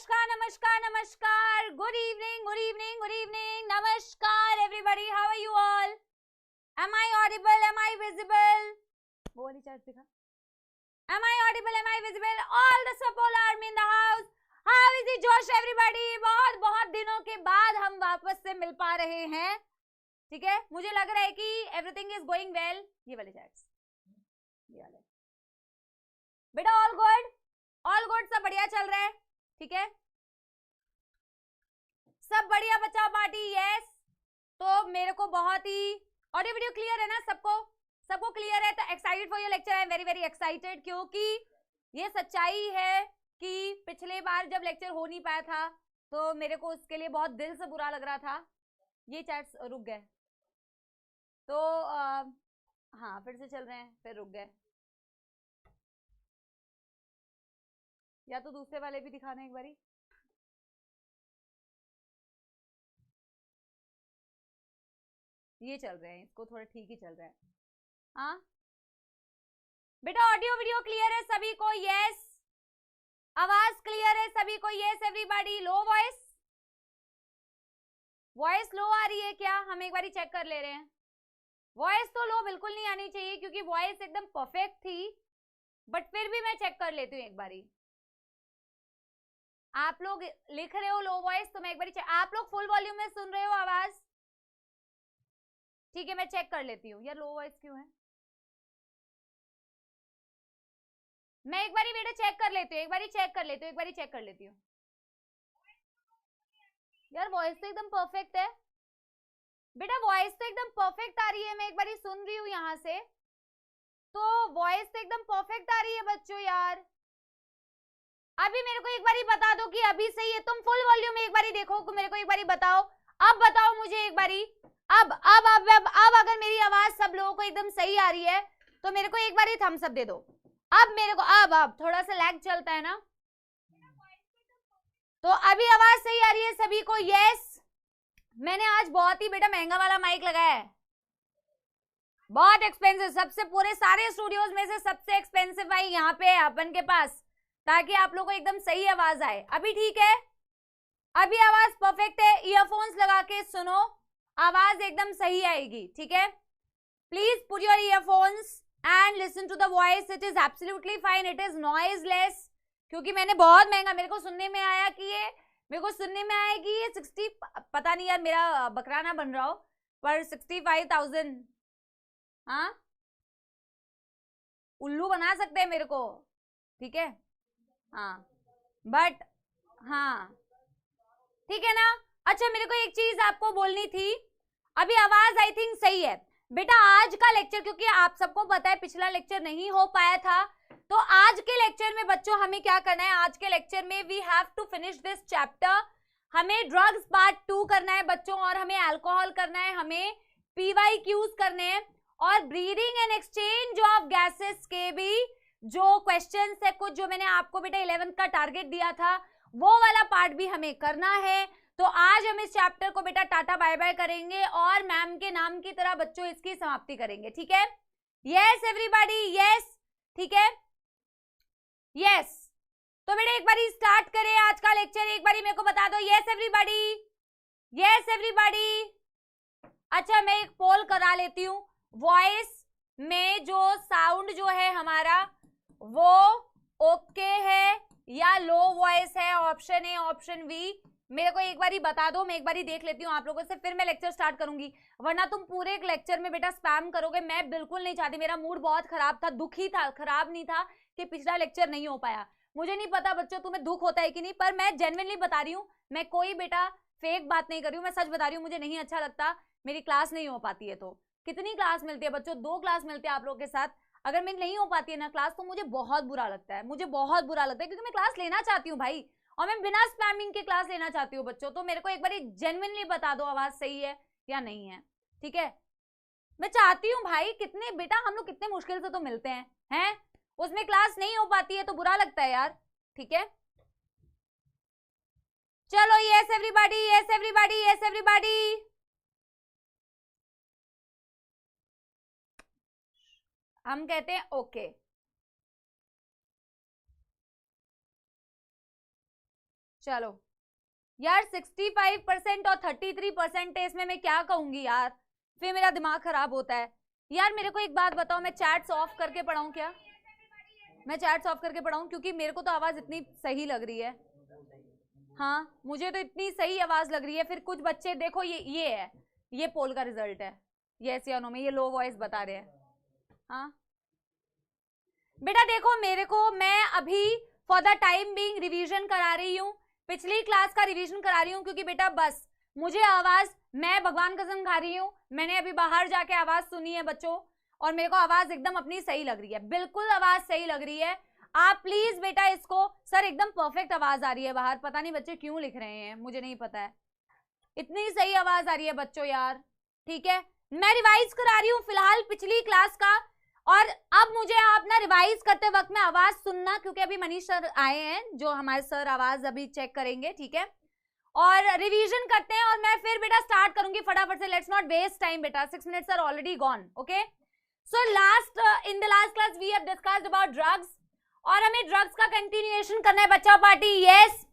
नमस्कार नमस्कार नमस्कार, good evening good evening good evening, नमस्कार everybody, how are you all? Am I audible, am I visible? वो वाली चार्ट दिखा। Am I audible, am I visible? All the support army in the house, how is it जोश everybody? बहुत बहुत दिनों के बाद हम वापस से मिल पा रहे हैं, ठीक है। मुझे लग रहा है कि एवरीथिंग इज गोइंग वेल। ये वाले चार्ट्स, ये वाले बेटा, ऑल गुड, ऑल गुड, सब बढ़िया चल रहा है, ठीक है, सब बढ़िया बच्चा पार्टी, यस। तो मेरे को बहुत ही ऑडियो वीडियो क्लियर है ना सबको? सबको क्लियर है? तो excited for your lecture, I am very very excited, क्योंकि ये सच्चाई है कि पिछले बार जब लेक्चर हो नहीं पाया था तो मेरे को उसके लिए बहुत दिल से बुरा लग रहा था। ये चैट्स रुक गए तो हाँ, फिर से चल रहे हैं, फिर रुक गए। या तो दूसरे वाले भी दिखाना एक बारी। ये चल रहे हैं, इसको थोड़ा ठीक ही चल रहा है। हाँ बेटा, ऑडियो वीडियो क्लियर है सभी को? यस। आवाज क्लियर है सभी को? Yes everybody. Low voice, voice low आ रही है क्या? हम एक बारी चेक कर ले रहे हैं। वॉइस तो लो बिल्कुल नहीं आनी चाहिए, क्योंकि वॉइस एकदम परफेक्ट थी, बट फिर भी मैं चेक कर लेती हूँ एक बारी। आप लोग लिख रहे हो लो वॉइस, तो मैं एक बारी चेक। आप लोग फुल वॉल्यूम में सुन रहे हो आवाज? ठीक है, मैं चेक कर लेती हूँ। यार लो वॉइस क्यों है? मैं एक बारी बेटा चेक कर लेती हूँ, एक बारी चेक कर लेती हूँ, एक बारी चेक कर लेती हूँ। यार वॉइस तो एकदम परफेक्ट है बेटा, वॉइस तो एकदम परफेक्ट आ रही है, मैं एक बारी सुन रही हूँ यहाँ से, तो वॉइस तो एकदम परफेक्ट आ रही है बच्चों। यार अभी मेरे को एक बारी बता दो कि अभी सही है। तुम फुल वॉल्यूम में एक बारी देखो, मेरे को एक बारी बताओ। अब बताओ मुझे एक बारी। अब अगर मेरी आवाज सब लोगों को एकदम सही आ रही है तो मेरे को एक बारी थम्स अप दे दो। अब मेरे को अब थोड़ा सा लैग चलता है ना, तो अभी आवाज सही आ रही है सभी को? यस। मैंने आज बहुत ही बेटा महंगा वाला माइक लगाया है, बहुत एक्सपेंसिव, सबसे पूरे सारे स्टूडियोज में से सबसे एक्सपेंसिव माइक यहाँ पे है अपन के पास, ताकि आप लोगों को एकदम सही आवाज आए। अभी ठीक है? अभी आवाज परफेक्ट है? ईयरफोन्स लगा के सुनो, आवाज एकदम सही आएगी, ठीक है। Please put your earphones and listen to the voice, it is absolutely fine, it is noiseless. क्योंकि मैंने बहुत महंगा, मेरे को सुनने में आया कि ये 60, पता नहीं यार, मेरा बकरा ना बन रहा हो, पर 65,000, हाँ उल्लू बना सकते हैं मेरे को, ठीक है, हाँ, बट हाँ ठीक है ना। अच्छा, मेरे को एक चीज आपको बोलनी थी। अभी आवाज आई थिंक सही है बेटा। आज का लेक्चर, क्योंकि आप सबको पता है पिछला लेक्चर नहीं हो पाया था, तो आज के लेक्चर में बच्चों हमें क्या करना है? आज के लेक्चर में we have to finish this chapter. हमें ड्रग्स पार्ट 2 करना है बच्चों, और हमें अल्कोहल करना है, हमें PYQs करने हैं, और breathing and exchange of gases के भी जो क्वेश्चंस है कुछ, जो मैंने आपको बेटा 11th का टारगेट दिया था, वो वाला पार्ट भी हमें करना है। तो आज हम इस चैप्टर को बेटा टाटा बाय बाय करेंगे, और मैम के नाम की तरह बच्चों इसकी समाप्ति करेंगे, ठीक है। यस एवरीबॉडी, यस, ठीक है, यस। तो बेटा एक बारी स्टार्ट करें आज का लेक्चर, एक बारी मेरे को बता दो। Yes everybody, yes everybody. अच्छा, मैं एक पोल करा लेती हूँ। वॉइस में जो साउंड जो है हमारा, वो ओके है या लो वॉइस है? ऑप्शन ए, ऑप्शन बी, मेरे को एक बारी बता दो, मैं एक बारी देख लेती हूँ आप लोगों से, फिर मैं लेक्चर स्टार्ट करूंगी। वरना तुम पूरे एक लेक्चर में बेटा स्पैम करोगे, मैं बिल्कुल नहीं चाहती। मेरा मूड बहुत खराब था, दुखी था, खराब नहीं था कि पिछला लेक्चर नहीं हो पाया। मुझे नहीं पता बच्चों तुम्हें दुख होता है कि नहीं, पर मैं जेन्युइनली बता रही हूँ, मैं कोई बेटा फेक बात नहीं कर रही हूँ, मैं सच बता रही हूँ। मुझे नहीं अच्छा लगता मेरी क्लास नहीं हो पाती है। तो कितनी क्लास मिलती है बच्चों? 2 क्लास मिलती है आप लोगों के साथ। अगर मेरी नहीं हो पाती है ना क्लास, तो मुझे बहुत बुरा लगता है, मुझे बहुत बुरा लगता है, क्योंकि मैं क्लास लेना चाहती हूँ भाई, और मैं बिना स्पैमिंग के क्लास लेना चाहती हूँ बच्चों। तो मेरे को एक बार जेन्युइनली बता दो आवाज सही है या नहीं है, ठीक है। मैं चाहती हूँ भाई, कितने बेटा हम लोग कितने मुश्किल से तो मिलते हैं, उसमें क्लास नहीं हो पाती है तो बुरा लगता है यार, ठीक है। चलो, yes everybody, yes everybody, yes everybody. हम कहते हैं ओके। चलो यार 65% और 33% है, इसमें मैं क्या कहूंगी यार, फिर मेरा दिमाग खराब होता है यार। मेरे को एक बात बताओ, मैं चैट्स ऑफ करके पढ़ाऊं क्या? मैं चैट्स ऑफ करके पढ़ाऊं, क्योंकि मेरे को तो आवाज इतनी सही लग रही है। हाँ मुझे तो इतनी सही आवाज लग रही है। फिर कुछ बच्चे देखो, ये है, ये पोल का रिजल्ट है, यस या नो में ये लो वॉइस बता रहे हैं। हाँ बेटा देखो, मेरे को, मैं अभी for the time being revision करा रही हूँ, पिछली क्लास का रिवीजन करा रही हूँ, क्योंकि बेटा बस मुझे आवाज, मैं भगवान कसम खा रही हूँ, मैंने अभी बाहर जाके आवाज सुनी है बच्चों, और मेरे को आवाज एकदम अपनी सही लग रही है, बिल्कुल आवाज सही लग रही है। आप प्लीज बेटा इसको, सर एकदम परफेक्ट आवाज आ रही है बाहर, पता नहीं बच्चे क्यों लिख रहे हैं, मुझे नहीं पता है, इतनी सही आवाज आ रही है बच्चों यार। ठीक है, मैं रिवाइज करा रही हूँ फिलहाल पिछली क्लास का, और अब मुझे आप ना रिवाइज करते वक्त में आवाज सुनना, क्योंकि अभी मनीष सर आए हैं जो हमारे सर आवाज अभी चेक करेंगे। ठीक है, और रिवीजन करते हैं, और मैं फिर बेटा स्टार्ट करूंगी फटाफट से। लेट्स नॉट वेस्ट टाइम बेटा, 6 minutes are already gone. Okay, so in the last class we have discussed about drugs, और हमें ड्रग्स का कंटिन्यूएशन करना है बच्चा पार्टी। यस,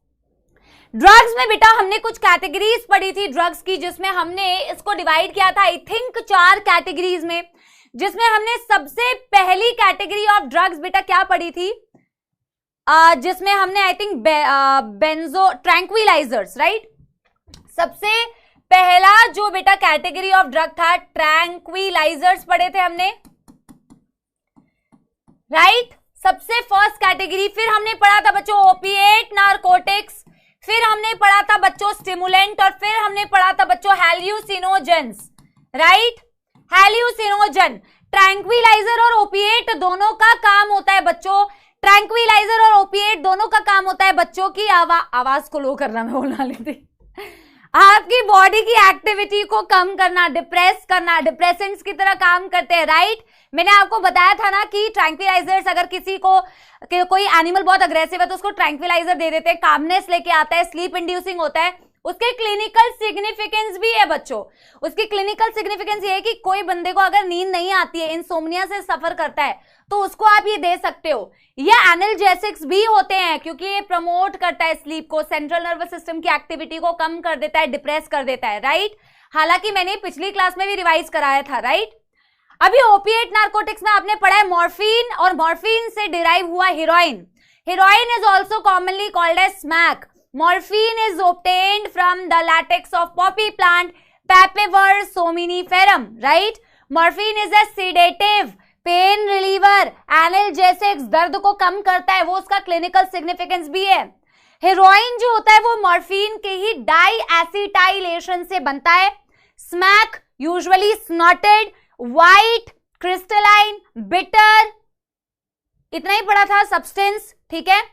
ड्रग्स में बेटा हमने कुछ कैटेगरीज पढ़ी थी ड्रग्स की, जिसमें हमने इसको डिवाइड किया था आई थिंक 4 कैटेगरीज में, जिसमें हमने सबसे पहली कैटेगरी ऑफ ड्रग्स बेटा क्या पढ़ी थी, जिसमें हमने I think benzo tranquilizers, right. सबसे पहला जो बेटा कैटेगरी ऑफ ड्रग था ट्रैंक्विलाइजर्स पढ़े थे हमने, राइट, सबसे फर्स्ट कैटेगरी। फिर हमने पढ़ा था बच्चों ओपिएट नारकोटिक्स, फिर हमने पढ़ा था बच्चों स्टिमुलेंट, और फिर हमने पढ़ा था बच्चों हैल्यूसिनोजेंस, राइट, हैल्यूसिनोजन। ट्रैंक्विलाइजर और ओपिएट दोनों का काम होता है बच्चों, ट्रैंक्विलाइजर और ओपिएट दोनों का काम होता है बच्चों की आवाज को लो करना, मैं बोलना लेती, आपकी बॉडी की एक्टिविटी को कम करना, डिप्रेस करना, डिप्रेसेंट्स की तरह काम करते हैं, राइट। मैंने आपको बताया था ना कि ट्रैंक्विलाइजर्स, अगर किसी को कोई एनिमल बहुत अग्रेसिव है तो उसको ट्रैंक्विलाइजर दे देते हैं, कामनेस लेके आता है, स्लीप इंड्यूसिंग होता है। उसके क्लिनिकल सिग्निफिकेंस भी है बच्चों, उसकी क्लिनिकल सिग्निफिकेंस ये है कि कोई बंदे को अगर नींद नहीं आती है, इंसोम्निया से सफर करता है, तो उसको आप ये दे सकते हो। ये एनाल्जेसिक्स भी होते हैं, क्योंकि ये प्रमोट करता है स्लीप को, सेंट्रल नर्वस सिस्टम की एक्टिविटी को कम कर देता है, डिप्रेस कर देता है, राइट। हालांकि मैंने पिछली क्लास में भी रिवाइज कराया था, राइट। अभी ओपिएट नार्कोटिक्स में आपने पढ़ा है मॉर्फिन, और मॉर्फिन से डिराइव हुआ heroin. Heroin is also commonly called as smack. Morphine is obtained from the latex of poppy plant Papaver somniferum, right? Morphine is a sedative, pain reliever, analgesics, दर्द को कम करता है, वो उसका क्लिनिकल सिग्निफिकेंस भी है। हेरोइन जो होता है वो मॉर्फिन के ही डाई एसिटाइलेशन से बनता है। Smack usually स्नॉटेड, white, crystalline, bitter, इतना ही पड़ा था सब्सटेंस, ठीक है।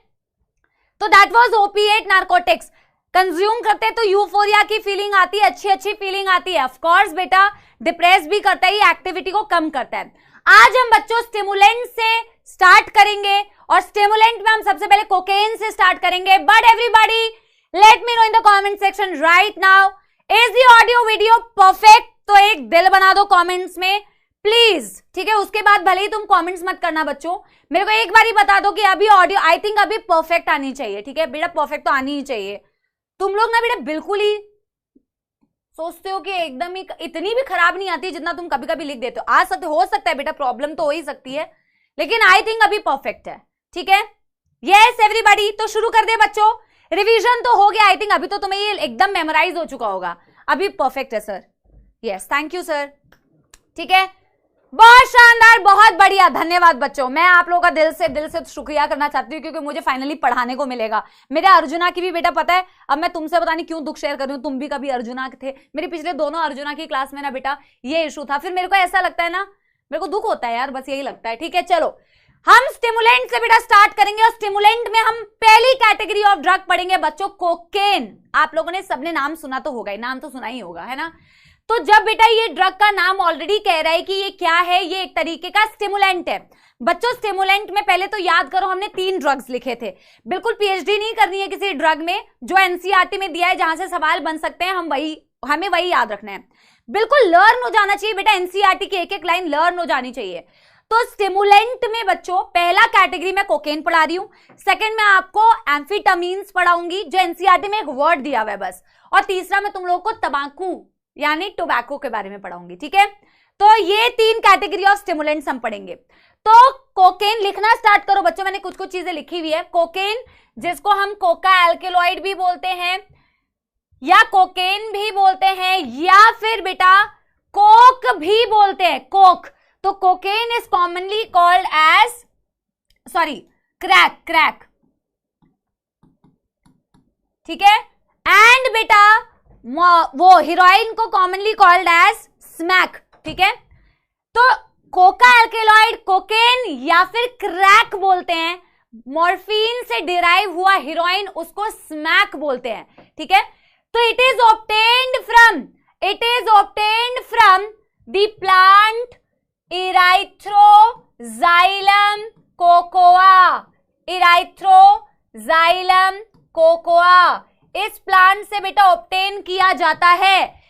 तो that was opiate narcotics. Consume करते हैं तो यूफोरिया की फीलिंग आती है, अच्छी अच्छी फीलिंग आती है। ऑफ कोर्स बेटा डिप्रेस भी करता है, एक्टिविटी को कम करता है। आज हम बच्चों स्टिमुलेंट से स्टार्ट करेंगे, और स्टिमुलेंट में हम सबसे पहले कोकेन से स्टार्ट करेंगे। But everybody let me know in the comment section right now, is the audio video perfect? तो एक दिल बना दो कमेंट्स में प्लीज, ठीक है। उसके बाद भले ही तुम कमेंट्स मत करना बच्चों, मेरे को एक बार ही बता दो कि अभी ऑडियो आई थिंक अभी परफेक्ट आनी चाहिए, ठीक है बेटा, परफेक्ट तो आनी ही चाहिए। तुम लोग ना बेटा बिल्कुल ही सोचते हो कि एकदम ही इतनी भी खराब नहीं आती जितना तुम कभी कभी लिख देते हो। हो सकता है बेटा, प्रॉब्लम तो हो ही सकती है, लेकिन आई थिंक अभी परफेक्ट है, ठीक है। यस एवरीबॉडी, तो शुरू कर दे बच्चों। रिवीजन तो हो गया आई थिंक, अभी तो तुम्हें ये एकदम मेमोराइज हो चुका होगा, अभी परफेक्ट है sir. Yes thank you sir, ठीक है, बहुत शानदार, बहुत बढ़िया, धन्यवाद बच्चों। मैं आप लोगों का दिल से शुक्रिया करना चाहती हूँ, क्योंकि मुझे फाइनली पढ़ाने को मिलेगा। मेरे अर्जुना की भी बेटा पता है, अब मैं तुमसे पता नहीं क्यों दुख शेयर कर रही हूँ, तुम भी कभी अर्जुना थे। मेरे पिछले दोनों अर्जुना की क्लास में ना बेटा ये इशू था, फिर मेरे को ऐसा लगता है ना, मेरे को दुख होता है यार, बस यही लगता है, ठीक है। चलो हम स्टिमुलेंट से बेटा स्टार्ट करेंगे, और स्टिमुलेंट में हम पहली कैटेगरी ऑफ ड्रग पढ़ेंगे बच्चों, कोकेन। आप लोगों ने सबने नाम सुना तो होगा, नाम तो सुना ही होगा, है ना। तो जब बेटा ये ड्रग का नाम ऑलरेडी कह रहा है कि ये क्या है, ये एक तरीके का स्टिमुलेंट है बच्चों। स्टिमुलेंट में पहले तो याद करो हमने 3 ड्रग्स लिखे थे। बिल्कुल पीएचडी नहीं करनी है किसी ड्रग में, जो एनसीईआरटी में दिया है जहां से सवाल बन सकते हैं, हमें वही याद रखना है। बिल्कुल लर्न हो जाना चाहिए बेटा, एनसीईआरटी की एक एक लाइन लर्न हो जानी चाहिए। तो स्टिमुलेंट में बच्चों पहला कैटेगरी में कोकेन पढ़ा रही हूं, सेकंड में आपको एम्फीटामीन्स पढ़ाऊंगी जो एनसीईआरटी में एक वर्ड दिया हुआ है बस, और तीसरा में तुम लोगों को तंबाकू यानी टोबैको के बारे में पढ़ाऊंगी, ठीक है। तो ये 3 कैटेगरी ऑफ स्टिमुलेंट्स हम पढ़ेंगे। तो कोकेन लिखना स्टार्ट करो बच्चों, मैंने कुछ कुछ चीजें लिखी हुई है। कोकेन जिसको हम कोका एल्केलॉइड भी बोलते हैं या कोकेन भी बोलते हैं या फिर बेटा कोक भी बोलते हैं, कोक। तो cocaine is commonly called as crack, ठीक है। एंड बेटा वो हीरोइन को कॉमनली कॉल्ड एज स्मैक, ठीक है। तो कोका एल्केलॉइड कोकेन या फिर क्रैक बोलते हैं, मॉर्फिन से डिराइव हुआ हीरोइन उसको स्मैक बोलते हैं, ठीक है। तो it is obtained from the plant erythroxylum coca, इस प्लांट से बेटा ऑब्टेन किया जाता है,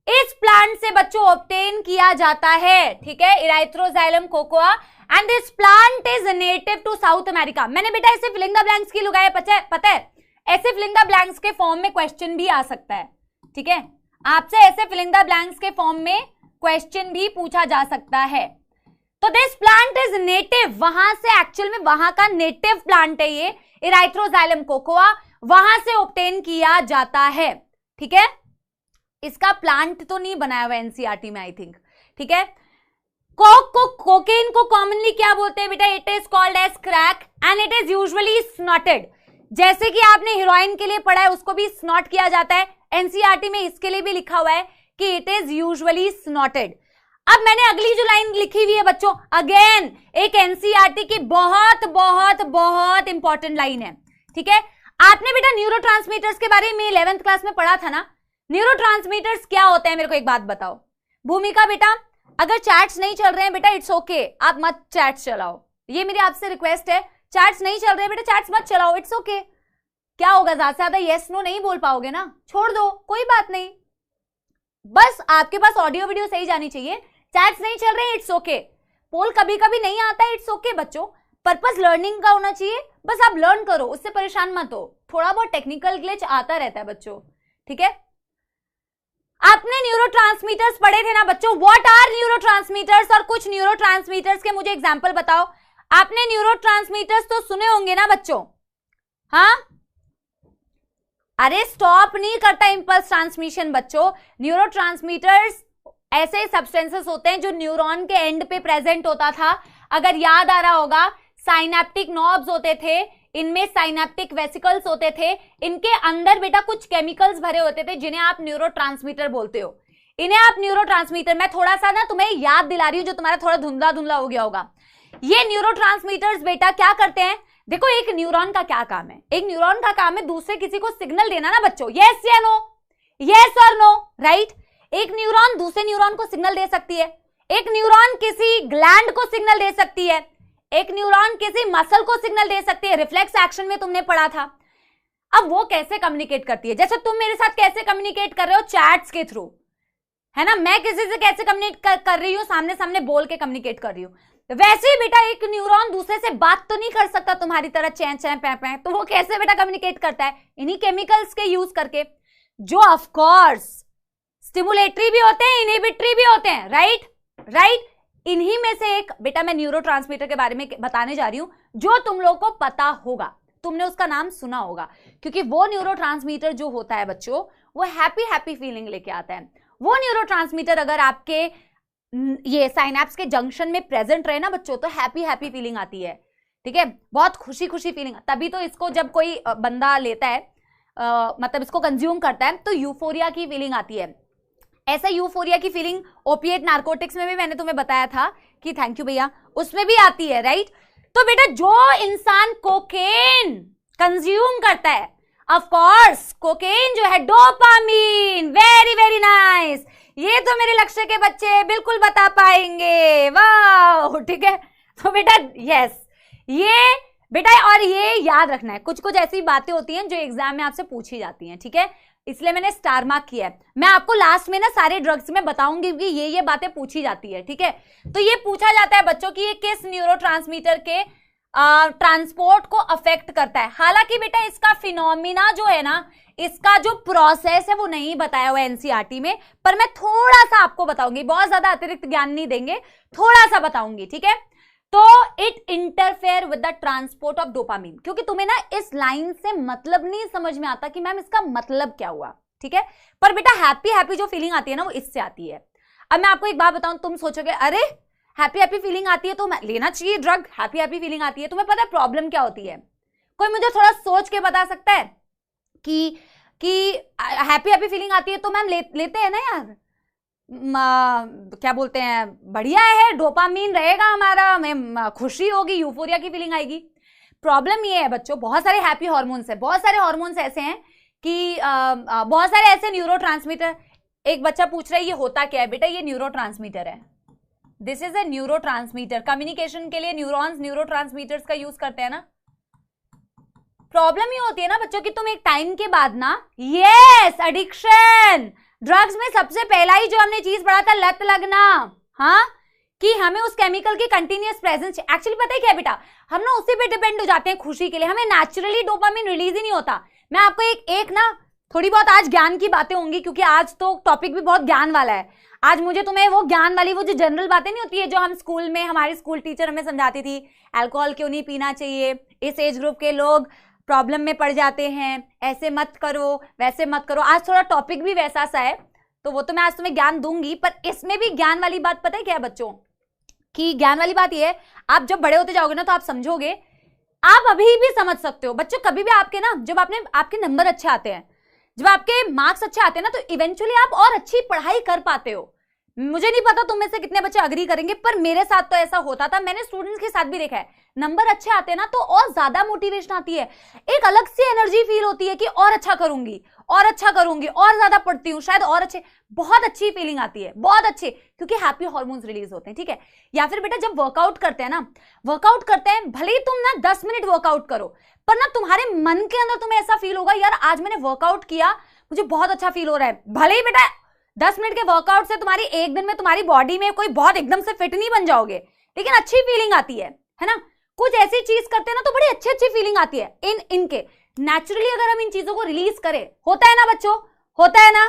इस प्लांट से बच्चों ऑब्टेन किया जाता है, ठीक है, erythroxylum coca. And this plant is native to South America. मैंने बेटा ऐसे फिलिंग द ब्लैंक्स की लगाया, पता है ऐसे फिलिंग द ब्लैंक्स के फॉर्म में क्वेश्चन भी आ सकता है, ठीक है, आपसे ऐसे फिलिंग द ब्लैंक्स के फॉर्म में क्वेश्चन भी पूछा जा सकता है। तो दिस प्लांट इज नेटिव, वहां से एक्चुअल में वहां का नेटिव प्लांट है ये इराइथ्रोजाइलम कोकोआ, वहां से ऑब्टेन किया जाता है, ठीक है। इसका प्लांट तो नहीं बनाया हुआ एनसीईआरटी में आई थिंक, ठीक है। कोकेन को कॉमनली क्या बोलते हैं बेटा, it is called as crack and it is usually snorted. जैसे कि आपने हीरोइन के लिए पढ़ा है उसको भी स्नॉट किया जाता है, एनसीईआरटी में इसके लिए भी लिखा हुआ है कि इट इज यूजुअली स्नॉटेड। अब मैंने अगली जो लाइन लिखी हुई है बच्चों, अगेन एक एनसीईआरटी की बहुत बहुत बहुत इंपॉर्टेंट लाइन है, ठीक है। आपने बेटा न्यूरोट्रांसमीटर्स के बारे में 11th क्लास में पढ़ा था ना, न्यूरोट्रांसमीटर्स क्या होते हैं मेरे को एक बात बताओ। भूमिका बेटा अगर चैट्स नहीं चल रहे हैं बेटा इट्स ओके, आप मत चैट्स चलाओ, ये मेरी आपसे रिक्वेस्ट है। चैट्स नहीं चल रहे हैं बेटा, चैट्स मत चलाओ, इट्स ओके। क्या होगा, ज्यादा से ज्यादा यस नो नहीं बोल पाओगे ना, छोड़ दो, कोई बात नहीं, बस आपके पास ऑडियो वीडियो सही जानी चाहिए। चैट्स नहीं चल रहे हैं इट्स ओके, पोल कभी कभी नहीं आता है इट्स ओके बच्चों, पर्पस लर्निंग का होना चाहिए, बस आप लर्न करो, उससे परेशान मत हो। थोड़ा बहुत टेक्निकल ग्लिच आता रहता है बच्चों, ठीक है। आपने न्यूरोट्रांसमीटर्स पढ़े थे ना बच्चों, व्हाट आर न्यूरोट्रांसमीटर्स, और कुछ न्यूरोट्रांसमीटर्स के मुझे एग्जांपल बताओ। आपने न्यूरोट्रांसमीटर्स तो सुने होंगे ना बच्चों, हाँ, अरे स्टॉप नहीं करता इंपल्स ट्रांसमिशन बच्चों। न्यूरोट्रांसमीटर्स ऐसे सब्सटेंसेस होते हैं जो न्यूरॉन के एंड पे प्रेजेंट होता था, अगर याद आ रहा होगा साइनेप्टिक नॉब्स होते थे, इनमें साइनेप्टिक वेसिकल्स होते थे, इनके अंदर बेटा कुछ केमिकल्स भरे होते थे जिन्हें आप न्यूरोट्रांसमीटर बोलते हो, इन्हें आप न्यूरोट्रांसमीटर, मैं थोड़ा सा ना तुम्हें याद दिला रही हूं जो तुम्हारा थोड़ा धुंधला धुंधला हो गया होगा। ये न्यूरोट्रांसमीटर्स बेटा क्या करते हैं, देखो एक न्यूरॉन का क्या काम है, एक न्यूरॉन का काम है दूसरे किसी को सिग्नल देना ना बच्चों, यस या नो, यस और नो, राइट। एक न्यूरॉन दूसरे न्यूरॉन को सिग्नल दे सकती है, एक न्यूरॉन किसी ग्लैंड को सिग्नल दे सकती है, एक न्यूरॉन किसी मसल को सिग्नल दे सकती है, रिफ्लेक्स एक्शन में तुमने पढ़ा था। अब वो कैसे कम्युनिकेट करती है, जैसे तुम मेरे साथ कैसे कम्युनिकेट कर रहे हो, चैट्स के थ्रू, है ना, मैं किसी से कैसे कम्युनिकेट कर रही हूँ, सामने सामने बोल के कम्युनिकेट कर रही हूँ। वैसे ही बेटा एक न्यूरॉन दूसरे से बात तो नहीं कर सकता तुम्हारी तरह चैं चैं पै पै, तो वो कैसे बेटा कम्युनिकेट करता है, इन्हीं केमिकल्स के यूज करके, जो ऑफ कोर्स स्टिमुलेटरी भी होते हैं, इनहिबिटरी भी होते हैं, राइट राइट। इन्हीं में से एक बेटा मैं न्यूरोट्रांसमीटर के बारे में बताने जा रही हूं जो तुम लोग को पता होगा, तुमने उसका नाम सुना होगा, क्योंकि वो न्यूरोट्रांसमीटर जो होता है बच्चों वो हैप्पी हैप्पी फीलिंग लेके आता है। वो न्यूरोट्रांसमीटर अगर आपके ये साइनेप्स के जंक्शन में प्रेजेंट रहे ना बच्चों तो हैप्पी हैप्पी फीलिंग आती है, ठीक है, बहुत खुशी खुशी फीलिंग। तभी तो इसको जब कोई बंदा लेता है मतलब इसको कंज्यूम करता है तो यूफोरिया की फीलिंग आती है। ऐसा यूफोरिया की फीलिंग ओपिएट नार्कोटिक्स में भी मैंने तुम्हें बताया था कि थैंक यू भैया, उसमें भी आती है, राइट। तो बेटा जो इंसान कोकेन कंज्यूम करता है, ऑफ कोर्स कोकेन जो है डोपामीन, वेरी वेरी नाइस, ये तो मेरे लक्ष्य के बच्चे बिल्कुल बता पाएंगे, वाह, ठीक है। तो बेटा यस, ये बेटा और ये याद रखना है, कुछ कुछ ऐसी बातें होती हैं जो एग्जाम में आपसे पूछी जाती हैं, ठीक है। इसलिए मैंने स्टार मार्क किया है। मैं आपको लास्ट में ना सारे ड्रग्स में बताऊंगी कि ये बातें पूछी जाती है, ठीक है। तो ये पूछा जाता है बच्चों की ये किस न्यूरोट्रांसमीटर के ट्रांसपोर्ट को अफेक्ट करता है। हालांकि बेटा इसका फिनोमिना जो है ना, इसका जो प्रोसेस है वो नहीं बताया हुआ एनसीईआरटी में, पर मैं थोड़ा सा आपको बताऊंगी, बहुत ज्यादा अतिरिक्त ज्ञान नहीं देंगे, थोड़ा सा बताऊंगी, ठीक है। तो it interfere with the transport of dopamine, क्योंकि तुम्हें ना इस लाइन से मतलब नहीं समझ में आता कि मैम इसका मतलब क्या हुआ, ठीक है। पर बेटा हैप्पी जो फीलिंग आती है ना वो इससे आती है। अब मैं आपको एक बात बताऊं, तुम सोचोगे अरे हैप्पी फीलिंग आती है तो लेना चाहिए ड्रग, हैप्पी फीलिंग आती है। तुम्हें पता है प्रॉब्लम क्या होती है? कोई मुझे थोड़ा सोच के बता सकता है कि हैप्पी फीलिंग आती है तो मैम लेते हैं ना यार, क्या बोलते हैं, बढ़िया है, डोपामीन रहेगा हमारा, मैं खुशी होगी, यूफोरिया की फीलिंग आएगी। प्रॉब्लम ये है बच्चों, बहुत सारे हैप्पी हार्मोन्स है, बहुत सारे हार्मोन्स ऐसे हैं कि बहुत सारे ऐसे न्यूरोट्रांसमीटर। एक बच्चा पूछ रहा है ये होता क्या है? बेटा ये न्यूरोट्रांसमीटर है, this is a neurotransmitter. Communication के लिए न्यूरॉन्स न्यूरोट्रांसमीटर्स का यूज करते हैं ना। प्रॉब्लम ये होती है ना बच्चों कि तुम एक टाइम के बाद ना, यस एडिक्शन, ड्रग्स में सबसे पहला ही जो हमने चीज पढ़ा था लत लगना, हाँ, कि हमें उस केमिकल की कंटिन्यूअस प्रेजेंस। एक्चुअली पता है क्या बेटा, हम ना उसी पे डिपेंड हो जाते हैं खुशी के लिए, हमें नेचुरली डोपामिन रिलीज ही नहीं होता। मैं आपको एक ना थोड़ी बहुत आज ज्ञान की बातें होंगी, क्योंकि आज तो टॉपिक भी बहुत ज्ञान वाला है। आज मुझे तुम्हें वो ज्ञान वाली वो जो जनरल बातें नहीं होती है जो हम स्कूल में, हमारी स्कूल टीचर हमें समझाती थी, अल्कोहल क्यों नहीं पीना चाहिए, इस एज ग्रुप के लोग प्रॉब्लम में पड़ जाते हैं, ऐसे मत करो वैसे मत करो। आज थोड़ा टॉपिक भी वैसा सा है, तो वो तो मैं आज तुम्हें ज्ञान दूंगी, पर इसमें भी ज्ञान वाली बात पता है क्या है बच्चों, कि ज्ञान वाली बात ये है, आप जब बड़े होते जाओगे ना तो आप समझोगे, आप अभी भी समझ सकते हो बच्चों। कभी भी आपके ना, जब आपके नंबर अच्छे आते हैं, जब आपके मार्क्स अच्छे आते हैं ना, तो इवेंचुअली आप और अच्छी पढ़ाई कर पाते हो। मुझे नहीं पता तुम में से कितने बच्चे अग्री करेंगे, पर मेरे साथ तो ऐसा होता था, मैंने स्टूडेंट्स के साथ भी देखा है। नंबर अच्छे आते हैं ना तो और ज्यादा मोटिवेशन आती है, एक अलग सी एनर्जी फील होती है कि और अच्छा करूंगी, और अच्छा करूंगी, और ज्यादा पढ़ती हूँ, शायद और अच्छे, बहुत अच्छी फीलिंग आती है, बहुत अच्छे, क्योंकि हैप्पी हार्मोन्स रिलीज होते हैं, ठीक है। या फिर बेटा जब वर्कआउट करते हैं ना, वर्कआउट करते हैं, भले ही तुम ना 10 मिनट वर्कआउट करो, पर ना तुम्हारे मन के अंदर तुम्हें ऐसा फील होगा यार आज मैंने वर्कआउट किया, मुझे बहुत अच्छा फील हो रहा है। भले ही बेटा 10 मिनट के वर्कआउट से तुम्हारी एक दिन में तुम्हारी बॉडी में कोई बहुत एकदम से फिट नहीं बन जाओगे, लेकिन अच्छी फीलिंग आती है ना। कुछ ऐसी चीज करते हैं ना तो बड़ी अच्छी फीलिंग आती है इनके नेचुरली। अगर हम इन चीजों को रिलीज करें, होता है ना बच्चों, होता है ना,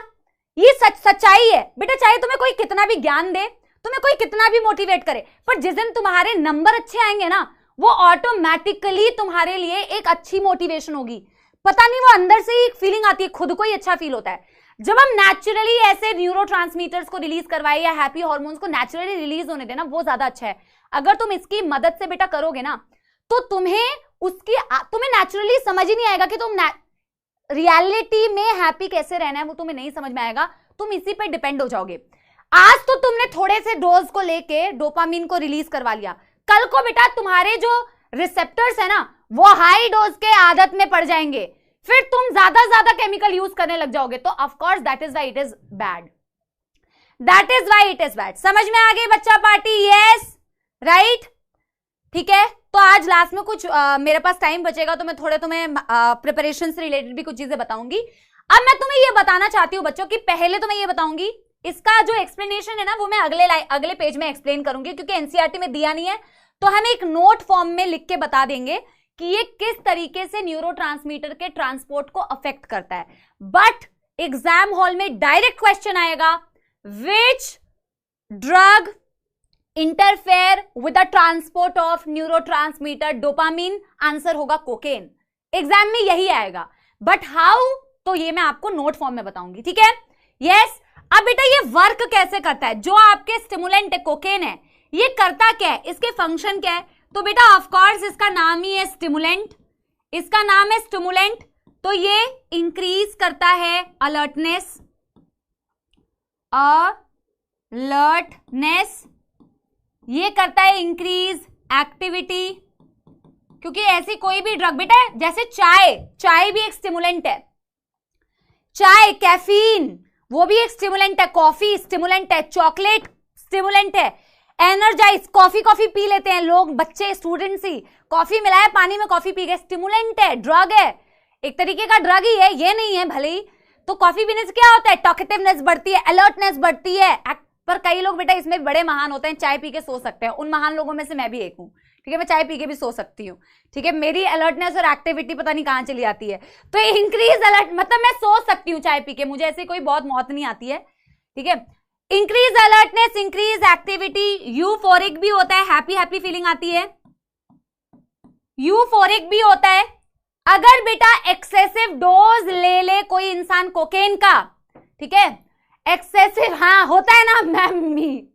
ये सच्चाई है बेटा। चाहे तुम्हें कोई कितना भी ज्ञान दे, तुम्हें कोई कितना भी मोटिवेट करे, पर जिस दिन तुम्हारे नंबर अच्छे आएंगे ना, वो ऑटोमेटिकली तुम्हारे लिए एक अच्छी मोटिवेशन होगी। पता नहीं, वो अंदर से ही एक फीलिंग आती है, खुद को ही अच्छा फील होता है। जब हम नेचुरली ऐसे न्यूरोट्रांसमीटर्स को रिलीज करवाए या हैप्पी हार्मोन्स को नेचुरली रिलीज होने देना, वो ज्यादा अच्छा है। अगर तुम इसकी मदद से बेटा करोगे ना, तो तुम्हें नेचुरली समझ ही नहीं आएगा कि तुम रियलिटी में हैप्पी कैसे रहना है, वो तुम्हें नहीं समझ में आएगा, तुम इसी पे डिपेंड हो जाओगे। आज तो तुमने थोड़े से डोज को लेके डोपामिन को रिलीज करवा लिया, कल को बेटा तुम्हारे जो रिसेप्टर्स है ना, वो हाई डोज के आदत में पड़ जाएंगे, फिर तुम ज्यादा केमिकल यूज करने लग जाओगे, तो of course that is why it is bad, that is why it is bad. समझ में आ गई बच्चा पार्टी? यस, राइट, ठीक है। तो आज लास्ट में कुछ मेरे पास टाइम बचेगा तो मैं थोड़े तुम्हें प्रिपरेशन से रिलेटेड भी कुछ चीजें बताऊंगी। अब मैं तुम्हें ये बताना चाहती हूँ बच्चों कि पहले तो मैं ये बताऊंगी, इसका जो एक्सप्लेनेशन है ना वो मैं अगले पेज में एक्सप्लेन करूंगी, क्योंकि एनसीईआरटी में दिया नहीं है, तो हम एक नोट फॉर्म में लिख के बता देंगे कि ये किस तरीके से न्यूरोट्रांसमीटर के ट्रांसपोर्ट को अफेक्ट करता है। बट एग्जाम हॉल में डायरेक्ट क्वेश्चन आएगा, which drug interfere with the transport of neurotransmitter dopamine? Answer होगा कोकेन। एग्जाम में यही आएगा, बट हाउ, तो ये मैं आपको नोट फॉर्म में बताऊंगी, ठीक है। यस, अब बेटा ये वर्क कैसे करता है? जो आपके स्टिमुलेंट है कोकेन है, ये करता क्या है, इसके फंक्शन क्या है? तो बेटा ऑफ कोर्स इसका नाम ही है स्टिमुलेंट, इसका नाम है स्टिमुलेंट, तो ये इंक्रीज करता है अलर्टनेस, ये करता है इंक्रीज एक्टिविटी, क्योंकि ऐसी कोई भी ड्रग बेटा, जैसे चाय भी एक स्टिमुलेंट है, चाय, कैफीन वो भी एक स्टिमुलेंट है, कॉफी स्टिमुलेंट है, चॉकलेट स्टिमुलेंट है, एनर्जाइज, कॉफी पी लेते हैं लोग, बच्चे स्टूडेंट्स ही कॉफी मिलाया पानी में कॉफी पी गए, स्टिमुलेंट है, ड्रग है, एक तरीके का ड्रग ही है, ये नहीं है भले ही। तो कॉफी पीने से क्या होता है, टॉकेटिवनेस बढ़ती है, अलर्टनेस बढ़ती है। पर कई लोग बेटा इसमें बड़े महान होते हैं, चाय पी के सो सकते हैं, उन महान लोगों में से मैं भी एक हूं, ठीक है। मैं चाय पी के भी सो सकती हूँ, ठीक है। मेरी अलर्टनेस और एक्टिविटी पता नहीं कहां चली जाती है। तो इंक्रीज अलर्ट मतलब मैं सो सकती हूँ चाय पी के, मुझे ऐसे कोई बहुत मौत नहीं आती है, ठीक है। Increase alertness, increase activity, euphoric भी होता है, हैप्पी हैप्पी फीलिंग आती है, यूफोरिक भी होता है। अगर बेटा एक्सेसिव डोज ले ले कोई इंसान कोकेन का, ठीक है, एक्सेसिव, हाँ होता है ना मैमी,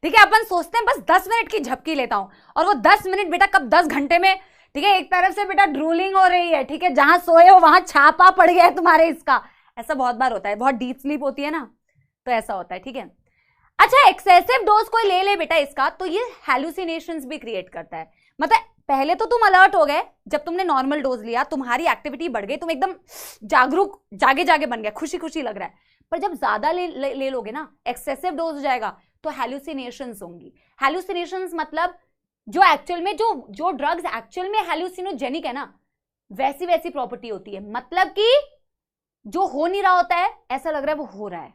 ठीक है। अपन सोचते हैं बस 10 मिनट की झपकी लेता हूं, और वो 10 मिनट बेटा कब 10 घंटे में, ठीक है। एक तरफ से बेटा ड्रूलिंग हो रही है, ठीक है, जहां सोए हो वहां छापा पड़ गया है तुम्हारे इसका, ऐसा बहुत बार होता है, बहुत डीप स्लीप होती है ना, तो ऐसा होता है, ठीक है। अच्छा, एक्सेसिव डोज कोई ले ले बेटा इसका, तो ये हैलुसिनेशंस भी क्रिएट करता है। मतलब पहले तो तुम अलर्ट हो गए, जब तुमने नॉर्मल डोज लिया तुम्हारी एक्टिविटी बढ़ गई, तुम एकदम जागरूक जागे जागे बन गया, खुशी खुशी लग रहा है। पर जब ज्यादा ले लोगे ना, एक्सेसिव डोज हो जाएगा, तो हैलुसिनेशंस होंगी। हैलुसिनेशंस मतलब जो एक्चुअल में जो ड्रग्स एक्चुअल में हैलुसिनोजेनिक है ना, वैसी वैसी प्रॉपर्टी होती है। मतलब कि जो हो नहीं रहा होता है, ऐसा लग रहा है वो हो रहा है।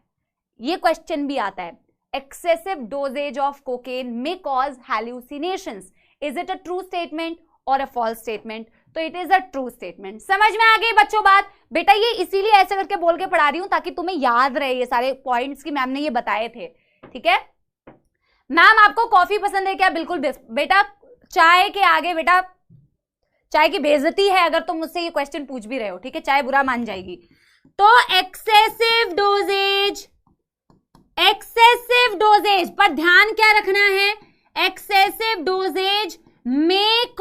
ये क्वेश्चन भी आता है, excessive dosage of cocaine may cause hallucinations. Is it a true statement or a false statement? तो it is a true statement. समझ में आ गई बच्चों बात? बेटा ये इसीलिए ऐसे करके बोल के पढ़ा रही हूं ताकि तुम्हें याद रहे ये सारे पॉइंट्स की मैम ने ये बताए थे, ठीक है। मैम आपको कॉफी पसंद है क्या? बिल्कुल बेटा, चाय के आगे बेटा चाय की बेइज्जती है अगर तुम मुझसे ये क्वेश्चन पूछ भी रहे हो, ठीक है, चाय बुरा मान जाएगी। तो एक्सेसिव डोजेज पर ध्यान क्या रखना है, excessive dosages may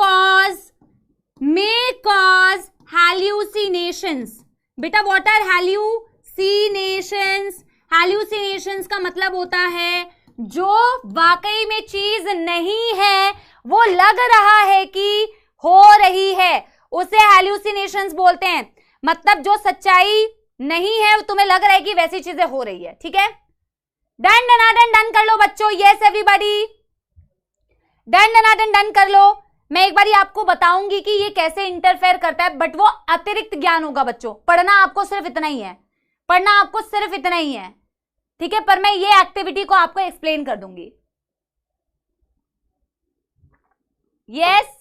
cause hallucinations. बेटा what are hallucinations? Hallucinations का मतलब होता है जो वाकई में चीज नहीं है, वो लग रहा है कि हो रही है, उसे hallucinations बोलते हैं। मतलब जो सच्चाई नहीं है, तुम्हें लग रहा है कि वैसी चीजें हो रही है, ठीक है। डन डनाडन डन कर लो बच्चों, यस एवरीबॉडी, डन डनाडन डन कर लो। मैं एक बार आपको बताऊंगी कि ये कैसे इंटरफेयर करता है, बट वो अतिरिक्त ज्ञान होगा बच्चों, पढ़ना आपको सिर्फ इतना ही है, पढ़ना आपको सिर्फ इतना ही है, ठीक है। पर मैं ये एक्टिविटी को आपको एक्सप्लेन कर दूंगी, यस।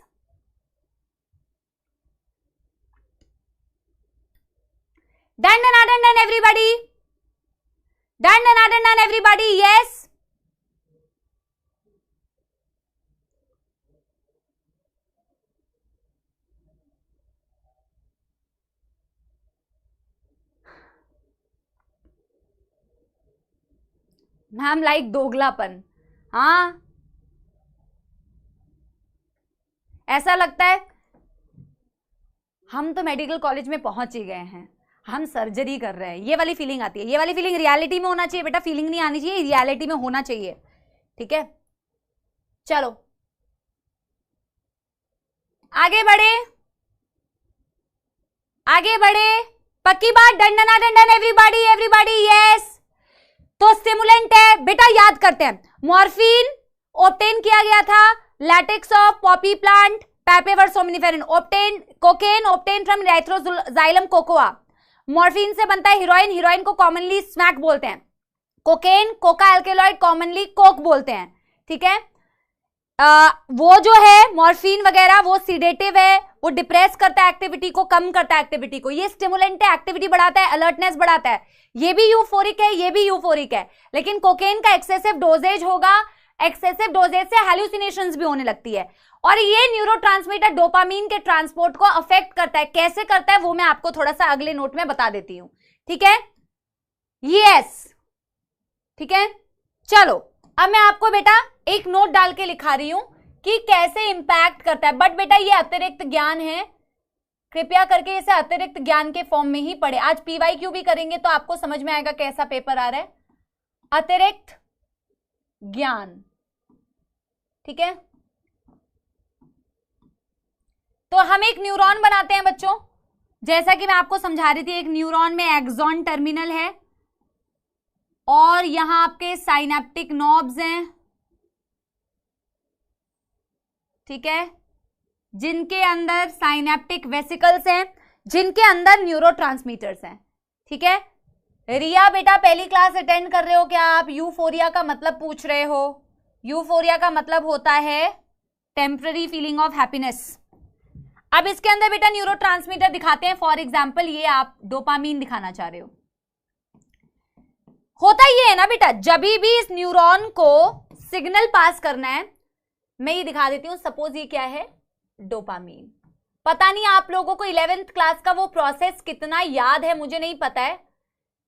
डन डनाडन डन एवरीबॉडी, डन डनाडन done everybody, yes. Ma'am like दोगलापन, हाँ ऐसा लगता है हम तो मेडिकल कॉलेज में पहुंच ही गए हैं, हम सर्जरी कर रहे हैं, ये वाली फीलिंग आती है। ये वाली फीलिंग रियलिटी में होना चाहिए बेटा, फीलिंग नहीं आनी चाहिए, रियलिटी में होना चाहिए, ठीक है। चलो आगे बढ़े, आगे बढ़े, पक्की बात, डंडना डंडन एवरीबॉडी एवरीबॉडी, यस। तो स्टिमुलेंट है बेटा, याद करते हैं, मॉर्फिन ऑब्टेन किया गया था latex of poppy plant, papaver somniferum, obtain cocaine obtain from erythroxylum coca. Morphine से बनता है हीरोइन, हीरोइन को कॉमनली स्मैक बोलते हैं, cocaine coca alkaloid commonly coke बोलते हैं, ठीक है। वो जो है मॉर्फिन वगैरह वो सीडेटिव है, वो डिप्रेस करता है एक्टिविटी को, कम करता है एक्टिविटी को। ये स्टिमुलेंट है, एक्टिविटी बढ़ाता है, अलर्टनेस बढ़ाता है, ये भी यूफोरिक है, ये भी यूफोरिक है। लेकिन कोकेन का एक्सेसिव डोजेज होगा, एक्सेसिव डोजेज से हैलुसिनेशंस भी होने लगती है, और ये न्यूरोट्रांसमीटर डोपामीन के ट्रांसपोर्ट को अफेक्ट करता है। कैसे करता है वो मैं आपको थोड़ा सा अगले नोट में बता देती हूं, ठीक है, यस, ठीक है। चलो अब मैं आपको बेटा एक नोट डाल के लिखा रही हूं कि कैसे इंपैक्ट करता है, बट बेटा ये अतिरिक्त ज्ञान है, कृपया करके इसे अतिरिक्त ज्ञान के फॉर्म में ही पढ़े। आज पीवाईक्यू भी करेंगे तो आपको समझ में आएगा कैसा पेपर आ रहा है, अतिरिक्त ज्ञान, ठीक है। तो हम एक न्यूरॉन बनाते हैं बच्चों, जैसा कि मैं आपको समझा रही थी, एक न्यूरॉन में एक्सॉन टर्मिनल है और यहां आपके साइनेप्टिक नॉब्स हैं, ठीक है, जिनके अंदर साइनेप्टिक वेसिकल्स हैं, जिनके अंदर न्यूरोट्रांसमीटर्स हैं, ठीक है। रिया बेटा पहली क्लास अटेंड कर रहे हो क्या आप? यूफोरिया का मतलब पूछ रहे हो? यूफोरिया का मतलब होता है टेम्पररी फीलिंग ऑफ हैप्पीनेस। अब इसके अंदर बेटा न्यूरोट्रांसमीटर दिखाते हैं। फॉर एग्जांपल ये आप डोपामीन दिखाना चाह रहे हो। होता ये है ना बेटा, जब भी इस न्यूरॉन को सिग्नल पास करना है, मैं ये दिखा देती हूं। सपोज ये क्या है, डोपामीन। पता नहीं आप लोगों को 11th क्लास का वो प्रोसेस कितना याद है, मुझे नहीं पता है,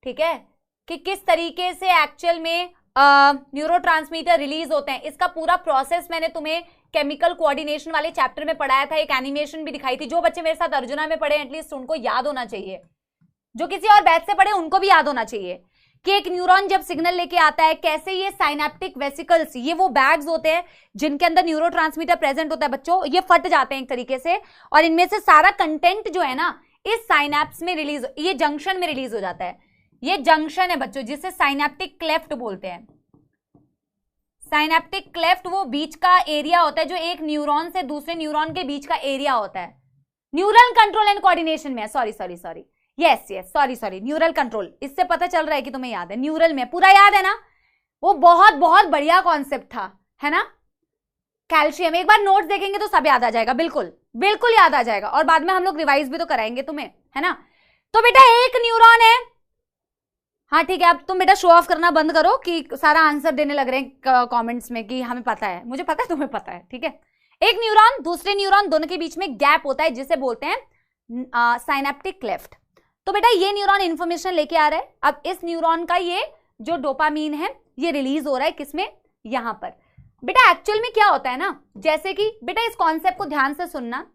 ठीक है, कि किस तरीके से एक्चुअल में न्यूरोट्रांसमीटर रिलीज होते हैं। इसका पूरा प्रोसेस मैंने तुम्हें केमिकल कोऑर्डिनेशन वाले चैप्टर में पढ़ाया था। एक एनिमेशन भी दिखाई थी। जो बच्चे मेरे साथ अर्जुना में पढ़े एटलीस्ट उनको याद होना चाहिए, जो किसी और बैच से पढ़े उनको भी याद होना चाहिए कि एक न्यूरॉन जब सिग्नल लेके आता है, कैसे ये साइनेप्टिक वेसिकल्स, ये वो बैग्स होते हैं जिनके अंदर न्यूरोट्रांसमीटर प्रेजेंट होता है बच्चों, ये फट जाते हैं एक तरीके से, और इनमें से सारा कंटेंट जो है ना इस साइनेप्स में रिलीज, ये जंक्शन में रिलीज हो जाता है। ये जंक्शन है बच्चों, जिसे साइनेप्टिक क्लेफ्ट बोलते हैं। साइनेप्टिक क्लेफ्ट वो बीच का एरिया होता है जो एक न्यूरॉन से दूसरे न्यूरॉन के बीच का एरिया होता है। न्यूरल कंट्रोल एंड कोऑर्डिनेशन में, sorry yes sorry neural control, इससे पता चल रहा है कि तुम्हें याद है। न्यूरल में पूरा याद है ना, वो बहुत बहुत बढ़िया कॉन्सेप्ट था, है ना। कैल्शियम, एक बार नोट्स देखेंगे तो सब याद आ जाएगा, बिल्कुल बिल्कुल याद आ जाएगा, और बाद में हम लोग रिवाइज भी तो कराएंगे तुम्हें, है ना। तो बेटा एक न्यूरॉन है, हाँ ठीक है, अब तुम बेटा शो ऑफ करना बंद करो कि सारा आंसर देने लग रहे हैं कमेंट्स में कि हमें पता है, मुझे पता है तुम्हें पता है, ठीक है। एक न्यूरॉन दूसरे न्यूरॉन दोनों के बीच में गैप होता है जिसे बोलते हैं साइनेप्टिक क्लेफ्ट। तो बेटा ये न्यूरॉन इंफॉर्मेशन लेके आ रहा है। अब इस न्यूरॉन का ये जो डोपामीन है ये रिलीज हो रहा है किसमें, यहां पर। बेटा एक्चुअल में क्या होता है ना, जैसे कि बेटा इस कॉन्सेप्ट को ध्यान से सुनना।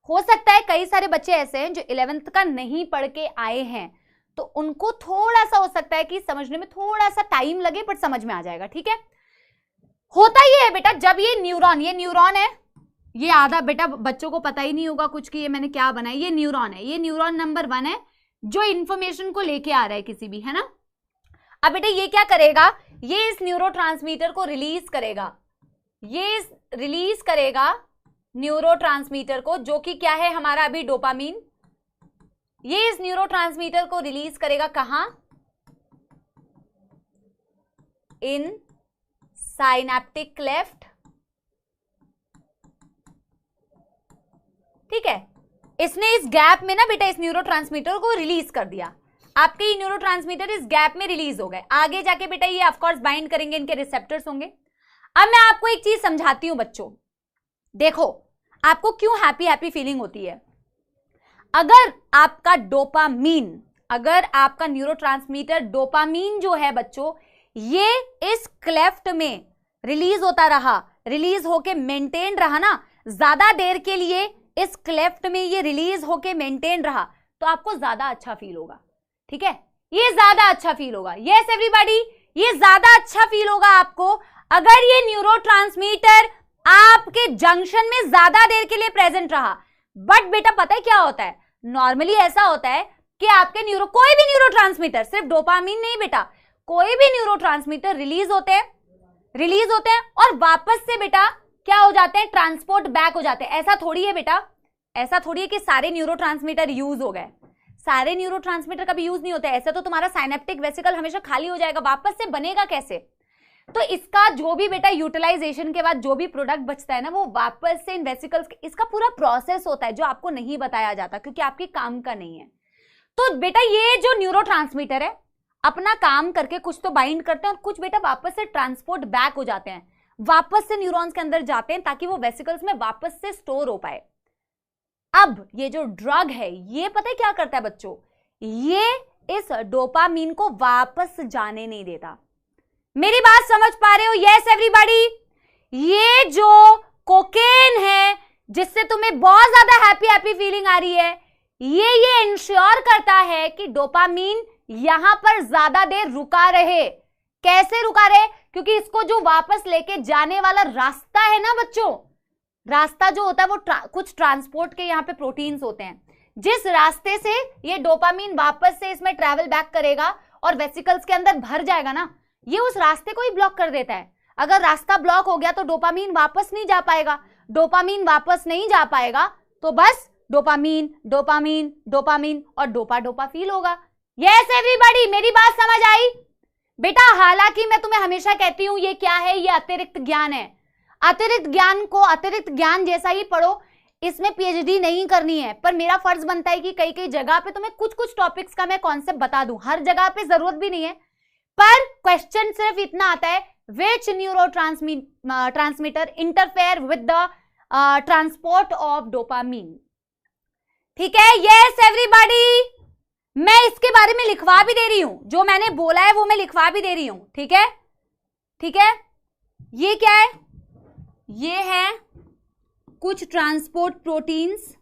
हो सकता है कई सारे बच्चे ऐसे हैं जो 11th का नहीं पढ़ के आए हैं, तो उनको थोड़ा सा हो सकता है कि समझने में थोड़ा सा टाइम लगे, बट समझ में आ जाएगा, ठीक है। होता ये है बेटा, जब ये न्यूरॉन है, ये आधा बेटा बच्चों को पता ही नहीं होगा कुछ कि ये मैंने क्या बनाया। ये न्यूरॉन है, ये न्यूरॉन नंबर 1 है जो इंफॉर्मेशन को लेके आ रहा है किसी भी, है ना। अब बेटा ये क्या करेगा, ये इस न्यूरोट्रांसमीटर को रिलीज करेगा, ये रिलीज करेगा न्यूरोट्रांसमीटर को, जो कि क्या है हमारा अभी डोपामीन। ये इस न्यूरोट्रांसमीटर को रिलीज करेगा कहां, इन साइनेप्टिक क्लेफ्ट, ठीक है। इसने इस गैप में ना बेटा इस न्यूरोट्रांसमीटर को रिलीज कर दिया। आपके ये न्यूरोट्रांसमीटर इस गैप में रिलीज हो गए। आगे जाके बेटा ये ऑफ कोर्स बाइंड करेंगे, इनके रिसेप्टर्स होंगे। अब मैं आपको एक चीज समझाती हूं बच्चों, देखो आपको क्यों हैप्पी फीलिंग होती है। अगर आपका डोपामीन, अगर आपका न्यूरोट्रांसमीटर डोपामीन जो है बच्चों, ये इस क्लेफ्ट में रिलीज होता रहा, रिलीज होके मेंटेन रहा ना ज्यादा देर के लिए, इस क्लेफ्ट में ये रिलीज होके मेंटेन रहा, तो आपको ज्यादा अच्छा फील होगा, ठीक है। ये ज्यादा अच्छा फील होगा, यस एवरीबॉडी, ये ज्यादा अच्छा फील होगा आपको अगर ये न्यूरोट्रांसमीटर आपके जंक्शन में ज्यादा देर के लिए प्रेजेंट रहा। बट बेटा पता है क्या होता है, नॉर्मली ऐसा होता है कि आपके कोई भी न्यूरोट्रांसमीटर, सिर्फ डोपामीन नहीं बेटा, कोई भी न्यूरोट्रांसमीटर रिलीज होते हैं और वापस से बेटा क्या हो जाते हैं, ट्रांसपोर्ट बैक हो जाते हैं। ऐसा थोड़ी है बेटा, ऐसा थोड़ी है कि सारे न्यूरोट्रांसमीटर यूज हो गए। सारे न्यूरोट्रांसमीटर कभी यूज नहीं होते। ऐसे तो तुम्हारा साइनेप्टिक वेसिकल हमेशा खाली हो जाएगा, वापस से बनेगा कैसे। तो इसका जो भी बेटा यूटिलाइजेशन के बाद जो भी प्रोडक्ट बचता है ना, वो वापस से इन वेसिकल्स, इसका पूरा प्रोसेस होता है जो आपको नहीं बताया जाता क्योंकि आपके काम का नहीं है। तो बेटा ये जो न्यूरोट्रांसमीटर है अपना काम करके कुछ तो बाइंड करते हैं और कुछ बेटा वापस से ट्रांसपोर्ट बैक हो जाते हैं, वापस से न्यूरॉन्स के अंदर जाते हैं ताकि वो वेसिकल्स में वापस से स्टोर हो पाए। अब ये जो ड्रग है ये पता है क्या करता है बच्चों, ये इस डोपामीन को वापस जाने नहीं देता। मेरी बात समझ पा रहे हो? यस एवरीबॉडी, ये जो कोकेन है जिससे तुम्हें बहुत ज्यादा हैप्पी फीलिंग आ रही है, ये इंश्योर करता है कि डोपामीन यहां पर ज्यादा देर रुका रहे। कैसे रुका रहे? क्योंकि इसको जो वापस लेके जाने वाला रास्ता है ना बच्चों, रास्ता जो होता है वो कुछ ट्रांसपोर्ट के यहाँ पे प्रोटीन्स होते हैं, जिस रास्ते से ये डोपामीन वापस से इसमें ट्रैवल बैक करेगा और वेसिकल्स के अंदर भर जाएगा ना, ये उस रास्ते को ही ब्लॉक कर देता है। अगर रास्ता ब्लॉक हो गया तो डोपामीन वापस नहीं जा पाएगा। डोपामीन वापस नहीं जा पाएगा तो बस डोपामीन डोपामीन डोपामीन और डोपा फील होगा। यस एवरीबॉडी, मेरी बात समझ आई बेटा? हालांकि मैं तुम्हें हमेशा कहती हूं ये क्या है, ये अतिरिक्त ज्ञान है। अतिरिक्त ज्ञान को अतिरिक्त ज्ञान जैसा ही पढ़ो, इसमें पीएचडी नहीं करनी है, पर मेरा फर्ज बनता है कि कई कई जगह पे तुम्हें कुछ कुछ टॉपिक्स का मैं कॉन्सेप्ट बता दूं। हर जगह पे जरूरत भी नहीं है, पर क्वेश्चन सिर्फ इतना आता है, which neurotransmitter interfere with the transport of dopamine. ठीक है, यस एवरीबॉडी, मैं इसके बारे में लिखवा भी दे रही हूं, जो मैंने बोला है वो मैं लिखवा भी दे रही हूं। ठीक है, ठीक है, ये क्या है? ये है कुछ ट्रांसपोर्ट प्रोटीन्स,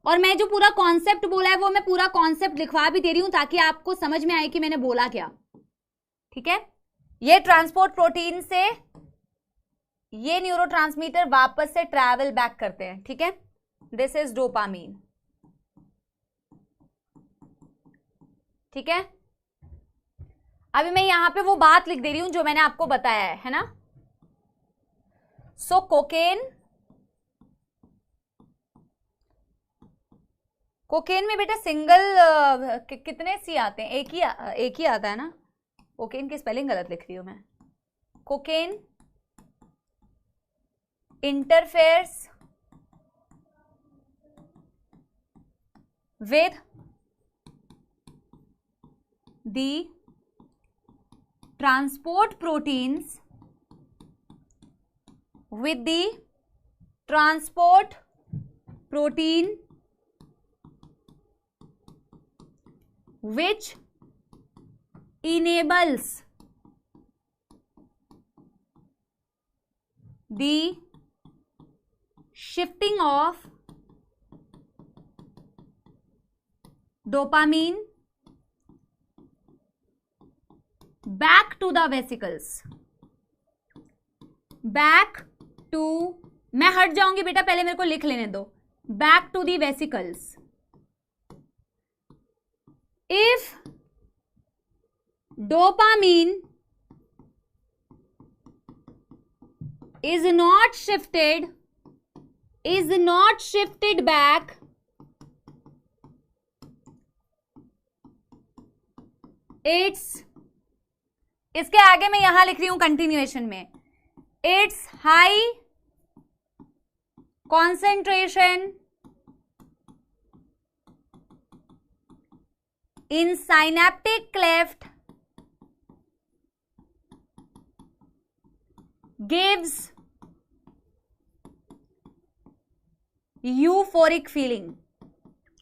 और मैं जो पूरा कॉन्सेप्ट बोला है वो मैं पूरा कॉन्सेप्ट लिखवा भी दे रही हूं ताकि आपको समझ में आए कि मैंने बोला क्या। ठीक है, ये ट्रांसपोर्ट प्रोटीन से ये न्यूरोट्रांसमीटर वापस से ट्रैवल बैक करते हैं। ठीक है, दिस इज डोपामीन। ठीक है, अभी मैं यहां पे वो बात लिख दे रही हूं जो मैंने आपको बताया है ना। सो कोकेन में बेटा सिंगल कितने सी आते हैं? एक ही आता है ना। कोकेन की स्पेलिंग गलत लिख रही हूं मैं। Cocaine interferes with the transport proteins with the transport protein which enables the shifting of dopamine back to the vesicles, back to, मैं हट जाऊंगी बेटा, पहले मेरे को लिख लेने दो। back to the vesicles if dopamine is not shifted back, it's, इसके आगे मैं यहां लिख रही हूं कंटिन्यूएशन में, it's high concentration in synaptic cleft gives euphoric feeling,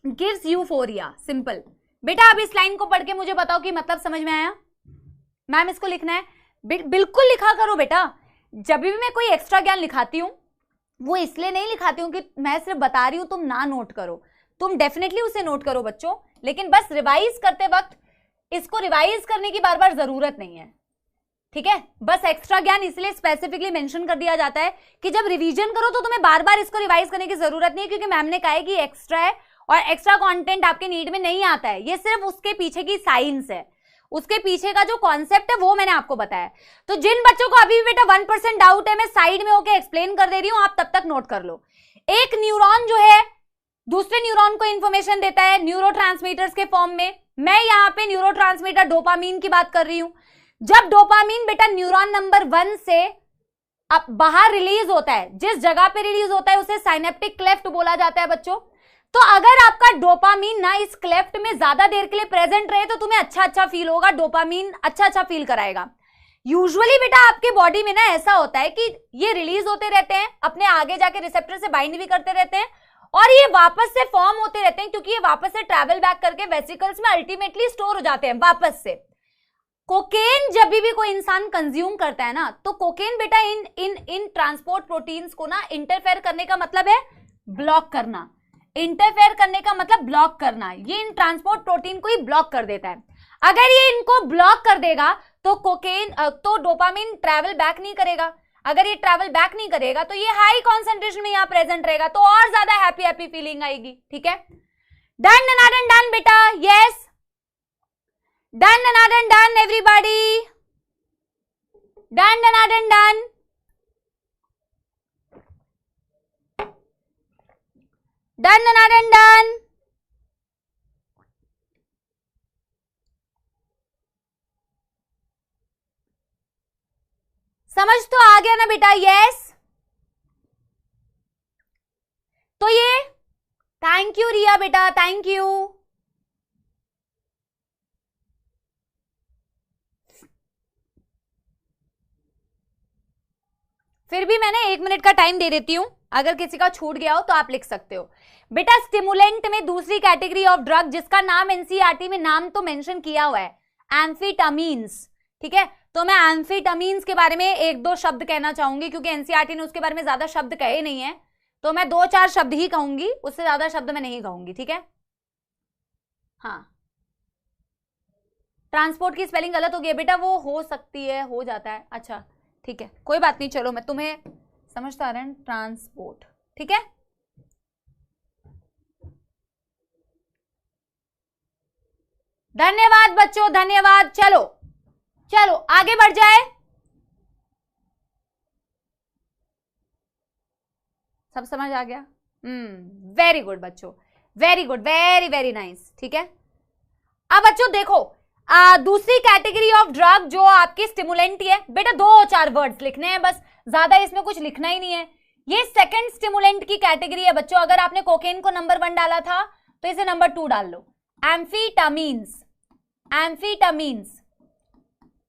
gives euphoria. Simple बेटा, अब इस लाइन को पढ़ के मुझे बताओ कि मतलब समझ में आया? मैम इसको लिखना है, बिल्कुल लिखा करो बेटा। जब भी मैं कोई एक्स्ट्रा ज्ञान लिखाती हूं वो इसलिए नहीं लिखाती हूं कि मैं सिर्फ बता रही हूं तुम ना नोट करो, तुम डेफिनेटली उसे नोट करो बच्चों, लेकिन बस रिवाइज करते वक्त इसको रिवाइज करने की बार बार जरूरत नहीं है। ठीक है, बस एक्स्ट्रा ज्ञान इसलिए स्पेसिफिकली मेंशन कर दिया जाता है कि जब रिवीजन करो तो तुम्हें बार बार इसको रिवाइज करने की जरूरत नहीं है, क्योंकि मैम ने कहा है कि एक्स्ट्रा है और एक्स्ट्रा कंटेंट आपके नीड में नहीं आता है। ये सिर्फ उसके पीछे की साइंस है, उसके पीछे का जो कॉन्सेप्ट है वो मैंने आपको बताया। तो जिन बच्चों को अभी भी बेटा 1% डाउट है, मैं साइड में होकर एक्सप्लेन कर दे रही हूं, आप तब तक नोट कर लो। एक न्यूरॉन जो है दूसरे न्यूरॉन को इंफॉर्मेशन देता है न्यूरोट्रांसमीटर्स के फॉर्म में। मैं यहां पे न्यूरोट्रांसमीटर डोपामीन की बात कर रही हूं। जब डोपामीन बेटा न्यूरॉन नंबर 1 से अब बाहर रिलीज होता है, जिस जगह पे रिलीज होता है उसे साइनेप्टिक क्लेफ्ट बोला जाता है बच्चों। तो अगर आपका डोपामीन ना इस क्लेफ्ट में ज्यादा देर के लिए प्रेजेंट रहे तो तुम्हें अच्छा फील होगा, डोपामीन अच्छा फील कराएगा। यूजुअली बेटा आपके बॉडी में ना ऐसा होता है कि ये रिलीज होते रहते हैं, अपने आगे जाके रिसेप्टर से बाइंड भी करते रहते हैं और ये वापस से फॉर्म होते रहते हैं, क्योंकि ये वापस से ट्रैवल बैक करके वेसिकल्स में अल्टीमेटली स्टोर हो जाते हैं वापस से। कोकेन जब भी कोई इंसान कंज्यूम करता है ना, तो कोकेन बेटा इन ट्रांसपोर्ट प्रोटीन्स को ना इंटरफेयर करने का मतलब है ब्लॉक करना। इंटरफेयर करने का मतलब ब्लॉक करना, ये इन ट्रांसपोर्ट प्रोटीन को ही ब्लॉक कर देता है। अगर ये इनको ब्लॉक कर देगा तो तो डोपामीन ट्रैवल बैक नहीं करेगा। अगर ये ट्रैवल बैक नहीं करेगा तो ये हाई कॉन्सेंट्रेशन में यहां प्रेजेंट रहेगा, तो और ज्यादा हैप्पी फीलिंग आएगी। ठीक है, डन डन डन बेटा, yes done done done everybody, done done done, done done done, समझ तो आ गया ना बेटा? यस। तो ये थैंक यू रिया बेटा, थैंक यू। फिर भी मैंने 1 मिनट का टाइम दे देती हूं, अगर किसी का छूट गया हो तो आप लिख सकते हो। बेटा स्टिमुलेंट में दूसरी कैटेगरी ऑफ ड्रग जिसका नाम एनसीईआरटी में नाम तो मेंशन किया हुआ है, एम्फीटामीन्स। ठीक है, तो मैं एम्फीटामीन्स के बारे में 1-2 शब्द कहना चाहूंगी, क्योंकि एनसीईआरटी ने उसके बारे में ज्यादा शब्द कहे नहीं है, तो मैं 2-4 शब्द ही कहूंगी, उससे ज्यादा शब्द मैं नहीं कहूंगी। ठीक है, हाँ। ट्रांसपोर्ट की स्पेलिंग गलत हो गई है बेटा, वो हो सकती है, हो जाता है। अच्छा ठीक है, कोई बात नहीं, चलो मैं तुम्हें समझ तो आ रहा है, ट्रांसपोर्ट। ठीक है, धन्यवाद बच्चों, धन्यवाद। चलो चलो आगे बढ़ जाए। सब समझ आ गया? वेरी गुड बच्चों, very good, very very nice. ठीक है, अब बच्चों देखो, दूसरी कैटेगरी ऑफ ड्रग जो आपकी स्टिमुलेंट ही है बेटा, 2-4 वर्ड्स लिखने हैं बस, ज्यादा इसमें कुछ लिखना ही नहीं है। ये सेकंड स्टिमुलेंट की कैटेगरी है बच्चों। अगर आपने कोकेन को नंबर 1 डाला था तो इसे नंबर 2 डाल लो। एम्फीटामीन्स, एम्फीटामीन्स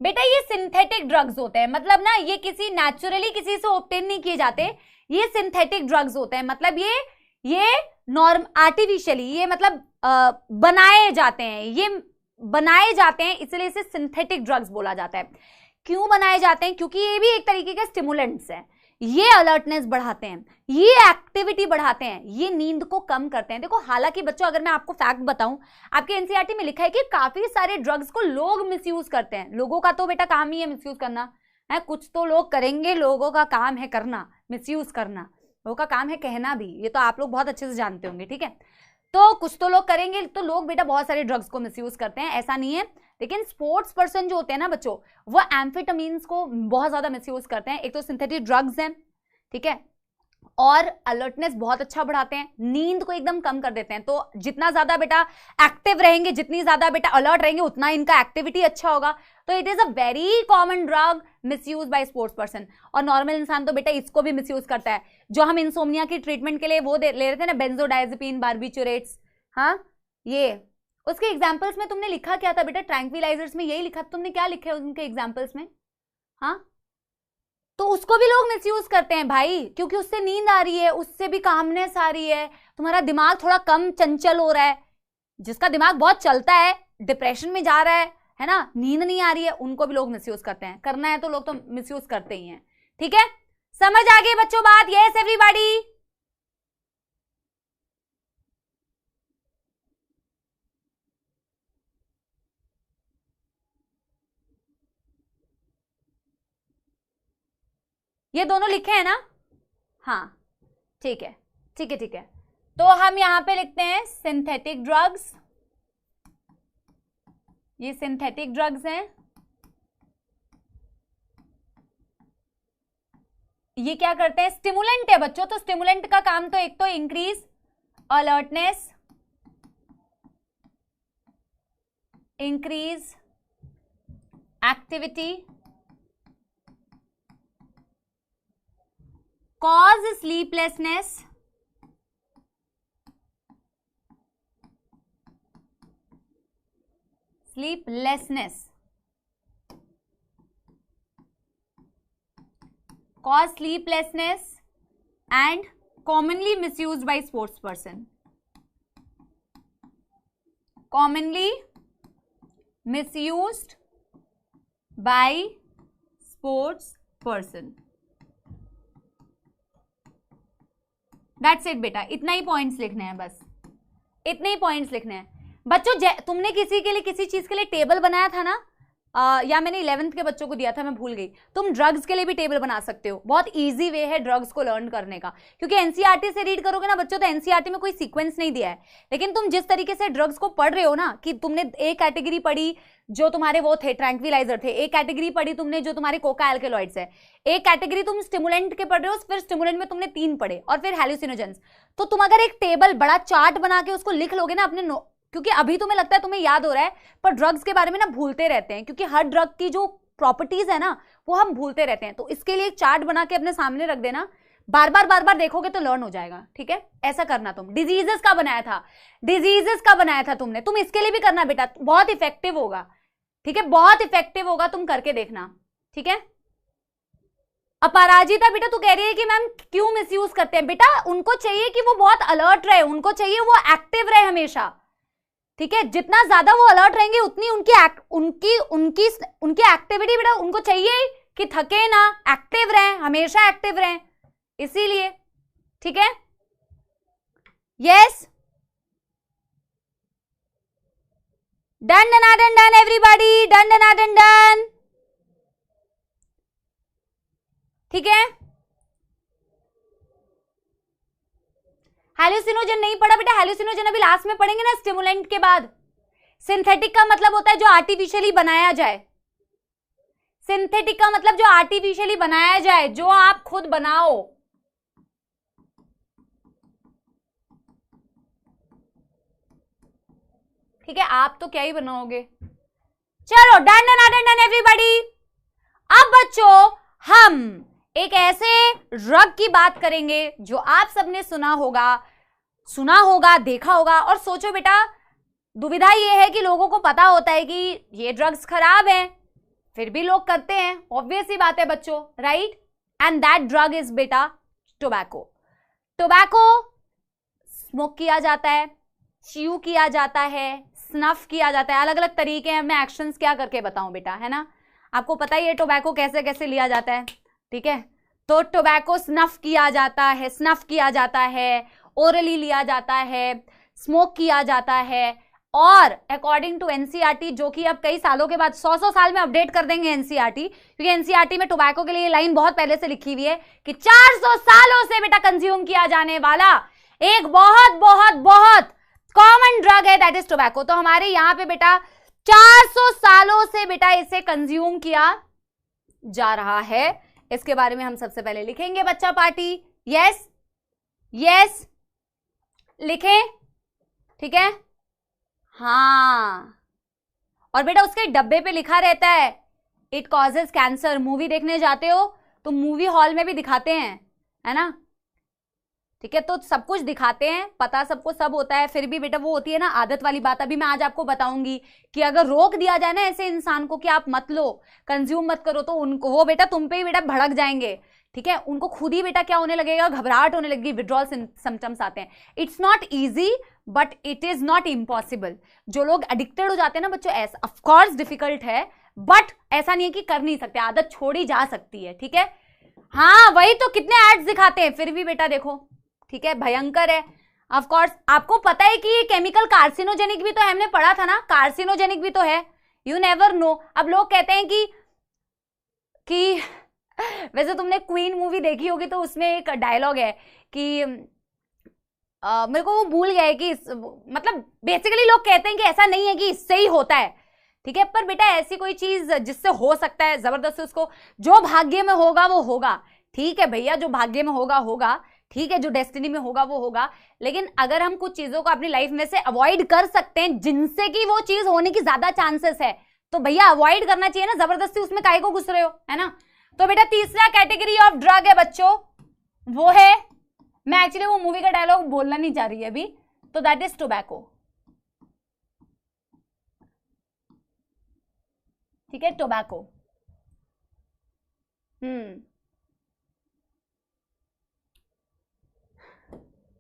बेटा ये सिंथेटिक ड्रग्स होते हैं, मतलब ना ये किसी नेचुरली किसी से ऑब्टेन नहीं किए जाते, ये सिंथेटिक ड्रग्स होते हैं। मतलब ये नॉर्म आर्टिफिशियली, ये मतलब बनाए जाते हैं, ये बनाए जाते हैं, इसलिए इसे सिंथेटिक ड्रग्स बोला जाता है। क्यों बनाए जाते हैं? क्योंकि ये भी एक तरीके के स्टिमुलेंट्स हैं। ये अलर्टनेस बढ़ाते हैं, ये एक्टिविटी बढ़ाते हैं, ये नींद को कम करते हैं। देखो हालांकि बच्चों अगर मैं आपको फैक्ट बताऊं, आपके एनसीईआरटी में लिखा है कि काफी सारे ड्रग्स को लोग मिसयूज करते हैं। लोगों का तो बेटा काम ही है मिसयूज करना है, कुछ तो लोग करेंगे, लोगों का काम है करना, मिसयूज करना, लोगों का काम है कहना भी, ये तो आप लोग बहुत अच्छे से जानते होंगे। ठीक है, तो कुछ तो लोग करेंगे, तो लोग बेटा बहुत सारे ड्रग्स को मिसयूज करते हैं, ऐसा नहीं है। लेकिन स्पोर्ट्स पर्सन जो होते हैं ना बच्चों, वो एम्फेटामीन्स को बहुत ज्यादा मिसयूज करते हैं। एक तो सिंथेटिक ड्रग्स हैं, ठीक है, और अलर्टनेस बहुत अच्छा बढ़ाते हैं, नींद को एकदम कम कर देते हैं। तो जितना ज्यादा बेटा एक्टिव रहेंगे, जितनी ज्यादा बेटा अलर्ट रहेंगे, उतना इनका एक्टिविटी अच्छा होगा। तो it is a very common drug misuse by sports person. और नॉर्मल इंसान तो बेटा इसको भी मिसयूज करता है। जो हम इंसोम्निया की ट्रीटमेंट के लिए वो ले रहे थे ना, बेंजोडायजेपिन, बार्बिचुरेट्स, हाँ, ये उसके एग्जाम्पल्स में तुमने लिखा क्या था बेटा? ट्रैंक्विलाइजर्स में यही लिखा, तुमने क्या लिखा है उनके एग्जाम्पल्स में? हाँ, तो उसको भी लोग मिसयूज करते हैं भाई, क्योंकि उससे नींद आ रही है, उससे भी कामनेस आ रही है, तुम्हारा दिमाग थोड़ा कम चंचल हो रहा है। जिसका दिमाग बहुत चलता है, डिप्रेशन में जा रहा है ना, नींद नहीं आ रही है, उनको भी लोग मिसयूज करते हैं। करना है तो लोग तो मिसयूज करते ही हैं। ठीक है, समझ आ गई बच्चों बात? Yes everybody? ये दोनों लिखे हैं ना? हाँ ठीक है, ठीक है, ठीक है। तो हम यहां पे लिखते हैं सिंथेटिक ड्रग्स, ये सिंथेटिक ड्रग्स हैं। ये क्या करते हैं? स्टिमुलेंट है बच्चों। तो स्टिमुलेंट का काम तो एक तो increase alertness, increase activity, cause sleeplessness, cause sleeplessness and commonly misused by sports person, commonly misused by sports person। That's it बेटा, इतना ही पॉइंट्स लिखने हैं, बस इतने ही पॉइंट्स लिखने हैं बच्चों। तुमने किसी के लिए किसी चीज के लिए टेबल बनाया था ना, या मैंने 11th के बच्चों को दिया था, मैं भूल गई। तुम ड्रग्स के लिए भी टेबल बना सकते हो, बहुत इजी वे है ड्रग्स को लर्न करने का। क्योंकि एनसीईआरटी से रीड करोगे ना बच्चों, तो एनसीईआरटी में कोई सीक्वेंस नहीं दिया है, लेकिन तुम जिस तरीके से ड्रग्स को पढ़ रहे हो ना, कि तुमने एक कैटेगरी पढ़ी जो तुम्हारे वो थे ट्रैंक्विलाइजर थे, एक कैटेगरी पढ़ी तुमने जो तुम्हारे कोका एल्केलॉइड्स है, एक कैटेगरी तुम स्टिमुलेंट के पढ़ रहे हो, फिर स्टिमुलेंट में तुमने 3 पढ़े, और फिर हेलुसिनोजेंस। तो तुम अगर एक टेबल बड़ा चार्ट बना के उसको लिख लोगे ना अपने क्योंकि अभी तुम्हें लगता है तुम्हें याद हो रहा है, पर ड्रग्स के बारे में ना भूलते रहते हैं, क्योंकि हर ड्रग की जो प्रॉपर्टीज है ना वो हम भूलते रहते हैं। तो इसके लिए एक चार्ट बना के अपने सामने रख देना, बार बार देखोगे तो लर्न हो जाएगा, ठीक है। ऐसा करना तुम। डिजीजेस का बनाया था, डिजीजेस का बनाया था तुमने, तुम इसके लिए भी करना बेटा, बहुत इफेक्टिव होगा, ठीक है, बहुत इफेक्टिव होगा, तुम करके देखना, ठीक है। अपराजिता बेटा तू कह रही है कि मैम क्यों मिसयूज करते हैं, बेटा उनको चाहिए कि वो बहुत अलर्ट रहे, उनको चाहिए वो एक्टिव रहे हमेशा, ठीक है। जितना ज्यादा वो अलर्ट रहेंगे उतनी उनकी एक्टिविटी बेटा, उनको चाहिए कि थके ना, एक्टिव रहें, हमेशा एक्टिव रहें, इसीलिए, ठीक है। Yes, done done done everybody, done done, ठीक है। हेलुसिनोजन नहीं पढ़ा बेटा, हेलुसिनोजन अभी लास्ट में पढ़ेंगे ना स्टिमुलेंट के बाद। सिंथेटिक का मतलब होता है जो आर्टिफिशियली बनाया जाए, सिंथेटिक का मतलब जो आर्टिफिशियली बनाया जाए, जो आप खुद बनाओ, ठीक है। आप तो क्या ही बनाओगे। चलो डन डन एवरीबॉडी। अब बच्चों हम एक ऐसे ड्रग की बात करेंगे जो आप सबने सुना होगा, देखा होगा। और सोचो बेटा, दुविधा ये है कि लोगों को पता होता है कि ये ड्रग्स खराब हैं, फिर भी लोग करते हैं, ऑब्वियस ही बात है बच्चों, right. And that drug is बेटा टोबैको। टोबैको स्मोक किया जाता है, च्यू किया जाता है, स्नफ किया जाता है, अलग अलग तरीके हैं। मैं एक्शंस क्या करके बताऊं बेटा, है ना, आपको पता ही है टोबैको कैसे कैसे लिया जाता है, ठीक है। तो टोबैको स्नफ किया जाता है, ओरली लिया जाता है, स्मोक किया जाता है। और अकॉर्डिंग टू एनसीईआरटी, जो कि अब कई सालों के बाद 100 साल में अपडेट कर देंगे एनसीईआरटी, क्योंकि एनसीईआरटी में टोबैको के लिए लाइन बहुत पहले से लिखी हुई है कि 400 सालों से बेटा कंज्यूम किया जाने वाला एक बहुत बहुत बहुत कॉमन ड्रग है, दैट इज टोबैको। तो हमारे यहाँ पे बेटा 400 सालों से बेटा इसे कंज्यूम किया जा रहा है। इसके बारे में हम सबसे पहले लिखेंगे बच्चा पार्टी। यस यस लिखें, ठीक है। हाँ, और बेटा उसके डब्बे पे लिखा रहता है इट कॉजेज कैंसर। मूवी देखने जाते हो तो मूवी हॉल में भी दिखाते हैं, है ना, ठीक है। तो सब कुछ दिखाते हैं, पता सबको सब होता है, फिर भी बेटा वो होती है ना आदत वाली बात। अभी मैं आज आपको बताऊंगी कि अगर रोक दिया जाए ना ऐसे इंसान को कि आप मत लो, कंज्यूम मत करो, तो उनको वो बेटा तुम पे ही बेटा भड़क जाएंगे, ठीक है। उनको खुद ही बेटा क्या होने लगेगा, घबराहट होने लगेगी, विड्रॉल सिम्टम्स आते हैं। It's not easy but it is not impossible. जो लोग एडिक्टेड हो जाते हैं ना बच्चों, ऐसा ऑफकोर्स डिफिकल्ट है, बट ऐसा नहीं है कि कर नहीं सकते, आदत छोड़ी जा सकती है, ठीक है। हाँ वही तो, कितने एड्स दिखाते हैं, फिर भी बेटा देखो, ठीक है, भयंकर है। ऑफ कोर्स आपको पता है कि ये केमिकल कार्सिनोजेनिक भी तो है, हमने पढ़ा था ना, कार्सिनोजेनिक भी तो है, यू नेवर नो। अब लोग कहते हैं कि वैसे तुमने क्वीन मूवी देखी होगी तो उसमें एक डायलॉग है कि मेरे को वो भूल गया है कि मतलब बेसिकली लोग कहते हैं कि ऐसा नहीं है कि इससे ही होता है, ठीक है। पर बेटा ऐसी कोई चीज जिससे हो सकता है जबरदस्ती, उसको जो भाग्य में होगा वो होगा, ठीक है भैया, जो भाग्य में होगा होगा, ठीक है, जो डेस्टिनी में होगा वो होगा। लेकिन अगर हम कुछ चीजों को अपनी लाइफ में से अवॉइड कर सकते हैं जिनसे कि वो चीज होने की ज्यादा चांसेस है, तो भैया अवॉइड करना चाहिए ना, जबरदस्ती उसमें काहे को घुस रहे हो, है ना। तो बेटा तीसरा कैटेगरी ऑफ ड्रग है बच्चों, वो है, मैं एक्चुअली वो मूवी का डायलॉग बोलना नहीं चाह रही है अभी, तो दैट इज टोबैको, ठीक है, टोबैको।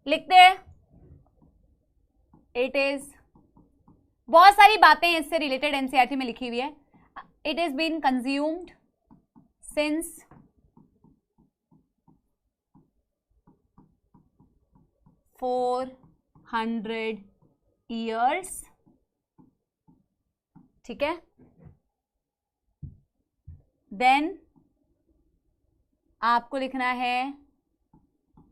लिखते हैं, इट इज, बहुत सारी बातें इससे रिलेटेड एनसीईआरटी में लिखी हुई है। It is been consumed since 400 years, ठीक है। देन आपको लिखना है,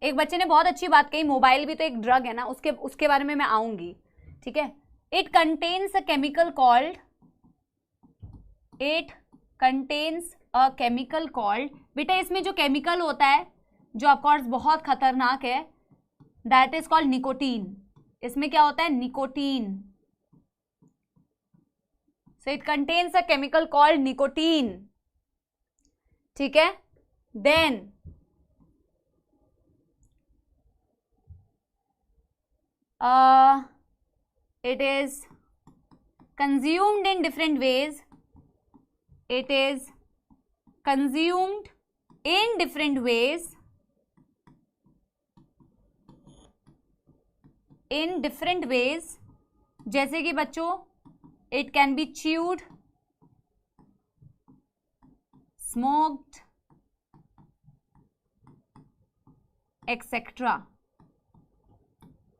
एक बच्चे ने बहुत अच्छी बात कही, मोबाइल भी तो एक ड्रग है ना, उसके बारे में मैं आऊंगी, ठीक है। It contains a chemical called, बेटा इसमें जो केमिकल होता है जो ऑफकोर्स बहुत खतरनाक है, दैट इज कॉल्ड निकोटीन। इसमें क्या होता है, nicotine. So it contains a chemical called nicotine, ठीक है, then it is consumed in different ways. It is consumed in different ways. In different ways. जैसे कि बच्चों it can be chewed, smoked, etc.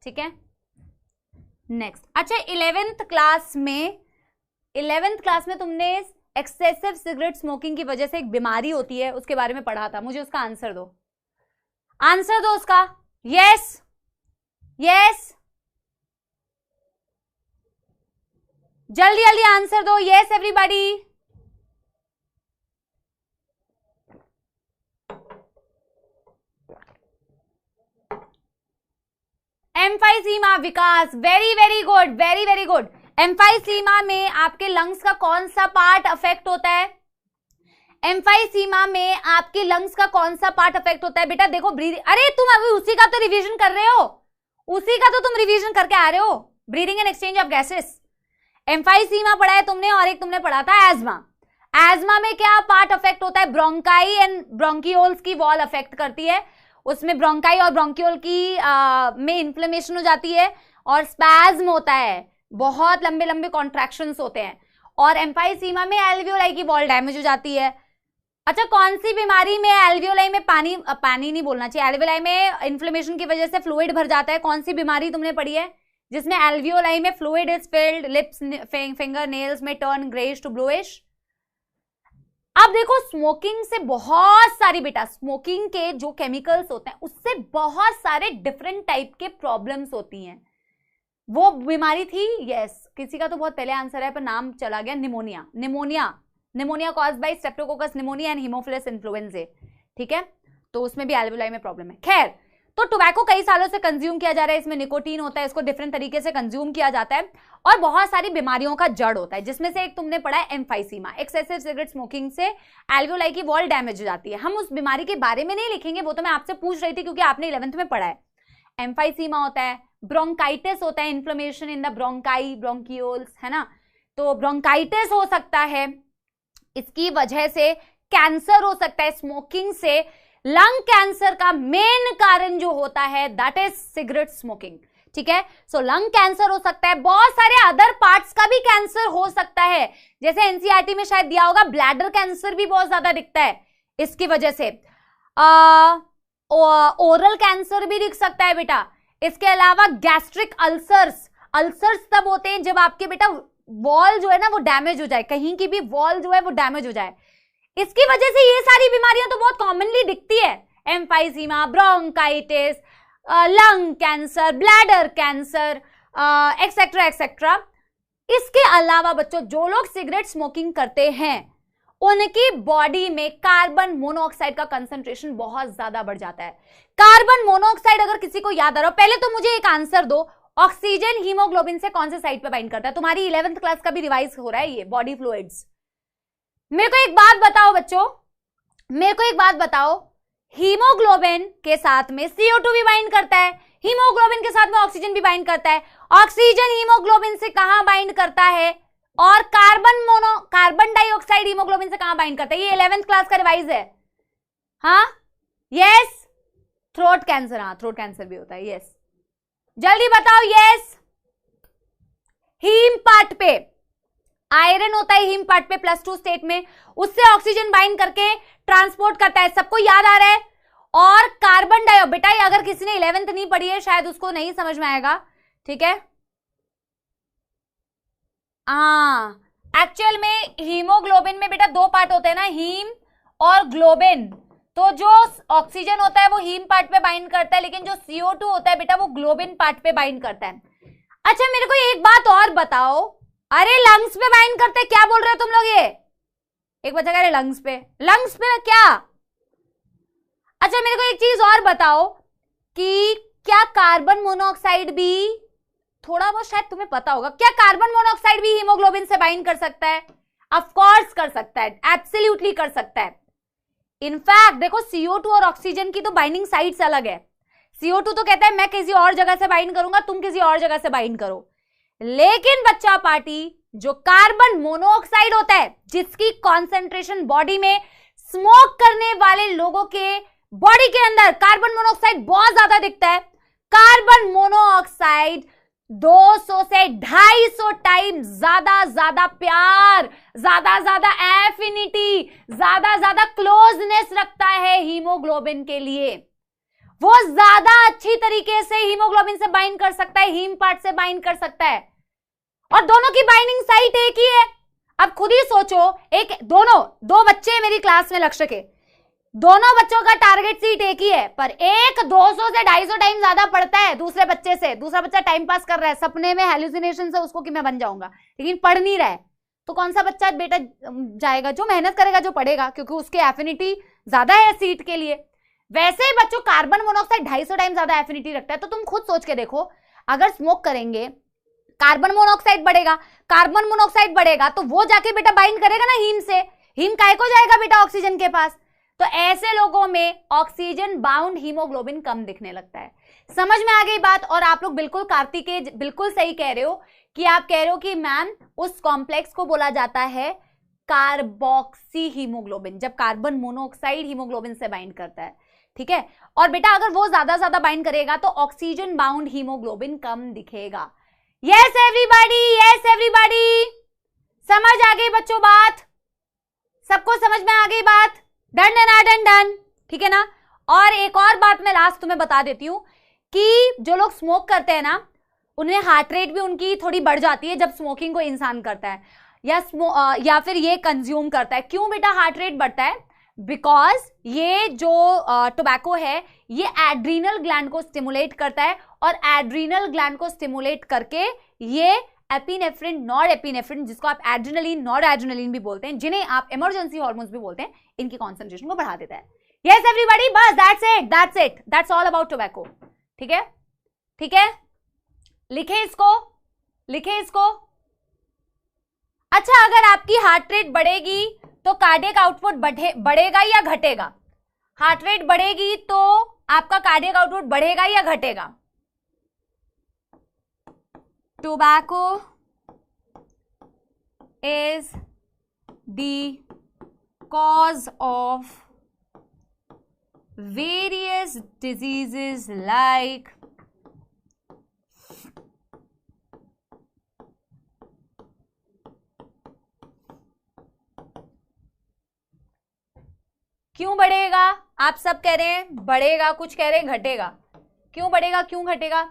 ठीक है, नेक्स्ट। अच्छा, 11th class में तुमने एक्सेसिव सिगरेट स्मोकिंग की वजह से एक बीमारी होती है उसके बारे में पढ़ा था। मुझे उसका आंसर दो, आंसर दो उसका। यस यस, जल्दी जल्दी आंसर दो। Yes everybody, emphysema. Vikas, very very good, very very good. Emphysema में आपके लंग्स का कौन सा पार्ट अफेक्ट होता है? एम्फाइसीमा में आपके लंग्स का कौन सा पार्ट अफेक्ट होता है? बेटा देखो, ब्रीदिंग। अरे तुम अभी उसी का तो रिवीजन कर रहे हो, उसी का तो तुम रिवीजन करके आ रहे हो, breathing and exchange of gases. Emphysema पढ़ा है तुमने, और एक तुमने पढ़ा था एज्मा। एज्मा में क्या पार्ट अफेक्ट होता है? ब्रोंकाई एंड ब्रोंकियोल्स की वॉल अफेक्ट करती है, उसमें ब्रोंकाई और ब्रोंकियोल की में इन्फ्लेमेशन हो जाती है और स्पैज्म होता है, बहुत लंबे लंबे कॉन्ट्रैक्शंस होते हैं। और एम्फाइसीमा में एल्वियोलाई की वॉल डैमेज हो जाती है। अच्छा, कौन सी बीमारी में एल्वियोलाई में पानी नहीं बोलना चाहिए, एल्वियोलाई में इन्फ्लेमेशन की वजह से फ्लूइड भर जाता है? कौन सी बीमारी तुमने पढ़ी है जिसमें एल्वियोलाई में fluid is filled, lips finger nails में टर्न ग्रेइश टू ब्लूइश? अब देखो, स्मोकिंग से बहुत सारी, बेटा स्मोकिंग के जो केमिकल्स होते हैं उससे बहुत सारे डिफरेंट टाइप के प्रॉब्लम्स होती हैं। वो बीमारी थी, यस, किसी का तो बहुत पहले आंसर है पर नाम चला गया, pneumonia. Pneumonia caused by streptococcus pneumonia and Haemophilus influenza. ठीक है, तो उसमें भी एल्वियोलाई में प्रॉब्लम है। खैर, तो टोबैको कई सालों से कंज्यूम किया जा रहा है, इसमें निकोटीन होता है, इसको डिफरेंट तरीके से कंज्यूम किया जाता है और बहुत सारी बीमारियों का जड़ होता है, जिसमें से एक तुमने पढ़ा है एम्फाइसीमा। एक्सेसिव सिगरेट स्मोकिंग से एल्वियोलाई की वॉल डैमेज हो जाती है। हम उस बीमारी के बारे में नहीं लिखेंगे, वो तो मैं आपसे पूछ रही थी क्योंकि आपने 11th में पढ़ा है। एम्फाइसीमा होता है, ब्रोंकाइटिस होता है, inflammation in the bronchi, bronchioles, है ना। तो ब्रोंकाइटिस हो सकता है, इसकी वजह से कैंसर हो सकता है। स्मोकिंग से लंग कैंसर का मेन कारण जो होता है दैट इज सिगरेट स्मोकिंग। ठीक है, सो लंग कैंसर हो सकता है, बहुत सारे अदर पार्ट्स का भी कैंसर हो सकता है, जैसे एनसीईआरटी में शायद दिया होगा, ब्लैडर कैंसर भी बहुत ज्यादा दिखता है इसकी वजह से। ओरल कैंसर भी दिख सकता है बेटा। इसके अलावा गैस्ट्रिक अल्सर्स तब होते हैं जब आपके बेटा वॉल जो है ना वो डैमेज हो जाए, कहीं की भी वॉल जो है वो डैमेज हो जाए। इसकी वजह से ये सारी बीमारियां तो बहुत कॉमनली दिखती है, emphysema, bronchitis, lung cancer, bladder cancer, etcetera etcetera. इसके अलावा बच्चों, जो लोग सिगरेट स्मोकिंग करते हैं उनकी बॉडी में कार्बन मोनोऑक्साइड का कंसंट्रेशन बहुत ज्यादा बढ़ जाता है। कार्बन मोनोऑक्साइड अगर किसी को याद आ रहा हो, पहले तो मुझे एक आंसर दो, ऑक्सीजन हीमोग्लोबिन से कौन से साइड पे बाइंड करता है? तुम्हारी 11th क्लास का भी रिवाइज हो रहा है ये, बॉडी फ्लूइड्स। मेरे को एक बात बताओ बच्चों, मेरे को एक बात बताओ, हीमोग्लोबिन के साथ में CO2 भी बाइंड करता है, हीमोग्लोबिन के साथ में ऑक्सीजन भी बाइंड करता है। ऑक्सीजन हीमोग्लोबिन से कहां बाइंड करता है? और कार्बन डाइऑक्साइड हीमोग्लोबिन से कहां बाइंड करता है? ये 11th क्लास का रिवाइज है। हाँ, यस, थ्रोट कैंसर, हाँ थ्रोट कैंसर भी होता है, यस, जल्दी बताओ। यस, हीम पार्ट पे आयरन होता है, हीम पार्ट पे +2 स्टेट में, उससे ऑक्सीजन बाइंड करके ट्रांसपोर्ट करता है, सबको याद आ रहा है। और कार्बन डाइऑक्साइड, बेटा ये अगर किसी ने 11th नहीं पढ़ी है शायद उसको नहीं समझ में आएगा, ठीक है। हाँ, एक्चुअल में हीमोग्लोबिन में बेटा 2 पार्ट होते हैं ना, हीम और ग्लोबिन। तो जो ऑक्सीजन होता है वो हीम पार्ट पे बाइंड करता है, लेकिन जो CO2 होता है बेटा वो ग्लोबिन पार्ट पे बाइंड करता है। अच्छा, मेरे को एक बात और बताओ, अरे लंग्स पे बाइंड करते हैं, क्या बोल रहे हो तुम लोग? ये एक बच्चा कह रहे लंग्स पे क्या? अच्छा, मेरे को एक चीज और बताओ कि क्या कार्बन मोनोऑक्साइड भी, थोड़ा बहुत शायद तुम्हें पता होगा, क्या कार्बन मोनोऑक्साइड भी हीमोग्लोबिन से बाइंड कर सकता है? ऑफ कोर्स कर सकता है, एब्सोल्युटली कर सकता है। इनफैक्ट देखो CO2 और ऑक्सीजन की तो बाइंडिंग साइट्स अलग है। CO2 तो कहता है मैं किसी और जगह से बाइंड करूंगा, तुम किसी और जगह से बाइंड करो। लेकिन बच्चा पार्टी जो कार्बन मोनोऑक्साइड होता है, जिसकी कॉन्सेंट्रेशन बॉडी में स्मोक करने वाले लोगों के बॉडी के अंदर कार्बन मोनोऑक्साइड बहुत ज्यादा दिखता है। कार्बन मोनोऑक्साइड 200 से 250 टाइम ज्यादा प्यार, ज्यादा एफिनिटी, ज्यादा क्लोजनेस रखता है हीमोग्लोबिन के लिए। वो ज्यादा अच्छी तरीके से हीमोग्लोबिन से बाइंड कर सकता है, हीम पार्ट से बाइंड कर सकता है, और दोनों की बाइंडिंग साइट एक ही है। अब खुद ही सोचो, दो बच्चे मेरी क्लास में लक्ष्य के, दोनों बच्चों का टारगेट सीट एक ही है, पर एक 200 से 250 टाइम ज्यादा पढ़ता है दूसरे बच्चे से। दूसरा बच्चा टाइम पास कर रहा है सपने में, हेलुसिनेशन से उसको कि मैं बन जाऊंगा, लेकिन पढ़ नहीं रहा है। तो कौन सा बच्चा बेटा जाएगा? जो मेहनत करेगा, जो पढ़ेगा, क्योंकि उसके एफिनिटी ज्यादा है सीट के लिए। वैसे ही बच्चों कार्बन मोनोऑक्साइड 250 टाइम ज्यादा एफिनिटी रखता है। तो तुम खुद सोच के देखो, अगर स्मोक करेंगे कार्बन मोनोऑक्साइड बढ़ेगा, कार्बन मोनोऑक्साइड बढ़ेगा तो वो जाके बेटा बाइंड करेगा ना हीम से। हीम काहे को जाएगा बेटा? ऑक्सीजन के पास। तो ऐसे लोगों में ऑक्सीजन बाउंड हीमोग्लोबिन कम दिखने लगता है। समझ में आ गई बात? और आप लोग बिल्कुल कार्तिकेय बिल्कुल सही कह रहे हो कि आप कह रहे हो कि मैम उस कॉम्प्लेक्स को बोला जाता है कार्बोक्सी हीमोग्लोबिन, जब कार्बन मोनोऑक्साइड हीमोग्लोबिन से बाइंड करता है। ठीक है, और बेटा अगर वो ज्यादा बाइंड करेगा तो ऑक्सीजन बाउंड हीमोग्लोबिन कम दिखेगा। यस एवरीबॉडी, समझ आ गई बच्चों बात? सबको समझ में आ गई बात? डन। ठीक है ना? और एक और बात मैं लास्ट तुम्हें बता देती हूं कि जो लोग स्मोक करते हैं ना, उन्हें हार्ट रेट भी उनकी थोड़ी बढ़ जाती है जब स्मोकिंग को इंसान करता है या फिर ये कंज्यूम करता है। क्यों बेटा हार्ट रेट बढ़ता है? बिकॉज ये जो टोबैको है ये एड्रीनल ग्लैंड को स्टिमुलेट करता है, और एड्रीनल ग्लैंड को स्टिमुलेट करके ये एपिनेफ्रिन, नॉर एपिनेफ्रिन, जिसको आप एड्रेनलिन, नॉर एड्रेनलिन भी बोलते हैं, जिन्हें आप इमरजेंसी हार्मोन्स भी बोलते हैं, इनकी कॉन्सेंट्रेशन को बढ़ा देता है। यस एवरीबॉडी, बस दैट्स ऑल अबाउट टोबैको। ठीक है, लिखे इसको। अच्छा, अगर आपकी हार्ट रेट बढ़ेगी तो कार्डियक आउटपुट बढ़ेगा या घटेगा? हार्ट रेट बढ़ेगी तो आपका कार्डियक आउटपुट बढ़ेगा या घटेगा? Tobacco is the cause of various diseases like क्यों बढ़ेगा? आप सब कह रहे हैं बढ़ेगा, कुछ कह रहे हैं घटेगा। क्यों बढ़ेगा, क्यों घटेगा?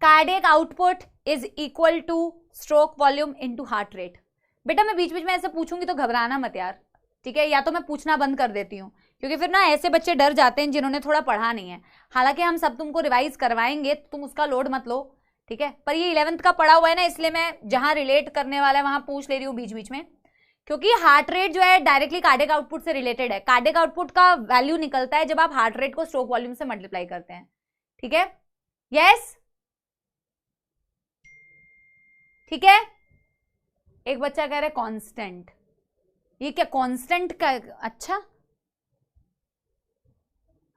Cardiac output is equal two stroke volume into heart rate. बेटा मैं बीच बीच में ऐसे पूछूंगी तो घबराना मत यार, ठीक है? या तो मैं पूछना बंद कर देती हूँ, क्योंकि फिर ना ऐसे बच्चे डर जाते हैं जिन्होंने थोड़ा पढ़ा नहीं है। हालांकि हम सब तुमको रिवाइज करवाएंगे, तुम उसका लोड मत लो, ठीक है? पर ये 11th का पढ़ा हुआ है ना, इसलिए मैं जहां रिलेट करने वाला है वहां पूछ ले रही हूँ बीच बीच में, क्योंकि हार्ट रेट जो है डायरेक्टली कार्डियक आउटपुट से रिलेटेड है। कार्डियक आउटपुट का वैल्यू निकलता है जब आप हार्ट रेट को स्ट्रोक वॉल्यूम से मल्टीप्लाई करते हैं। ठीक है? यस, ठीक है। एक बच्चा कह रहा है कांस्टेंट, ये क्या कांस्टेंट का? अच्छा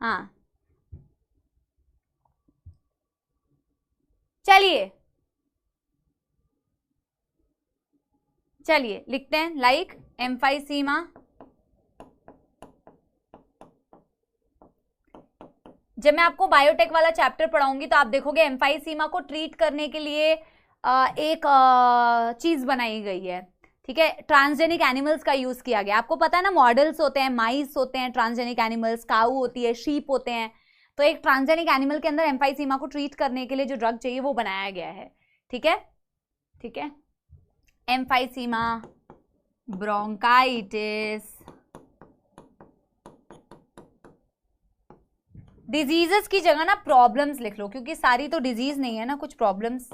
हाँ, चलिए लिखते हैं लाइक एम्फाइसीमा जब मैं आपको बायोटेक वाला चैप्टर पढ़ाऊंगी तो आप देखोगे एम्फाइसीमा को ट्रीट करने के लिए एक चीज बनाई गई है। ठीक है, ट्रांसजेनिक एनिमल्स का यूज किया गया। आपको पता है ना, मॉडल्स होते हैं, माइस होते हैं, ट्रांसजेनिक एनिमल्स, काऊ होती है, शीप होते हैं। तो एक ट्रांसजेनिक एनिमल के अंदर एम्फाइसीमा को ट्रीट करने के लिए जो ड्रग चाहिए वो बनाया गया है। ठीक है, ठीक है। एम्फाइसीमा, ब्रोंकाइटिस, डिजीजेस की जगह ना प्रॉब्लम्स लिख लो, क्योंकि सारी तो डिजीज नहीं है ना, कुछ प्रॉब्लम्स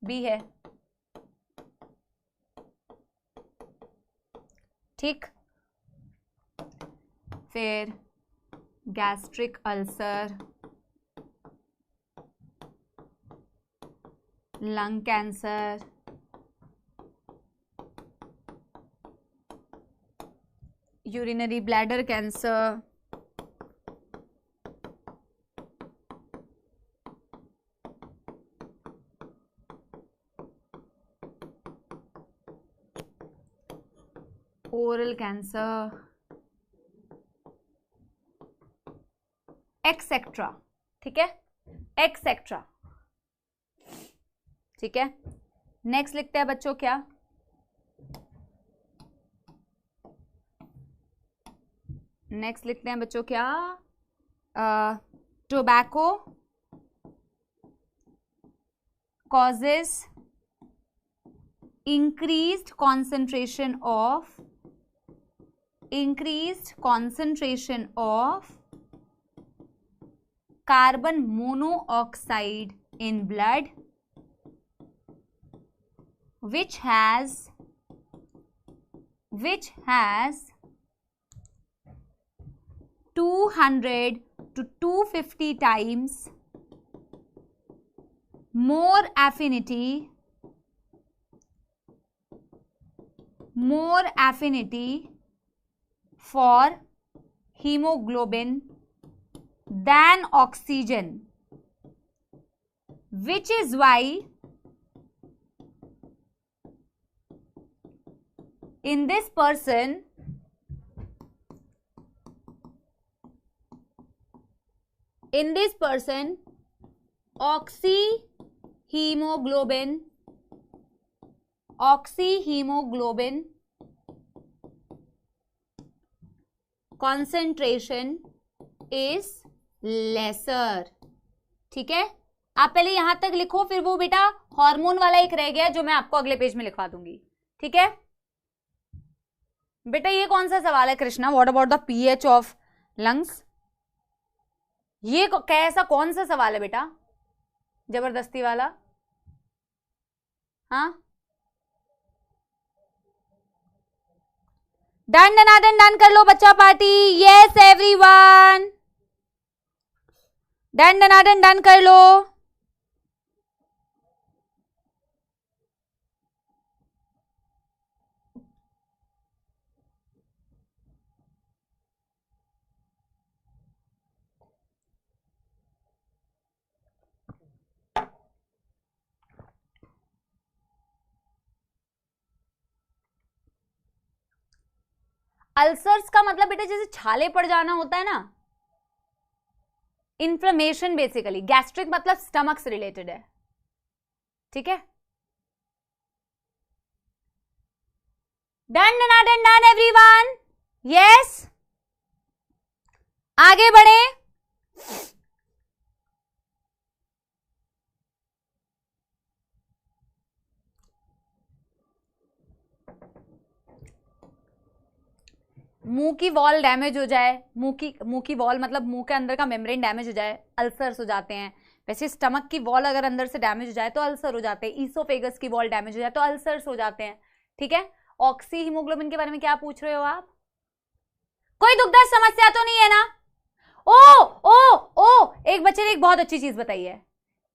भी है। ठीक, फिर gastric ulcer, lung cancer, urinary bladder cancer, oral cancer, etcetera, ठीक है, एक्सेट्रा, ठीक है। नेक्स्ट लिखते हैं बच्चों क्या, नेक्स्ट लिखते हैं बच्चों क्या, tobacco causes increased concentration of carbon monoxide in blood, which has 200 to 250 times more affinity for hemoglobin than oxygen, which is why in this person oxyhemoglobin concentration is lesser, ठीक है। आप पहले यहां तक लिखो, फिर वो बेटा हार्मोन वाला एक रह गया जो मैं आपको अगले पेज में लिखवा दूंगी, ठीक है बेटा। ये कौन सा सवाल है Krishna, what about the pH of lungs, ये कैसा कौन सा सवाल है बेटा, जबरदस्ती वाला, हाँ डन डनादन डन कर लो बच्चा पार्टी, यस एवरीवन, डन डनादन डन कर लो। अल्सर्स का मतलब बेटा जैसे छाले पड़ जाना होता है ना, इन्फ्लेमेशन बेसिकली, गैस्ट्रिक मतलब स्टमक से रिलेटेड है, ठीक है। Done done done everyone, yes आगे बढ़े। मुंह की वॉल डैमेज हो जाए, मुंह की वॉल मतलब मुंह के अंदर का मेम्ब्रेन डैमेज हो जाए, अल्सर्स हो जाते हैं। वैसे स्टमक की वॉल अगर अंदर से डैमेज हो जाए तो अल्सर हो जाते हैं, ईसोफेगस की वॉल डैमेज हो जाए तो अल्सर्स हो जाते हैं, ठीक है। ऑक्सी हीमोग्लोबिन के बारे में क्या पूछ रहे हो आप, कोई दुखदायक समस्या तो नहीं है ना। ओ एक बच्चे ने एक बहुत अच्छी चीज बताई है,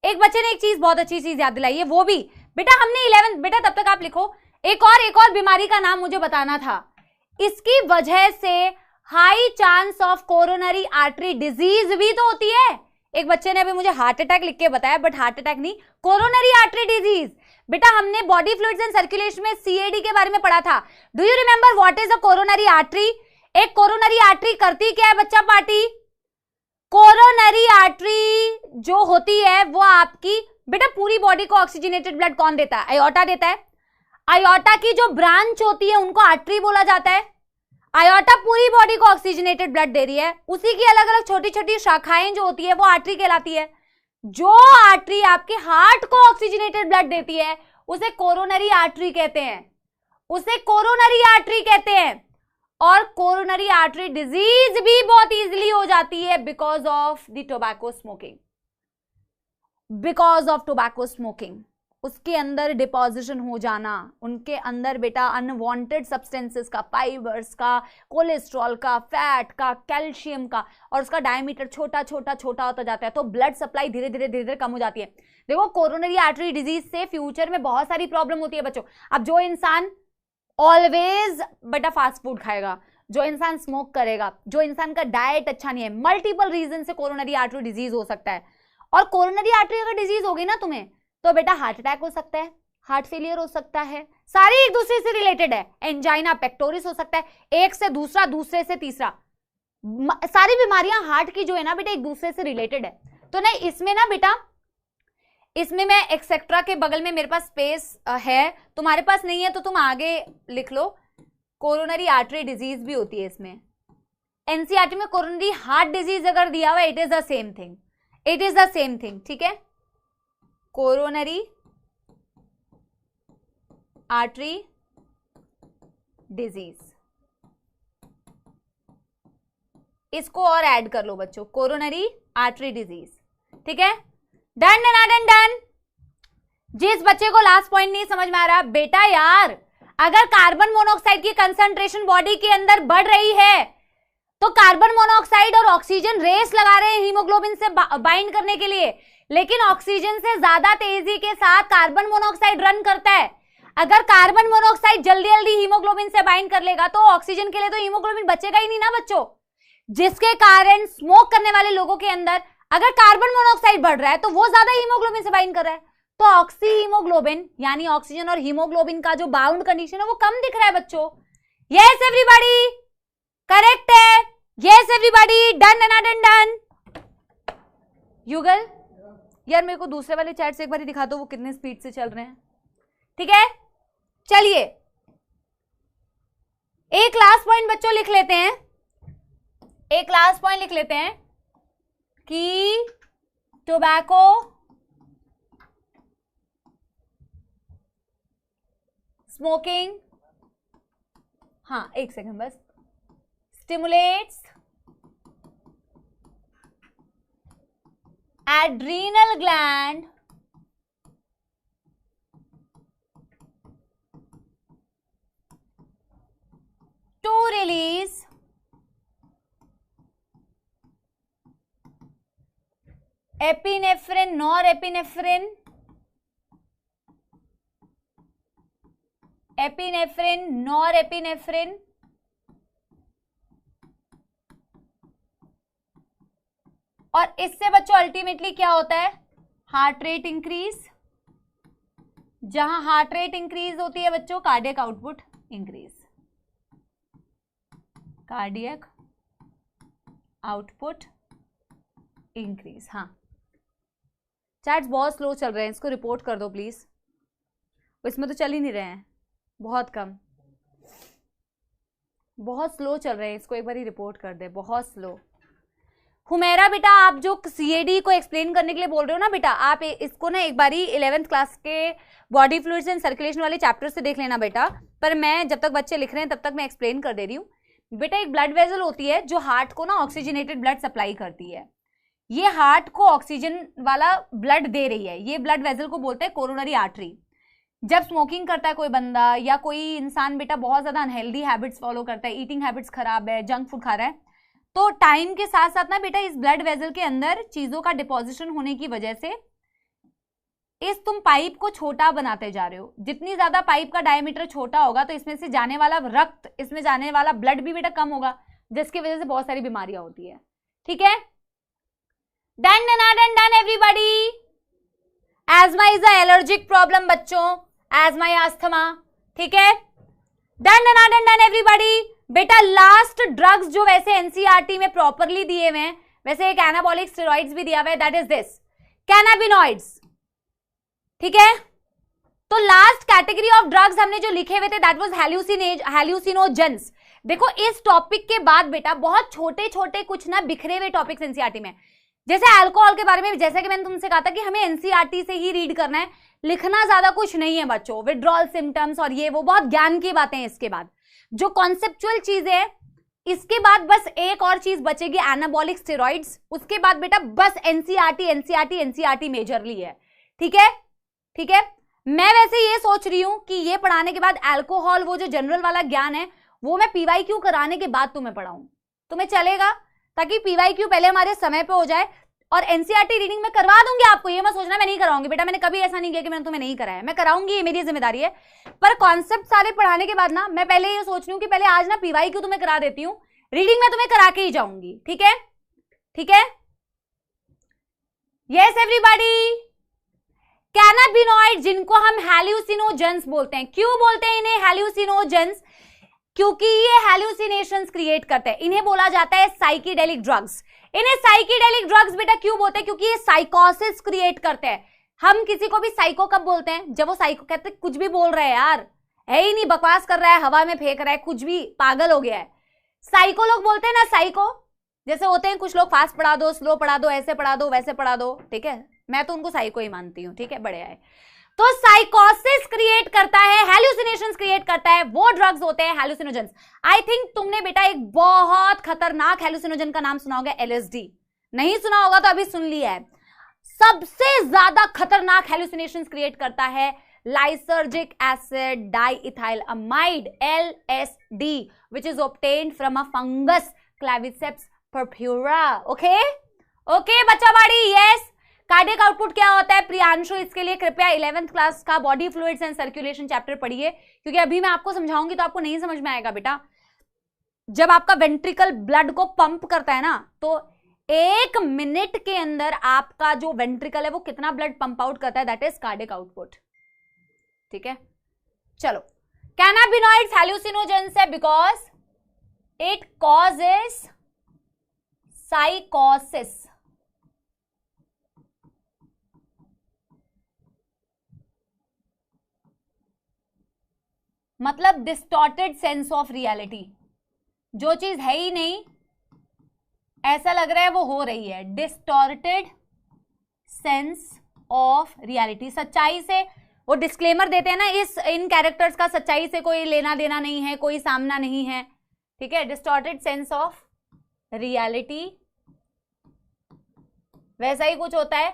एक बच्चे ने एक चीज बहुत अच्छी चीज याद दिलाई है, वो भी बेटा हमने 11 बेटा तब तक आप लिखो, एक और बीमारी का नाम मुझे बताना था, इसकी वजह से high chance of coronary artery disease भी तो होती है। एक बच्चे ने अभी मुझे हार्ट अटैक लिख के बताया, बट हार्ट अटैक नहीं, कोरोनरी आर्टरी डिजीज। बेटा हमने बॉडी फ्लूइड्स एंड सर्कुलेशन में सीएडी के बारे में पढ़ा था। Do you remember what is a coronary artery? एक कोरोनरी आर्टरी करती क्या है बच्चा पार्टी? कोरोनरी आर्टरी जो होती है वो आपकी बेटा पूरी बॉडी को ऑक्सीजनेटेड ब्लड कौन देता है? आयोटा देता है। आयोटा की जो ब्रांच होती है उनको आर्टरी बोला जाता है। आयोटा पूरी बॉडी को ऑक्सीजनेटेड ब्लड दे रही है, उसी की अलग अलग छोटी छोटी शाखाएं जो होती है वो आर्टरी कहलाती है। जो आर्टरी आपके हार्ट को ऑक्सीजनेटेड ब्लड देती है उसे कोरोनरी आर्टरी कहते हैं, उसे कोरोनरी आर्टरी कहते हैं। और कोरोनरी आर्टरी डिजीज भी बहुत इजीली हो जाती है because of the tobacco smoking, because of tobacco smoking. उसके अंदर डिपोजिशन हो जाना, उनके अंदर बेटा अनवांटेड सब्सटेंसेस का, फाइबर्स का, कोलेस्ट्रॉल का, फैट का, कैल्शियम का, और उसका डायमीटर छोटा छोटा छोटा होता जाता है, तो ब्लड सप्लाई धीरे धीरे कम हो जाती है। देखो कोरोनरी आर्टरी डिजीज से फ्यूचर में बहुत सारी प्रॉब्लम होती है बच्चों। अब जो इंसान ऑलवेज बेटा फास्ट फूड खाएगा, जो इंसान स्मोक करेगा, जो इंसान का डाइट अच्छा नहीं है, मल्टीपल रीजन से कोरोनरी आर्टरी डिजीज हो सकता है। और कोरोनरी आर्टरी अगर डिजीज होगी ना तुम्हें, तो बेटा हार्ट अटैक हो सकता है, हार्ट फेलियर हो सकता है, सारी एक दूसरे से रिलेटेड है। एंजाइना पेक्टोरिस हो सकता है, एक से दूसरा, दूसरे से तीसरा, सारी बीमारियां हार्ट की जो है ना बेटा एक दूसरे से रिलेटेड है। तो नहीं इसमें ना बेटा, इसमें मैं एक्सेट्रा के बगल में मेरे पास स्पेस है, तुम्हारे पास नहीं है तो तुम आगे लिख लो। कोरोनरी आर्टरी डिजीज भी होती है इसमें। एनसीईआरटी में कोरोनरी हार्ट डिजीज अगर दिया हुआ, it is the same thing, it is the same thing, ठीक है। कोरोनरी आर्टरी डिजीज, इसको और ऐड कर लो बच्चों, कोरोनरी आर्टरी डिजीज, ठीक है। Done done done done. जिस बच्चे को लास्ट पॉइंट नहीं समझ में आ रहा, बेटा यार अगर कार्बन मोनोऑक्साइड की कंसंट्रेशन बॉडी के अंदर बढ़ रही है तो कार्बन मोनोऑक्साइड और ऑक्सीजन रेस लगा रहे हैं हीमोग्लोबिन से बाइंड करने के लिए, लेकिन ऑक्सीजन से ज्यादा तेजी के साथ कार्बन मोनोऑक्साइड रन करता है। अगर कार्बन मोनोऑक्साइड जल्दी जल्दी हीमोग्लोबिन से बाइंड कर लेगा तो ऑक्सीजन के लिए तो हीमोग्लोबिन बचेगा ही नहीं ना बच्चों, जिसके कारण स्मोक करने वाले लोगों के अंदर अगर कार्बन मोनोऑक्साइड बढ़ रहा है तो वो ज्यादा हीमोग्लोबिन से बाइंड कर रहा है, तो ऑक्सी हीमोग्लोबिन यानी ऑक्सीजन और हीमोग्लोबिन का जो बाउंड कंडीशन है वो कम दिख रहा है बच्चों। यस एवरीबॉडी, करेक्ट है, yes everybody, done done done done. युगल यार मेरे को दूसरे वाले चैट से एक बार दिखा दो वो कितने स्पीड से चल रहे हैं, ठीक है। चलिए एक लास्ट पॉइंट बच्चों लिख लेते हैं, एक लास्ट पॉइंट लिख लेते हैं कि टोबैको स्मोकिंग, हाँ एक सेकंड बस, stimulates adrenal gland to release epinephrine, norepinephrine, epinephrine, norepinephrine, और इससे बच्चों अल्टीमेटली क्या होता है, हार्ट रेट इंक्रीज, जहां हार्ट रेट इंक्रीज होती है बच्चों cardiac output increase, cardiac output increase. हाँ चैट्स बहुत स्लो चल रहे हैं, इसको रिपोर्ट कर दो प्लीज, इसमें तो चल ही नहीं रहे हैं, बहुत कम, बहुत स्लो चल रहे हैं, इसको एक बार ही रिपोर्ट कर दे, बहुत स्लो। हुमेरा बेटा आप जो सीएडी को एक्सप्लेन करने के लिए बोल रहे हो ना बेटा, आप इसको ना एक बारी 11th क्लास के बॉडी फ्लूइड्स एंड सर्कुलेशन वाले चैप्टर से देख लेना बेटा, पर मैं जब तक बच्चे लिख रहे हैं तब तक मैं एक्सप्लेन कर दे रही हूँ। बेटा एक ब्लड वेजल होती है जो हार्ट को ना ऑक्सीजनेटेड ब्लड सप्लाई करती है, ये हार्ट को ऑक्सीजन वाला ब्लड दे रही है, ये ब्लड वेजल को बोलते हैं कोरोनरी आर्टरी। जब स्मोकिंग करता है कोई बंदा या कोई इंसान बेटा बहुत ज्यादा अनहेल्दी हैबिट्स फॉलो करता है, ईटिंग हैबिट्स खराब है, जंक फूड खा रहा है, तो टाइम के साथ साथ ना बेटा इस ब्लड वेजल के अंदर चीजों का डिपोजिशन होने की वजह से इस तुम पाइप को छोटा बनाते जा रहे हो। जितनी ज्यादा पाइप का डायमीटर छोटा होगा तो इसमें से जाने वाला रक्त, इसमें जाने वाला ब्लड भी बेटा कम होगा, जिसकी वजह से बहुत सारी बीमारियां होती है, ठीक है। Done done done done everybody. Eczema is a allergic problem बच्चों, एज्मा या अस्थमा, ठीक है। Done done done done everybody. बेटा लास्ट ड्रग्स जो वैसे एनसीईआरटी में प्रॉपरली दिए हुए हैं, वैसे एक एनाबॉलिक स्टेरॉइड्स भी दिया हुआ है, दैट इज दिस कैनाबिनॉइड्स, ठीक है। तो लास्ट कैटेगरी ऑफ ड्रग्स हमने जो लिखे हुए थे दैट वाज हैल्यूसिनोजेंस। देखो इस टॉपिक के बाद बेटा बहुत छोटे छोटे कुछ ना बिखरे हुए टॉपिक्स एनसीईआरटी में, जैसे अल्कोहल के बारे में, जैसे कि मैंने तुमसे कहा था कि हमें एनसीईआरटी से ही रीड करना है, लिखना ज्यादा कुछ नहीं है बच्चों, विड्रॉल सिम्टम्स और ये वो बहुत ज्ञान की बातें हैं। इसके बाद जो कॉन्सेप्चुअल चीज है, इसके बाद बस एक और चीज बचेगी एनाबॉलिक स्टेरॉइड्स, उसके बाद बेटा बस एनसीईआरटी एनसीईआरटी एनसीईआरटी मेजरली है, ठीक है, ठीक है। मैं वैसे ये सोच रही हूं कि ये पढ़ाने के बाद अल्कोहल वो जो जनरल वाला ज्ञान है वो मैं पीवाईक्यू कराने के बाद तुम्हें पढ़ाऊं, तुम्हें चलेगा, ताकि पीवाईक्यू पहले हमारे समय पे हो जाए। और एनसीईआरटी रीडिंग में करवा दूंगी आपको, ये मत सोचना मैं नहीं कराऊंगी बेटा, मैंने कभी ऐसा नहीं किया कि मैंने तुम्हें नहीं कराया, मैं कराऊंगी, ये मेरी जिम्मेदारी है। पर कॉन्सेप्ट सारे पढ़ाने के बाद ना मैं पहले ये सोच रही हूँ कि पहले आज ना पीवाईक्यू तुम्हें करा देती हूँ, रीडिंग में तुम्हें करा के ही जाऊंगी, ठीक है? ठीक है, यस एवरीबॉडी। कैनाबिनॉइड जिनको हम हैल्यूसिनोजेंस बोलते हैं, क्यों बोलते हैं इन्हें हैल्यूसिनोजेंस? क्योंकि ये हैल्यूसिनेशंस क्रिएट करते हैं, इन्हें बोला जाता है साइकिडेलिक ड्रग्स। इन्हें साइकिडेलिक ड्रग्स बेटा क्यों बोलते हैं? क्योंकि ये साइकोसिस क्रिएट करते हैं। हम किसी को भी साइको कब बोलते हैं? जब वो साइको कहते हैं कुछ भी बोल रहा है यार, है ही नहीं, बकवास कर रहा है, हवा में फेंक रहा है, कुछ भी पागल हो गया है। साइको लोग बोलते हैं ना, साइको जैसे होते हैं कुछ लोग, फास्ट पढ़ा दो, स्लो पढ़ा दो, ऐसे पढ़ा दो, वैसे पढ़ा दो, ठीक है? मैं तो उनको साइको ही मानती हूँ, ठीक है, बढ़िया है। तो साइकोसिस क्रिएट करता है, हैल्यूसिनेशंस क्रिएट करता है, वो ड्रग्स होते हैं हैल्यूसिनोजेंस। आई थिंक तुमने बेटा एक बहुत खतरनाक हैल्यूसिनोजन का नाम सुना होगा, एलएसडी। नहीं सुना होगा तो अभी सुन लिया है। सबसे ज्यादा खतरनाक हैल्यूसिनेशंस क्रिएट करता है lysergic acid diethylamide, LSD, which is obtained from a fungus Claviceps purpura. Okay? Okay, बच्चा बाड़ी, yes. कार्डियक आउटपुट क्या होता है प्रियांशु? इसके लिए कृपया 11th क्लास का body fluids and circulation chapter पढ़िए, क्योंकि अभी मैं आपको समझाऊंगी तो आपको नहीं समझ में आएगा बेटा। जब आपका वेंट्रिकल ब्लड को पंप करता है ना, तो 1 मिनट के अंदर आपका जो वेंट्रिकल है वो कितना ब्लड पंप आउट करता है, दैट इज कार्डियक आउटपुट, ठीक है? चलो, कैनाबिनॉइड्स हैल्यूसिनोजेंस है बिकॉज इट कॉजेस साइकोसिस। मतलब डिस्टॉर्टेड सेंस ऑफ रियलिटी, जो चीज है ही नहीं ऐसा लग रहा है वो हो रही है, डिस्टॉर्टेड सेंस ऑफ रियलिटी। सच्चाई से वो डिस्क्लेमर देते हैं ना, इन कैरेक्टर्स का सच्चाई से कोई लेना देना नहीं है, कोई सामना नहीं है, ठीक है? डिस्टॉर्टेड सेंस ऑफ रियलिटी, वैसा ही कुछ होता है,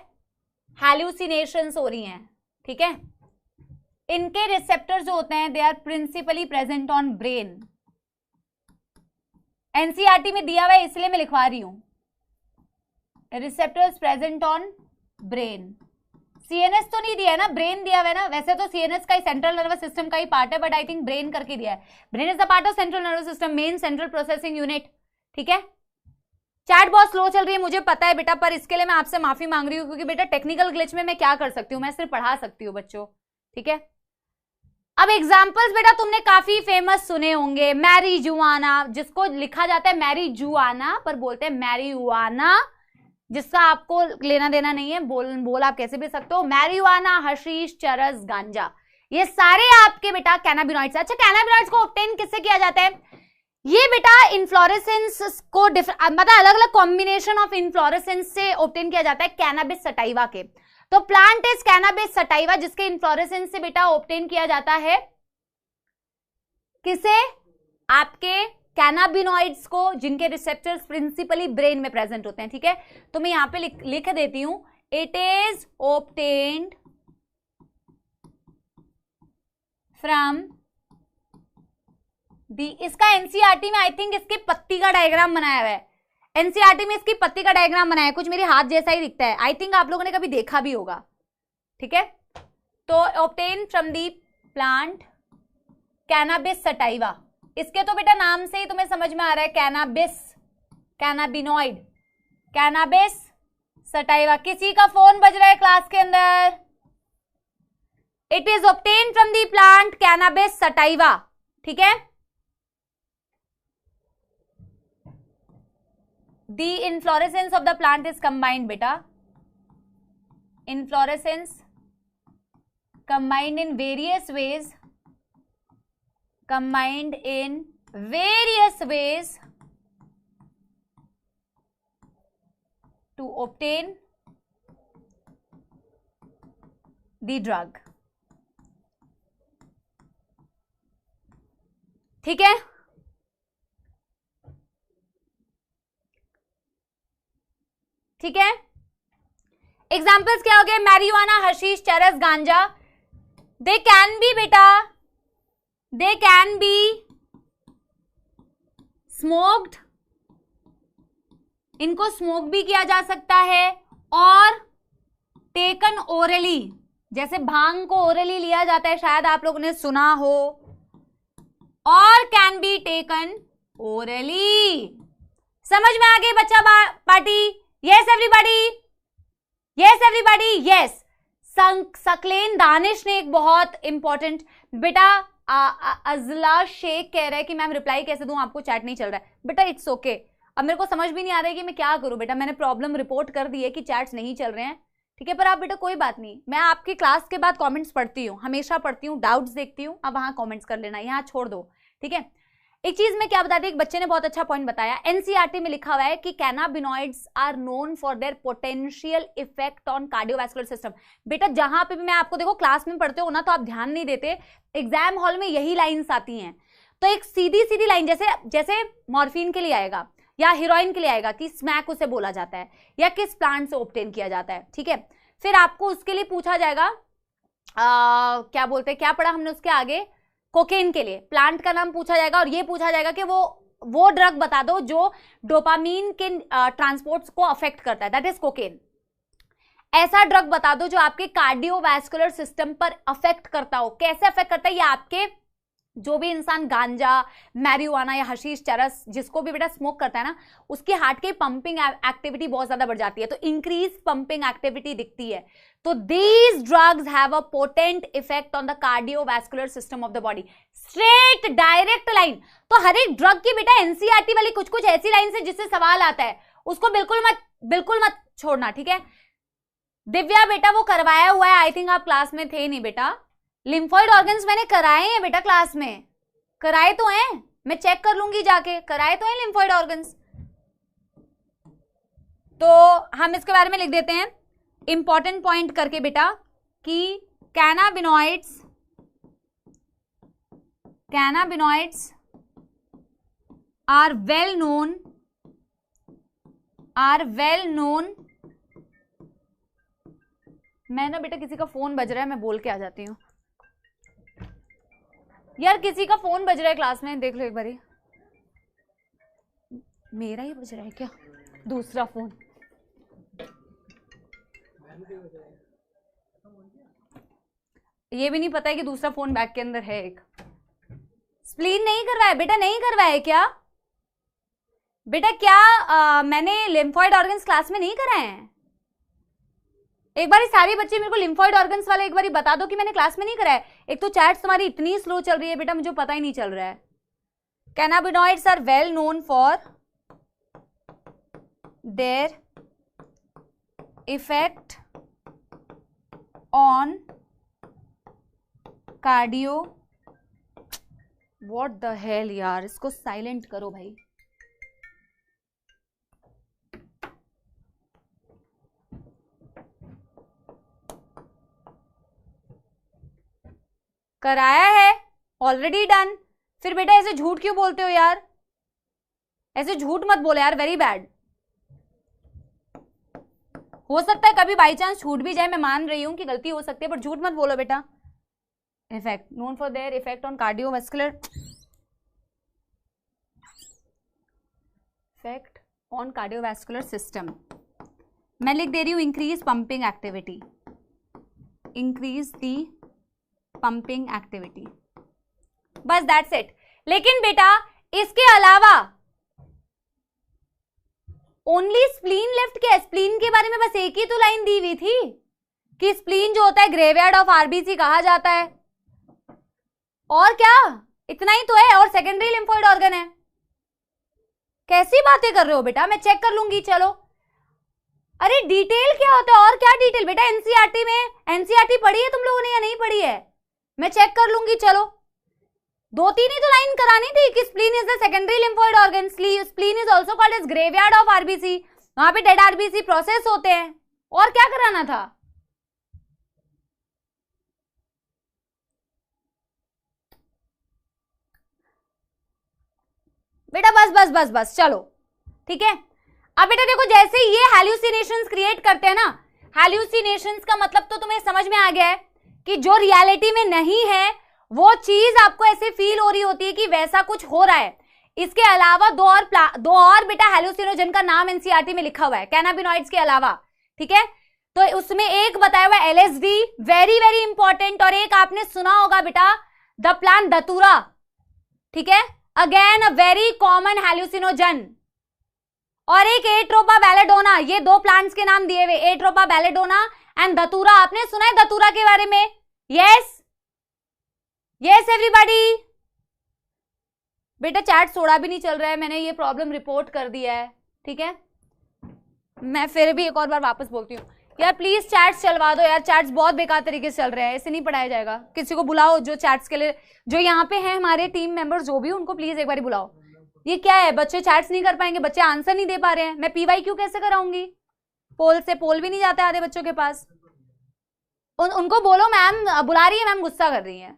हैल्यूसिनेशंस हो रही हैं, ठीक है? इनके रिसेप्टर्स जो होते हैं they are principally present on brain. NCERT में दिया हुआ है इसलिए मैं लिखवा रही हूं, receptors present on brain. CNS तो नहीं दिया है ना, ब्रेन दिया हुआ है ना। वैसे तो सीएनएस का ही सेंट्रल नर्वस सिस्टम का ही पार्ट है, बट आई थिंक ब्रेन करके दिया है। Brain is the part of central nervous system, main central processing unit, ठीक है? चैट बहुत स्लो चल रही है मुझे पता है बेटा, पर इसके लिए मैं आपसे माफी मांग रही हूँ, क्योंकि बेटा टेक्निकल ग्लिच में मैं क्या कर सकती हूँ, मैं सिर्फ पढ़ा सकती हूँ बच्चों, ठीक है? अब एग्जाम्पल्स बेटा तुमने काफी फेमस सुने होंगे, मैरीजुआना, जिसको लिखा जाता है मैरीजुआना पर बोलते हैं मैरीजुआना, जिसका आपको लेना देना नहीं है, बोल आप कैसे भी सकते हो। मैरीजुआना, हशीश, चरस, गांजा, ये सारे आपके बेटा कैनाबिनॉइड्स। अच्छा, कैनाबिनॉइड्स को ऑब्टेन किससे किया जाता है? ये बेटा इन्फ्लोरेसेंस को मतलब अलग अलग कॉम्बिनेशन ऑफ इन्फ्लोरेसेंस से ऑब्टेन किया जाता है कैनाबिस सटाइवा के। तो प्लांट इज कैनाबिस सटाइवा, जिसके इन्फ्लोरेसेंस से बेटा ऑब्टेन किया जाता है किसे? आपके कैनाबिनॉइड्स को, जिनके रिसेप्टर्स प्रिंसिपली ब्रेन में प्रेजेंट होते हैं, ठीक है? तो मैं यहां पे लिख देती हूं, it is obtained from the. इसका एनसीईआरटी में आई थिंक इसकी पत्ती का डायग्राम बनाया हुआ है, एनसीईआरटी में इसकी पत्ती का डायग्राम बनाया है, कुछ मेरे हाथ जैसा ही दिखता है, आई थिंक आप लोगों ने कभी देखा भी होगा, ठीक है? तो obtain from the plant cannabis sativa, इसके तो बेटा नाम से ही तुम्हें समझ में आ रहा है, कैनाबिस, कैनाबिनॉइड, कैनाबिस सटाइवा। किसी का फोन बज रहा है क्लास के अंदर? It is obtain from the plant cannabis sativa, ठीक है? The inflorescence of the plant is combined beta, inflorescence combined in various ways, combined in various ways to obtain the drug, ठीक है? ठीक है, एग्जाम्पल्स क्या हो गए? मैरिजुआना, हशीश, चरस, गांजा। दे कैन बी बेटा, दे कैन बी स्मोक्ड, इनको स्मोक भी किया जा सकता है और टेकन ओरली, जैसे भांग को ओरली लिया जाता है, शायद आप लोगों ने सुना हो, और कैन बी टेकन ओरली। समझ में आ गई बच्चा party? Yes everybody, yes everybody, yes. Saqlain Danish ने एक बहुत इंपॉर्टेंट, बेटा अजला शेख कह रहा है कि मैम रिप्लाई कैसे दूं, आपको चैट नहीं चल रहा है। बेटा इट्स ओके, अब मेरे को समझ भी नहीं आ रहा है कि मैं क्या करूं। बेटा मैंने प्रॉब्लम रिपोर्ट कर दी है कि चैट्स नहीं चल रहे हैं, ठीक है, पर आप बेटा कोई बात नहीं, मैं आपकी क्लास के बाद कमेंट्स पढ़ती हूँ, हमेशा पढ़ती हूँ, डाउट्स देखती हूँ, अब वहां कमेंट्स कर लेना, यहाँ छोड़ दो, ठीक है। एक चीज में क्या बता दी, एक बच्चे ने बहुत अच्छा पॉइंट बताया, एनसीईआरटी में लिखा हुआ है कि cannabinoids are known for their potential effect on cardiovascular system. बेटा जहां पे भी मैं आपको देखो क्लास में पढ़ते हो ना, तो आप ध्यान नहीं देते, एग्जाम हॉल में यही लाइन्स आती हैं। तो एक सीधी सीधी लाइन, जैसे मॉर्फिन के लिए आएगा या हीरोइन के लिए आएगा कि स्मैक उसे बोला जाता है या किस प्लांट से ऑब्टेन किया जाता है, ठीक है। फिर आपको उसके लिए पूछा जाएगा क्या बोलते हैं, क्या पढ़ा हमने उसके आगे, कोकेन के लिए प्लांट का नाम पूछा जाएगा, और ये पूछा जाएगा कि वो ड्रग बता दो जो डोपामीन के ट्रांसपोर्ट्स को अफेक्ट करता है, दैट इज कोकेन। ऐसा ड्रग बता दो जो आपके कार्डियोवैस्कुलर सिस्टम पर अफेक्ट करता हो। कैसे अफेक्ट करता है? ये आपके जो भी इंसान गांजा, मैरिजुआना या हशीश, चरस, जिसको भी बेटा स्मोक करता है ना, उसकी हार्ट की पंपिंग एक्टिविटी बहुत ज्यादा बढ़ जाती है, तो इंक्रीज पंपिंग एक्टिविटी दिखती है। तो these drugs have a potent effect on the cardiovascular system of the body. Straight direct line. तो हर एक ड्रग की बेटा एनसीईआरटी वाली कुछ कुछ ऐसी लाइन से जिससे सवाल आता है, उसको बिल्कुल मत छोड़ना, ठीक है। दिव्या बेटा वो करवाया हुआ है, आई थिंक आप क्लास में थे नहीं बेटा। लिम्फॉइड ऑर्गन्स मैंने कराए हैं बेटा, क्लास में कराए तो हैं, मैं चेक कर लूंगी जाके, कराए तो हैं लिम्फॉइड ऑर्गन्स। तो हम इसके बारे में लिख देते हैं इंपॉर्टेंट पॉइंट करके बेटा कि कैनाबिनॉइड्स आर वेल नोन। मैं ना बेटा किसी का फोन बज रहा है, मैं बोल के आ जाती हूँ यार, किसी का फोन बज रहा है क्लास में, देख लो एक बारी। मेरा ही बज रहा है क्या? दूसरा फोन। ये भी नहीं पता है कि दूसरा फोन बैग के अंदर है एक। स्प्लीन नहीं करवाया बेटा, नहीं करवाया क्या बेटा? क्या मैंने लिम्फॉइड ऑर्गन्स क्लास में नहीं कराए हैं? एक बार सारे बच्चे मेरे को लिम्फॉइड ऑर्गन्स वाले एक बार बता दो कि मैंने क्लास में नहीं कराया। एक तो चैट तुम्हारी इतनी स्लो चल रही है बेटा, मुझे पता ही नहीं चल रहा है। Cannabinoids are well known for their effect on cardio. What the hell यार, इसको साइलेंट करो भाई। कराया है, ऑलरेडी डन। फिर बेटा ऐसे झूठ क्यों बोलते हो यार? ऐसे झूठ मत बोले यार, वेरी बैड। हो सकता है कभी बाई चांस छूट भी जाए, मैं मान रही हूं कि गलती हो सकती है, पर झूठ मत बोलो बेटा। Effect known for their effect on cardiovascular, effect on cardiovascular system. मैं लिख दे रही हूं increase pumping activity, increase the pumping activity, बस दैट्स इट। लेकिन बेटा इसके अलावा ओनली स्प्लीन लेफ्ट क्या? स्प्लीन के बारे में बस एक ही तो लाइन दी हुई थी कि स्प्लीन जो होता है ग्रेवयार्ड ऑफ आरबीसी कहा जाता है, और क्या? इतना ही तो है, और सेकेंडरी लिम्फोइड ऑर्गन है। कैसी बातें कर रहे हो बेटा? मैं चेक कर लूंगी, चलो। अरे डिटेल क्या होता है, और क्या डिटेल बेटा? एनसीईआरटी में, एनसीईआरटी पढ़ी है तुम लोगों ने या नहीं पढ़ी है? मैं चेक कर लूंगी, चलो। दो तीन ही तो लाइन करानी थी कि spleen is the secondary lymphoid organ, spleen is also called as graveyard of RBC, वहां पे डेड आरबीसी प्रोसेस होते हैं, और क्या कराना था? बेटा बस बस बस बस, चलो ठीक है। अब बेटा देखो, जैसे ये हैल्यूसिनेशंस क्रिएट करते हैं ना, हैल्यूसिनेशंस का मतलब तो तुम्हें समझ में आ गया है कि जो रियलिटी में नहीं है वो चीज आपको ऐसे फील हो रही होती है कि वैसा कुछ हो रहा है। इसके अलावा दो और बेटा हैल्यूसिनोजन का नाम एनसीईआरटी में लिखा हुआ है कैनाबिनॉइड्स के अलावा। ठीक है, तो उसमें एक बताया हुआ LSD, वेरी वेरी इंपॉर्टेंट, और एक आपने सुना होगा बेटा द प्लांट धतूरा, ठीक है, अगेन अ वेरी कॉमन हैल्यूसिनोजन, और एक एट्रोपा बैलेडोना, ये दो प्लांट्स के नाम दिए हुए, एट्रोपा बैलेडोना एंड धतूरा। आपने सुना है धतूरा के बारे में? Yes yes everybody. बेटा चैट थोड़ा भी नहीं चल रहा है, मैंने ये प्रॉब्लम रिपोर्ट कर दिया है, ठीक है, मैं फिर भी एक और बार वापस बोलती हूँ यार, प्लीज चैट्स चलवा दो यार, चैट्स बहुत बेकार तरीके से चल रहे हैं, ऐसे नहीं पढ़ाया जाएगा। किसी को बुलाओ जो चैट्स के लिए, जो यहाँ पे हैं हमारे टीम मेंबर्स जो भी, उनको प्लीज एक बार बुलाओ। ये क्या है, बच्चे चैट्स नहीं कर पाएंगे, बच्चे आंसर नहीं दे पा रहे हैं, मैं PYQ कैसे कराऊंगी? पोल से पोल भी नहीं जाते आधे बच्चों के पास। उनको बोलो मैम बुला रही है, मैम गुस्सा कर रही है।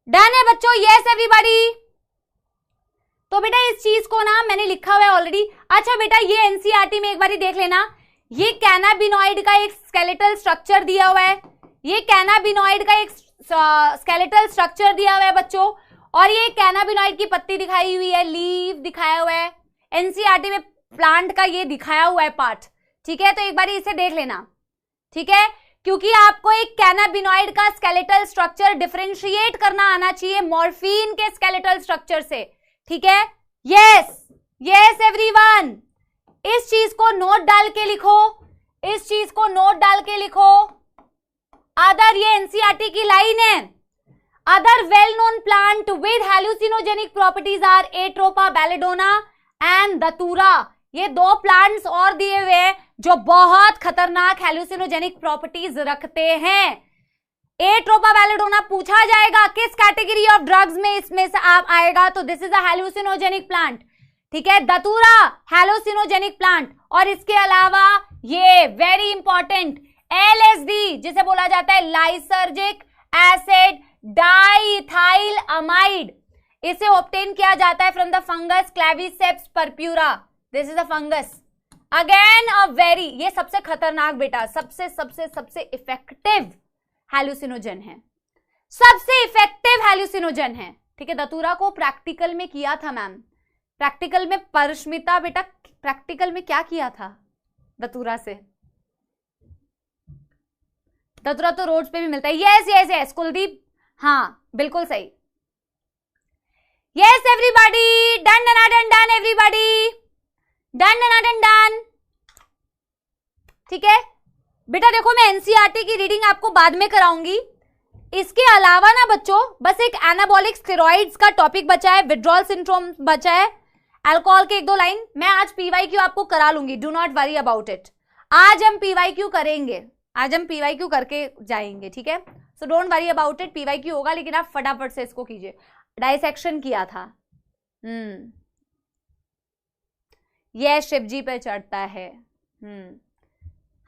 डन है बच्चों? Yes everybody. तो बेटा इस चीज को ना मैंने लिखा हुआ है ऑलरेडी। अच्छा बेटा ये NCERT में एक बार देख लेना, ये कैनाबिनॉइड का एक स्केलेटल स्ट्रक्चर दिया हुआ है, ये कैनाबिनॉइड का एक स्केलेटल स्ट्रक्चर दिया हुआ है बच्चों, और ये कैनाबिनॉइड की पत्ती दिखाई हुई है, लीफ दिखाया हुआ है, NCERT में प्लांट का ये दिखाया हुआ है पार्ट, ठीक है, तो एक बार इसे देख लेना, ठीक है, क्योंकि आपको एक कैनाबिनॉइड का स्केलेटल स्ट्रक्चर डिफरेंशिएट करना आना चाहिए मॉर्फिन के स्केलेटल स्ट्रक्चर से, ठीक है। यस यस एवरीवन, इस चीज को नोट डाल के लिखो, इस चीज को नोट डाल के लिखो। अदर, ये NCERT की लाइन है, other well known plant with hallucinogenic properties are atropa belladonna and datura. ये दो प्लांट्स और दिए हुए हैं जो बहुत खतरनाक हैल्यूसिनोजेनिक प्रॉपर्टीज रखते हैं। एट्रोपा बैलेडोना पूछा जाएगा किस कैटेगरी ऑफ ड्रग्स में इसमें से आप आएगा, तो दिस इज अ हैल्यूसिनोजेनिक प्लांट, ठीक है, धतूरा हैल्यूसिनोजेनिक प्लांट। और इसके अलावा ये वेरी इंपॉर्टेंट LSD, जिसे बोला जाता है लाइसर्जिक एसिड डाइथाइल अमाइड, इसे ऑब्टेन किया जाता है from the fungus Claviceps purpura. This is a fungus, again a very, ये सबसे खतरनाक बेटा, सबसे सबसे सबसे इफेक्टिव हैल्यूसिनोजन है, सबसे इफेक्टिव हैल्यूसिनोजन है, ठीक है। धतूरा को प्रैक्टिकल में किया था मैम, प्रैक्टिकल में परस्मिता बेटा, प्रैक्टिकल में क्या किया था धतूरा से? धतूरा तो रोड्स पे भी मिलता है। यस यस यस कुलदीप, हाँ बिल्कुल सही। Yes everybody, done done done done everybody, done done done done, ठीक है बेटा। देखो मैं NCERT की रीडिंग आपको बाद में कराऊंगी, इसके अलावा ना बच्चों बस एक एनाबॉलिक स्टेरॉइड्स का टॉपिक बचा है, विड्रॉल सिंड्रोम बचा है, अल्कोहल के एक दो लाइन मैं आज PYQ आपको करा लूंगी, do not worry about it. आज हम PYQ करेंगे, आज हम PYQ करके जाएंगे, ठीक है, so don't worry about it, PYQ होगा, लेकिन आप फटाफट से इसको कीजिए। डाइसेक्शन किया था, ये शिवजी पे चढ़ता है,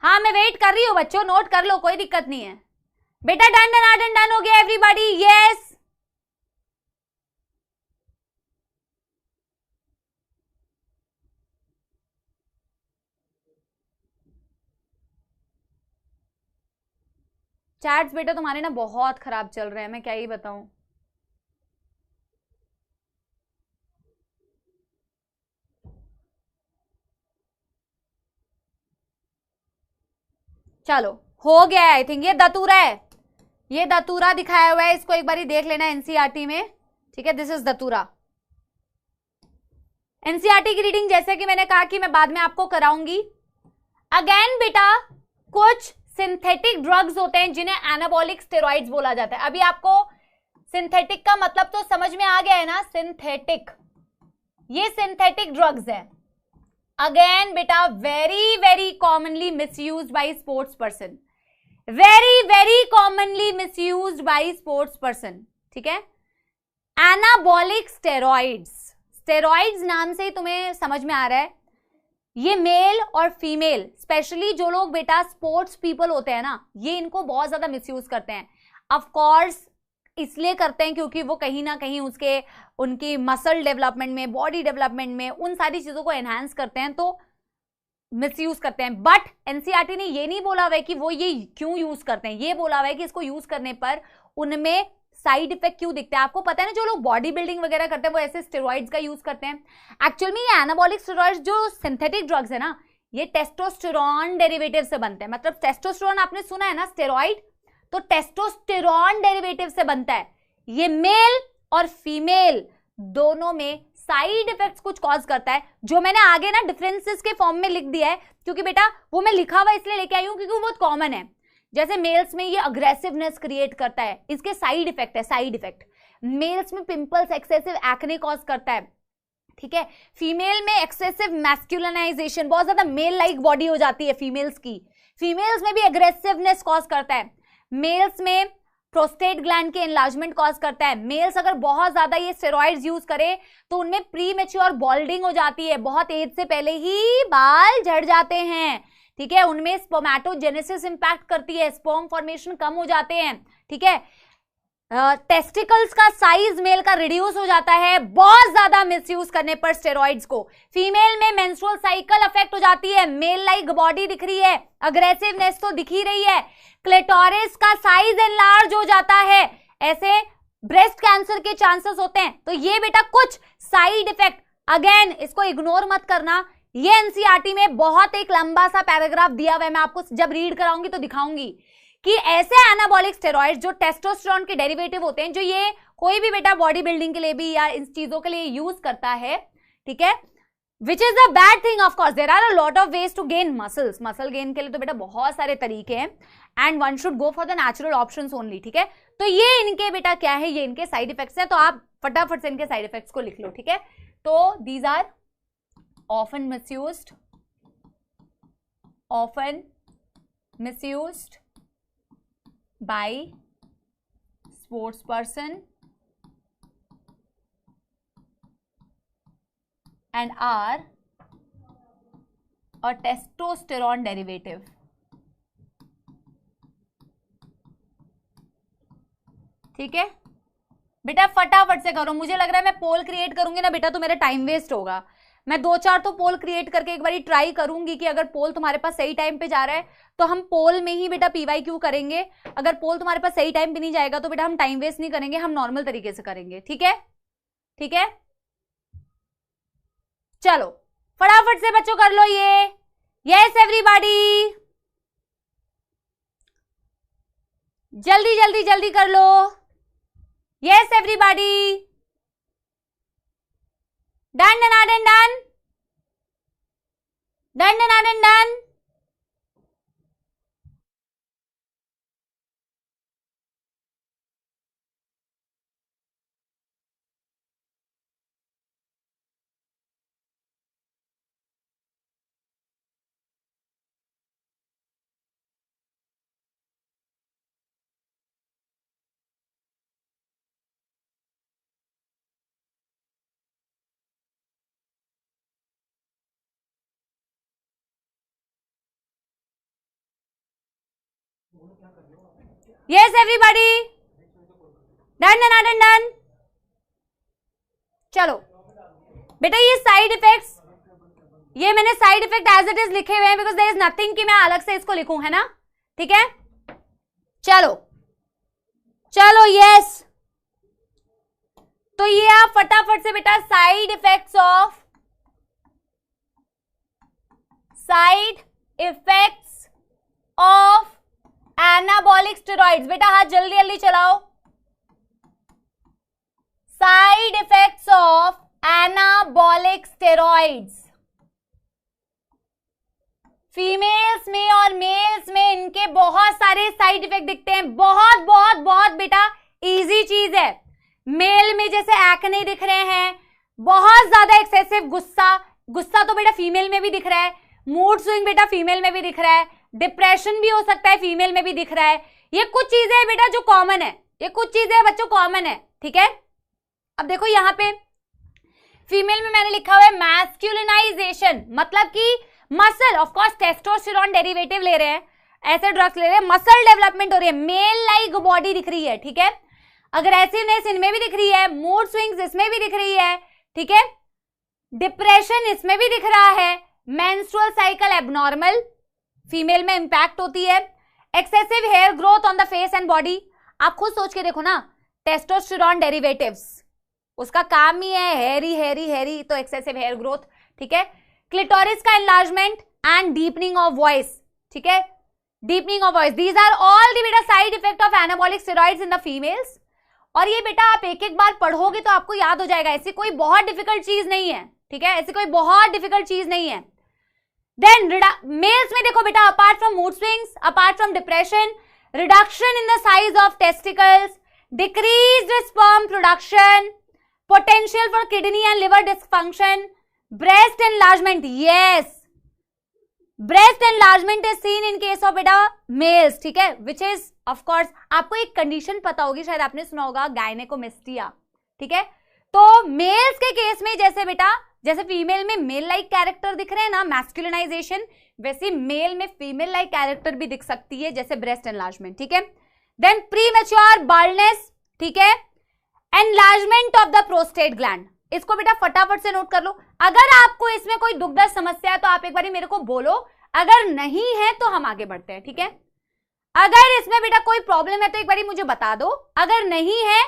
हाँ मैं वेट कर रही हूँ बच्चों, नोट कर लो, कोई दिक्कत नहीं है बेटा। डन डन डन डन हो गया एवरीबॉडी? यस चैट्स बेटा तुम्हारे ना बहुत खराब चल रहे हैं, मैं क्या ही बताऊं। चलो हो गया है, आई थिंक ये धतूरा है, ये धतूरा दिखाया हुआ है, इसको एक बार देख लेना NCERT में, ठीक है, दिस इज धतूरा। NCERT की रीडिंग जैसे कि मैंने कहा कि मैं बाद में आपको कराऊंगी। अगेन बेटा कुछ सिंथेटिक ड्रग्स होते हैं जिन्हें एनाबॉलिक स्टेरॉइड्स बोला जाता है। अभी आपको सिंथेटिक का मतलब तो समझ में आ गया है ना, सिंथेटिक, ये सिंथेटिक ड्रग्स है। अगेन बेटा very very commonly misused by sports person, very very commonly misused by sports person, ठीक है। एनाबॉलिक स्टेरॉइड्स, स्टेरॉइड्स नाम से ही तुम्हें समझ में आ रहा है, ये मेल और फीमेल, स्पेशली जो लोग बेटा स्पोर्ट्स पीपल होते हैं ना, ये इनको बहुत ज्यादा मिसयूज करते हैं। ऑफ कोर्स इसलिए करते हैं क्योंकि वो कहीं ना कहीं उनकी मसल डेवलपमेंट में, बॉडी डेवलपमेंट में, उन सारी चीजों को एनहांस करते हैं, तो मिसयूज करते हैं। बट NCERT ने ये नहीं बोला हुआ है कि वो ये क्यों यूज करते हैं, ये बोला हुआ है कि इसको यूज करने पर उनमें साइड इफेक्ट क्यों दिखता है। आपको पता है ना, जो लोग बॉडी बिल्डिंग वगैरह करते हैं वो ऐसे स्टेरॉइड्स का यूज करते हैं। एक्चुअल में ये एनाबॉलिक स्टेरॉइड्स जो सिंथेटिक ड्रग्स है ना, ये टेस्टोस्टेरॉन डेरिवेटिव से बनता है। मतलब टेस्टोस्टेरॉन आपने सुना है ना, स्टेरॉइड, तो टेस्टोस्टेरॉन डेरिवेटिव से बनता है। ये मेल और फीमेल दोनों में साइड इफेक्ट्स कुछ कॉज करता है, जो मैंने आगे ना डिफरेंसेस के फॉर्म में लिख दिया है, क्योंकि बेटा वो मैं लिखा हुआ इसलिए लेके आई हूं क्योंकि वो बहुत कॉमन है। जैसे मेल्स में ये अग्रेसिवनेस क्रिएट करता है, इसके साइड इफेक्ट है, साइड इफेक्ट। मेल्स में पिंपल्स, एक्सेसिव एक्ने कॉज करता है, ठीक है। फीमेल में एक्सेसिव मैस्कुलिनाइजेशन, बहुत ज्यादा मेल लाइक बॉडी हो जाती है फीमेल्स की। फीमेल्स में भी एग्रेसिवनेस कॉज करता है। मेल्स में प्रोस्टेट ग्लैंड के एनलार्जमेंट कॉज करता है। मेल्स अगर बहुत ज्यादा ये स्टेरॉइड्स यूज करे तो उनमें प्री मैच्योर बॉल्डिंग हो जाती है, बहुत एज से पहले ही बाल झड़ जाते हैं, ठीक है। उनमें स्पर्मेटोजेनेसिस इंपैक्ट करती है, स्पर्म फॉर्मेशन कम हो जाते हैं, ठीक है। टेस्टिकल्स का साइज मेल का रिड्यूस हो जाता है बहुत ज्यादा मिसयूज करने पर स्टेरॉइड्स को। फीमेल में मेंस्ट्रुअल साइकिल अफेक्ट हो जाती है, मेल लाइक बॉडी दिख रही है, अग्रेसिवनेस तो दिख ही रही है, क्लिटोरिस का साइज एनलार्ज हो जाता है, ऐसे ब्रेस्ट कैंसर के चांसेस होते हैं। तो ये बेटा कुछ साइड इफेक्ट, अगेन इसको इग्नोर मत करना, ये एनसीईआरटी में बहुत एक लंबा सा पैराग्राफ दिया हुआ है, मैं आपको जब रीड कराऊंगी तो दिखाऊंगी कि ऐसे एनाबॉलिक स्टेरॉइड्स जो टेस्टोस्टेरोन के डेरिवेटिव होते हैं, जो ये कोई भी बेटा बॉडी बिल्डिंग के लिए भी या इन चीजों के लिए यूज करता है, ठीक है, which is a bad thing. Of course there are a lot of ways to gain muscles, muscle gain के लिए तो बेटा बहुत सारे तरीके हैं, and one should go for the natural options only, ठीक है। तो ये इनके बेटा क्या है, ये इनके साइड इफेक्ट्स हैं, तो आप फटाफट से इनके साइड इफेक्ट्स को लिख लो, ठीक है। तो these are often misused by sports person and are a testosterone derivative. ठीक है बेटा, फटाफट से करो, मुझे लग रहा है मैं पोल क्रिएट करूंगी ना बेटा तो मेरा टाइम वेस्ट होगा। मैं 2-4 तो पोल क्रिएट करके एक बार ट्राई करूंगी कि अगर पोल तुम्हारे पास सही टाइम पे जा रहा है तो हम पोल में ही बेटा पीवाईक्यू करेंगे, अगर पोल तुम्हारे पास सही टाइम पे नहीं जाएगा तो बेटा हम टाइम वेस्ट नहीं करेंगे, हम नॉर्मल तरीके से करेंगे, ठीक है, ठीक है। चलो फटाफट से बच्चों कर लो ये, यस एवरीबॉडी, जल्दी जल्दी जल्दी कर लो, yes everybody, done done done done done done done done. Yes everybody, done done done done. चलो बेटा ये साइड इफेक्ट्स, ये मैंने side effect as it is लिखे हुए हैं बिकॉज देयर इज नथिंग कि मैं अलग से इसको लिखूं, है ना, ठीक है। चलो चलो यस, तो ये आप फटाफट से बेटा side effects of anabolic steroids, बेटा हाथ जल्दी जल्दी चलाओ। Side effects of anabolic steroids, females में और मेल्स में इनके बहुत सारे साइड इफेक्ट दिखते हैं, बहुत बहुत बहुत बेटा इजी चीज है। मेल में जैसे एक्ने दिख रहे हैं, बहुत ज्यादा एक्सेसिव गुस्सा, गुस्सा तो बेटा फीमेल में भी दिख रहा है, मूड स्विंग बेटा फीमेल में भी दिख रहा है, डिप्रेशन भी हो सकता है फीमेल में भी दिख रहा है। ये कुछ चीजें हैं बेटा जो कॉमन है, ये कुछ चीजें बच्चों कॉमन है, ठीक है। अब देखो यहाँ पे फीमेल में मैंने लिखा हुआ है मैस्कुलिनाइजेशन, मतलब कि muscle, of course testosterone derivative ले रहे हैं, ऐसे ड्रग्स ले रहे हैं, मसल डेवलपमेंट हो रही है, मेल लाइक बॉडी दिख रही है, ठीक है। अग्रेसिवनेस इनमें भी दिख रही है, मूड स्विंग्स इसमें भी दिख रही है, ठीक है, डिप्रेशन इसमें भी दिख रहा है, मेंस्ट्रुअल साइकिल एबनॉर्मल फीमेल में इंपैक्ट होती है, excessive hair growth on the face and body. आप खुद सोच के देखो ना, टेस्टोस्टेरोन डेरिवेटिव्स उसका काम ही है हैरी हैरी हैरी, तो एक्सेसिव हेयर ग्रोथ, ठीक है। क्लिटोरिस का enlargement, and deepening of voice, ठीक है, deepening of voice, these are all the बेटा side effect of anabolic steroids in the females. और ये बेटा आप एक एक बार पढ़ोगे तो आपको याद हो जाएगा, ऐसी कोई बहुत डिफिकल्ट चीज नहीं है, ठीक है, ऐसी कोई बहुत डिफिकल्ट चीज नहीं है। देन मेल्स में देखो बेटा, apart from mood swings, apart from depression, reduction in the size of testicles, decreased sperm production, potential for kidney and liver dysfunction, breast enlargement, yes, breast enlargement is seen in case of बेटा mails, ठीक है, which is of course, आपको एक condition पता होगी, शायद आपने सुना होगा, गायनेकोमेस्टिया, ठीक है। तो मेल्स के केस में जैसे बेटा, जैसे फीमेल में मेल लाइक कैरेक्टर दिख रहे हैं ना, मैस्कुलिनाइजेशन, वैसे मेल में फीमेल लाइक कैरेक्टर भी दिख सकती है, जैसे ब्रेस्ट एनलार्जमेंट, ठीक है। देन प्रीमेच्योर बाल्डनेस, ठीक है, enlargement of the prostate gland, इसको बेटा फटाफट से नोट कर लो। अगर आपको इसमें कोई दुखद समस्या है तो आप एक बार मेरे को बोलो, अगर नहीं है तो हम आगे बढ़ते हैं, ठीक है। अगर इसमें बेटा कोई प्रॉब्लम है तो एक बार मुझे बता दो, अगर नहीं है,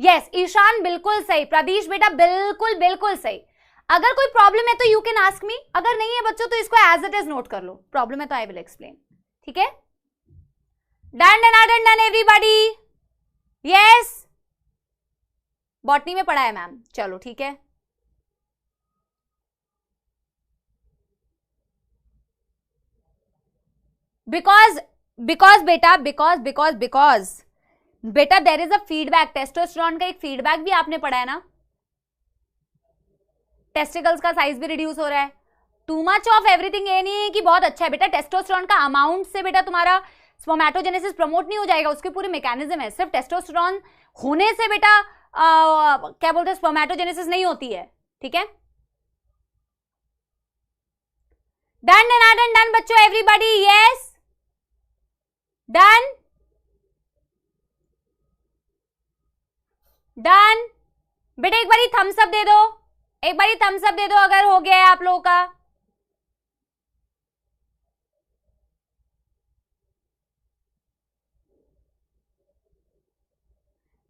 यस, ईशान बिल्कुल सही, प्रदीश बेटा बिल्कुल बिल्कुल सही। अगर कोई प्रॉब्लम है तो यू कैन आस्क मी, अगर नहीं है बच्चों तो इसको एज इट इज नोट कर लो, प्रॉब्लम है तो आई विल एक्सप्लेन, ठीक है। Done done done done everybody, yes, botany में पढ़ा है मैम, चलो ठीक है। बिकॉज बेटा there is a feedback, testosterone का एक फीडबैक भी आपने पढ़ा है ना, टेस्टिकल्स का साइज भी रिड्यूस हो रहा है। टू मच ऑफ एवरीथिंग ये नहीं है कि बहुत अच्छा है बेटा, टेस्टोस्टेरोन का अमाउंट से बेटा तुम्हारा स्पर्मेटोजेनेसिस प्रमोट नहीं हो जाएगा, उसकी पूरी मैकेनिज्म है, सिर्फ टेस्टोस्टेरोन होने से बेटा क्या बोलते हैं, स्पर्मेटोजेनेसिस नहीं होती है, ठीक है। डन डन डन डन बच्चों, एवरीबॉडी, यस, डन डन। बेटा एक बारी थम्स अप दे दो, एक बारी थम्स अप दे दो अगर हो गया है आप लोगों का।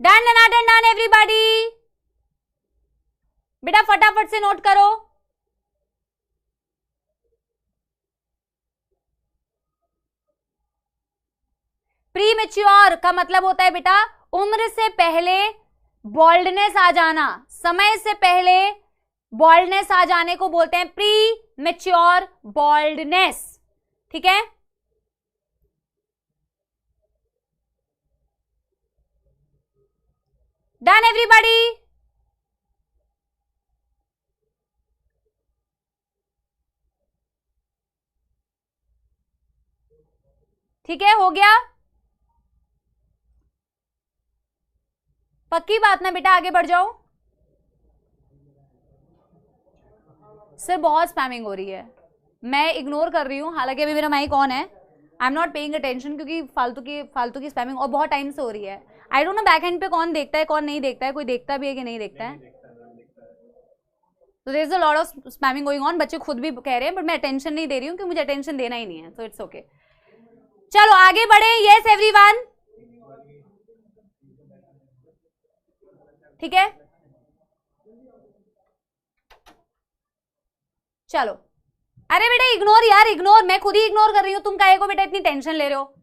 Done done done done everybody, बेटा फटाफट से नोट करो। प्रीमेच्योर का मतलब होता है बेटा उम्र से पहले बॉल्डनेस आ जाना, समय से पहले बॉल्डनेस आ जाने को बोलते हैं प्री मेच्योर बॉल्डनेस, ठीक है। डन एवरीबॉडी, ठीक है, हो गया, पक्की बात ना बेटा, आगे बढ़ जाओ। सर बहुत स्पैमिंग हो रही है, मैं इग्नोर कर रही हूँ, हालांकि अभी मेरा माइक ऑन है, आई एम नॉट पेइंग अटेंशन, क्योंकि फालतू की स्पैमिंग और बहुत टाइम से हो रही है। I don't know back and पे कौन देखता है कौन नहीं देखता है, कोई देखता भी है कि नहीं देखता है, तो there is a lot of spamming going on, बच्चे खुद भी कह रहे हैं, बट मैं अटेंशन नहीं दे रही हूँ क्योंकि मुझे अटेंशन देना ही नहीं है, सो इट्स ओके। चलो आगे बढ़े, यस एवरीवन, ठीक है, चलो। अरे बेटा इग्नोर यार, इग्नोर, मैं खुद ही इग्नोर कर रही हूँ, तुम काहे को बेटा इतनी टेंशन ले रहे हो।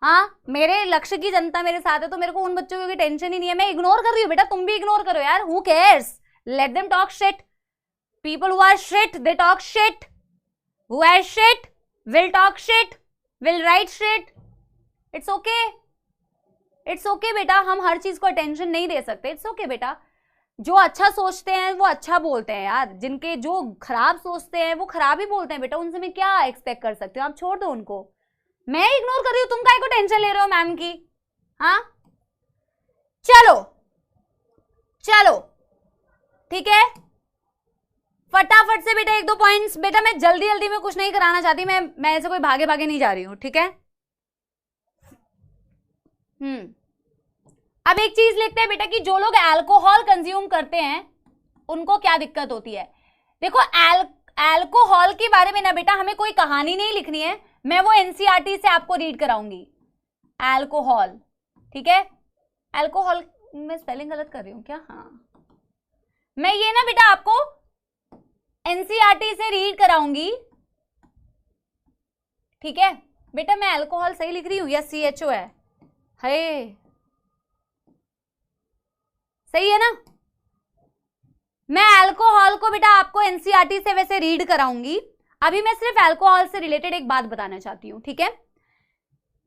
हाँ, मेरे लक्ष्य की जनता मेरे साथ है तो मेरे को उन बच्चों की टेंशन ही नहीं है, मैं इग्नोर कर रही हूँ बेटा, तुम भी इग्नोर करो यार, who cares, let them talk shit, people who are shit they talk shit, who are shit will talk shit, will write shit, it's okay, it's okay बेटा, हम हर चीज को अटेंशन नहीं दे सकते, इट्स ओके बेटा, जो अच्छा सोचते हैं वो अच्छा बोलते हैं यार, जिनके जो खराब सोचते हैं वो खराब ही बोलते हैं बेटा, उनसे मैं क्या एक्सपेक्ट कर सकती हूँ, आप छोड़ दो उनको, मैं इग्नोर कर रही हूँ, तुम काहे को टेंशन ले रहे हो मैम की। हाँ चलो चलो ठीक है, फटाफट से बेटा एक दो पॉइंट्स, बेटा मैं जल्दी जल्दी में कुछ नहीं कराना चाहती, मैं ऐसे कोई भागे भागे नहीं जा रही हूँ, ठीक है। अब एक चीज लिखते हैं बेटा कि जो लोग अल्कोहल कंज्यूम करते हैं उनको क्या दिक्कत होती है। देखो अल्कोहल के बारे में ना बेटा हमें कोई कहानी नहीं लिखनी है, मैं वो एनसीईआरटी से आपको रीड कराऊंगी। अल्कोहल, ठीक है, अल्कोहल मैं स्पेलिंग गलत कर रही हूँ क्या? हाँ, मैं ये ना बेटा आपको एनसीईआरटी से रीड कराऊंगी ठीक है बेटा, मैं अल्कोहल सही लिख रही हूं या CHO है? सही है ना? मैं अल्कोहल को बेटा आपको एनसीईआरटी से वैसे रीड कराऊंगी, अभी मैं सिर्फ अल्कोहल से रिलेटेड एक बात बताना चाहती हूं, ठीक है?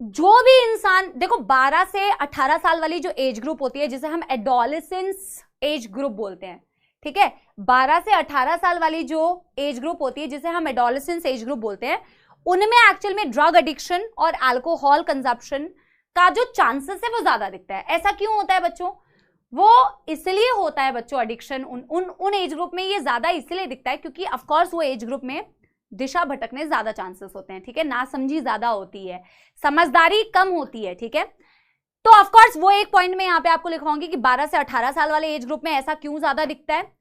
जो भी इंसान देखो 12 से 18 साल वाली जो एज ग्रुप होती है जिसे हम एडोलेसेंस एज ग्रुप बोलते हैं, ठीक है, 12 से 18 साल वाली जो एज ग्रुप होती है जिसे हम एडोलेसेंस एज ग्रुप बोलते हैं, उनमें एक्चुअल में ड्रग एडिक्शन और अल्कोहल कंजप्शन का जो चांसेस है वो ज्यादा दिखता है। ऐसा क्यों होता है बच्चों? वो इसलिए होता है बच्चों, एडिक्शन उन एज ग्रुप में ये ज्यादा इसलिए दिखता है क्योंकि ऑफ कोर्स वो एज ग्रुप में दिशा भटकने ज्यादा चांसेस होते हैं, ठीक है, नासमझी ज्यादा होती है, समझदारी कम होती है, ठीक है। तो ऑफ कोर्स वो एक पॉइंट में यहाँ पे आपको लिखवाऊंगी कि 12 से 18 साल वाले एज ग्रुप में ऐसा क्यों ज्यादा दिखता है।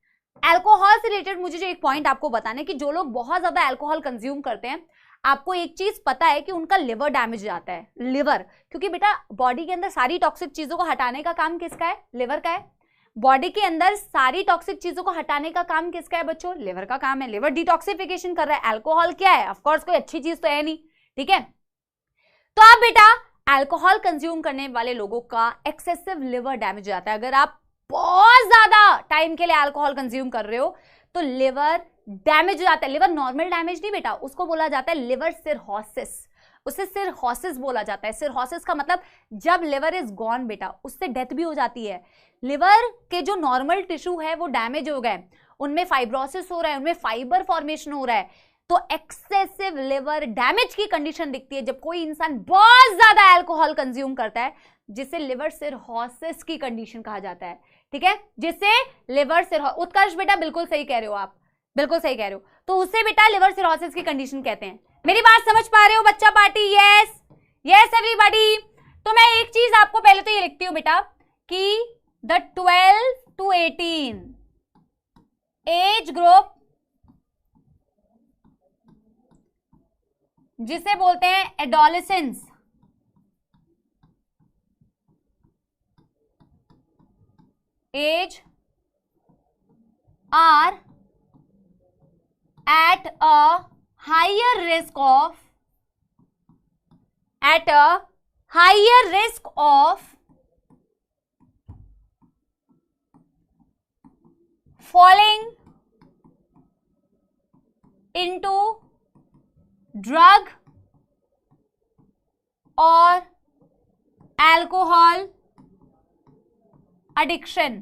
अल्कोहल से रिलेटेड मुझे जो एक पॉइंट आपको बताना है कि जो लोग बहुत ज्यादा अल्कोहल कंज्यूम करते हैं, आपको एक चीज पता है कि उनका लिवर डैमेज जाता है। लिवर, क्योंकि बेटा बॉडी के अंदर सारी टॉक्सिक चीजों को हटाने का काम किसका है? लिवर का है। बॉडी के अंदर सारी टॉक्सिक चीजों को हटाने का काम किसका है बच्चों? लिवर का काम है। लिवर डिटॉक्सिफिकेशन कर रहा है। अल्कोहल क्या है? ऑफ कोर्स कोई अच्छी चीज तो है नहीं, ठीक है। तो आप बेटा अल्कोहल कंज्यूम करने वाले लोगों का एक्सेसिव लिवर डैमेज जाता है। अगर आप बहुत ज्यादा टाइम के लिए अल्कोहल कंज्यूम कर रहे हो तो लिवर डैमेज हो जाता है। लिवर नॉर्मल डैमेज नहीं बेटा, उसको बोला जाता है लिवर सिरहोसिस। उसे सिरहोसिस बोला जाता है। सिरहोसिस का मतलब जब लिवर इज गॉन बेटा, उससे डेथ भी हो जाती है। लिवर के जो नॉर्मल टिश्यू है वो डैमेज हो गए, उनमें फाइब्रोसिस हो रहा है, उनमें फाइबर फॉर्मेशन हो रहा है। तो एक्सेसिव लिवर डैमेज की कंडीशन दिखती है जब कोई इंसान बहुत ज्यादा अल्कोहल कंज्यूम करता है, जिसे लिवर सिरहोसिस की कंडीशन कहा जाता है, ठीक है, जिसे लिवर सिरहोसिस। उत्कर्ष बेटा बिल्कुल सही कह रहे हो आप, बिल्कुल सही कह रहे हो। तो उसे बेटा लिवर सिरहोसिस की कंडीशन कहते हैं। मेरी बात समझ पा रहे हो बच्चा पार्टी? Yes yes everybody. तो मैं एक चीज आपको पहले तो ये लिखती हूं बेटा कि द 12 to 18 एज ग्रुप जिसे बोलते हैं adolescence, age are at a higher risk of falling into drug or alcohol addiction,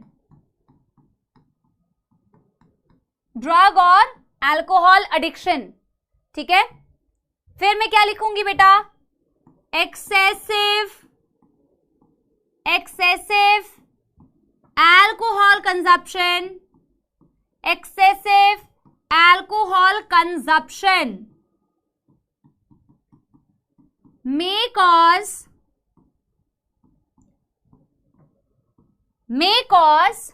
drug और अल्कोहल एडिक्शन, ठीक है। फिर मैं क्या लिखूंगी बेटा? Excessive alcohol consumption, excessive alcohol consumption may cause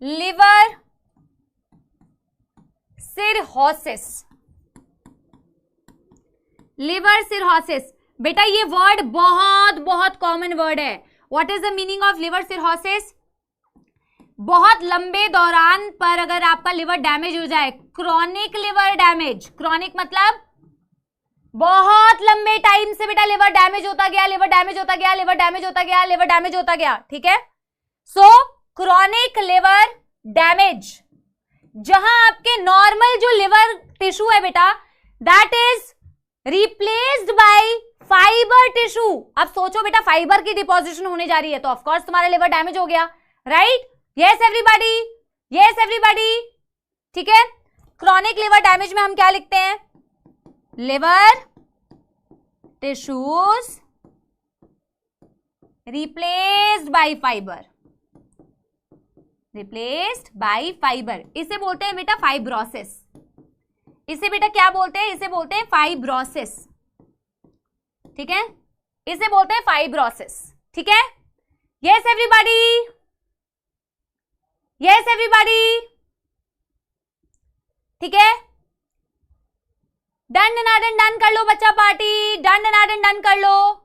liver cirrhosis. Liver cirrhosis बेटा ये वर्ड बहुत बहुत कॉमन वर्ड है। What is the meaning of liver cirrhosis? बहुत लंबे दौरान पर अगर आपका लिवर डैमेज हो जाए, क्रॉनिक लिवर डैमेज। क्रॉनिक मतलब बहुत लंबे टाइम से बेटा लिवर डैमेज होता गया, लिवर डैमेज होता गया, लिवर डैमेज होता गया, लिवर डैमेज होता गया, ठीक है। सो क्रॉनिक लिवर डैमेज, जहां आपके नॉर्मल जो लिवर टिश्यू है बेटा that is replaced by fibre tissue. अब सोचो बेटा फाइबर की डिपोजिशन होने जा रही है तो ऑफ कोर्स तुम्हारा लिवर डैमेज हो गया, right? Yes everybody, yes everybody, ठीक है। क्रॉनिक लिवर डैमेज में हम क्या लिखते हैं? Liver tissues replaced by fibre, replaced by fibre. इसे बोलते हैं बेटा फाइब्रोसिस। इसे बेटा क्या बोलते हैं? इसे बोलते हैं फाइब्रोसिस, ठीक है, इसे बोलते हैं फाइब्रोसिस, ठीक है। यस एवरीबॉडी, यस एवरीबॉडी, ठीक है। डन डन डन कर लो बच्चा पार्टी, डन डन कर लो।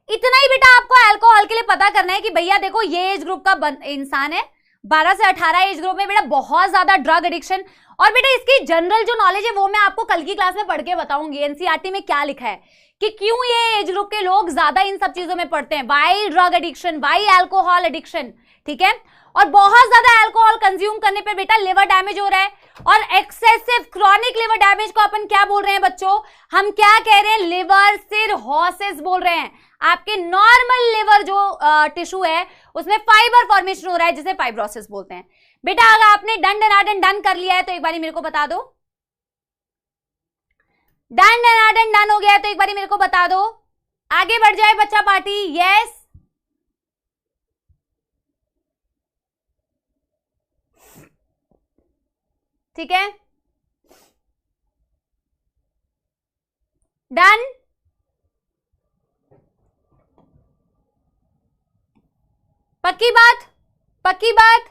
इतना ही बेटा आपको अल्कोहल के लिए पता करना है कि भैया देखो ये एज ग्रुप का इंसान है 12 से 18 एज ग्रुप में बेटा बहुत ज्यादा ड्रग एडिक्शन और बेटा इसकी जनरल जो नॉलेज है वो मैं आपको कल की क्लास में पढ़ के बताऊंगी, एनसीईआरटी में क्या लिखा है कि क्यों ये एज ग्रुप के लोग ज्यादा इन सब चीजों में पढ़ते हैं, why drug addiction, why alcohol addiction, ठीक है। और बहुत ज्यादा अल्कोहल कंज्यूम करने पे बेटा लिवर डैमेज हो रहा है, और एक्सेसिव क्रॉनिक लिवर डैमेज को अपन क्या बोल रहे हैं बच्चों, हम क्या कह रहे हैं, लिवर सिरहोसिस बोल रहे हैं। आपके नॉर्मल लिवर जो टिश्यू है उसमें फाइबर फॉर्मेशन हो रहा है जिसे फाइब्रोसिस बोलते हैं। बेटा अगर आपने डन डनाडन डन कर लिया है तो एक बार मेरे को बता दो, डन डनाडन डन हो गया है तो एक बार मेरे को बता दो, आगे बढ़ जाए बच्चा पार्टी। यस ठीक है, डन, पक्की बात, पक्की बात।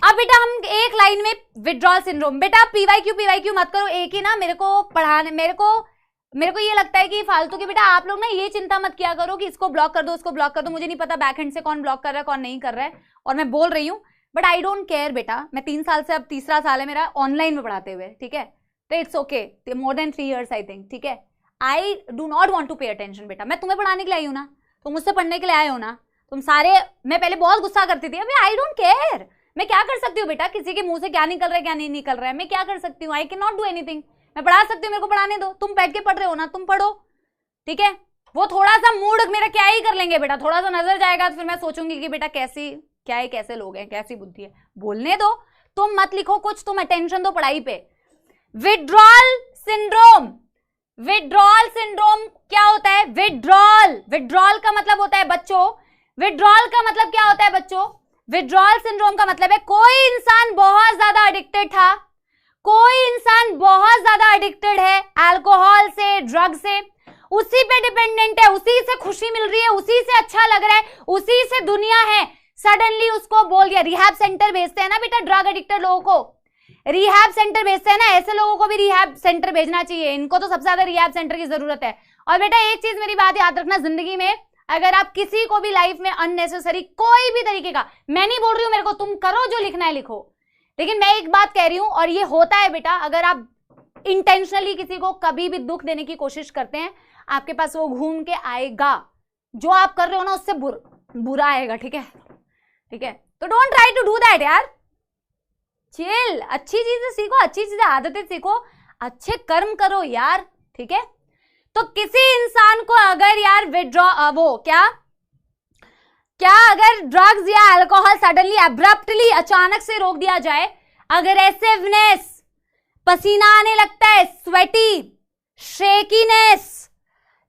अब बेटा हम एक लाइन में विड्रॉल सिंड्रोम, बेटा पीवाईक्यू मत करो, एक ही ना मेरे को पढ़ाने, मेरे को ये लगता है कि फालतू के, बेटा आप लोग ना ये चिंता मत किया करो कि इसको ब्लॉक कर दो उसको ब्लॉक कर दो, मुझे नहीं पता बैकएंड से कौन ब्लॉक कर रहा है कौन नहीं कर रहा है, और मैं बोल रही हूँ बट आई डोंट केयर बेटा, मैं 3 साल से, अब तीसरा साल है मेरा ऑनलाइन में पढ़ाते हुए, ठीक है, तो it's okay, more than 3 years I think, ठीक है। I do not want to pay attention बेटा, मैं तुम्हें पढ़ाने के लिए आई हूँ ना, तुम मुझसे पढ़ने के लिए आए हो ना, तुम सारे, मैं पहले बहुत गुस्सा करती थी, अभी आई डोंट केयर, मैं क्या कर सकती हूँ बेटा, किसी के मुंह से क्या निकल रहा है क्या नहीं निकल रहा है, मैं क्या कर सकती हूँ, I can not do anything, मैं पढ़ा सकती हूँ, मेरे को पढ़ाने दो, तुम बैठ के पढ़ रहे हो ना, तुम पढ़ो, ठीक है। वो थोड़ा सा मूड मेरा क्या ही कर लेंगे बेटा, थोड़ा सा नजर जाएगा तो फिर मैं सोचूंगी कि बेटा कैसी क्या है, कैसे लोग हैं, कैसी बुद्धि है, बोलने दो, तुम मत लिखो कुछ, तुम अटेंशन दो पढ़ाई पे। विड्रॉल सिंड्रोम, विड्रॉल सिंड्रोम क्या होता है, विड्रॉल का मतलब होता है बच्चों, विड्रॉल का मतलब क्या होता है बच्चों, विड्रॉल सिंड्रोम का मतलब है कोई इंसान बहुत ज्यादा एडिक्टेड था, कोई इंसान बहुत ज्यादा एडिक्टेड है अल्कोहल से, ड्रग से, उसी पे डिपेंडेंट है, उसी से खुशी मिल रही है, उसी से अच्छा लग रहा है, उसी से दुनिया है, सडनली उसको बोल दिया, रिहैब सेंटर भेजते हैं ना बेटा ड्रग एडिक्टेड लोगों को, रिहैब सेंटर भेजते हैं ना, ऐसे लोगों को भी रिहैब सेंटर भेजना चाहिए, इनको तो सबसे ज्यादा रिहैब सेंटर की जरूरत है। और बेटा एक चीज मेरी बात याद रखना, जिंदगी में अगर आप किसी को भी लाइफ में अननेसेसरी कोई भी तरीके का, मैं नहीं बोल रही हूं मेरे को तुम करो जो लिखना है लिखो, लेकिन मैं एक बात कह रही हूं और ये होता है बेटा, अगर आप इंटेंशनली किसी को कभी भी दुख देने की कोशिश करते हैं, आपके पास वो घूम के आएगा, जो आप कर रहे हो ना उससे बुरा आएगा, ठीक है, ठीक है, तो don't try to do that यार, चिल, अच्छी चीजें सीखो, अच्छी चीजें आदतें सीखो, अच्छे कर्म करो यार, ठीक है। तो किसी इंसान को अगर यार वो क्या अगर ड्रग्स या अल्कोहल सडनली एब्रप्टली अचानक से रोक दिया जाए, अग्रेसिवनेस, पसीना आने लगता है, स्वेटी, शेकीनेस,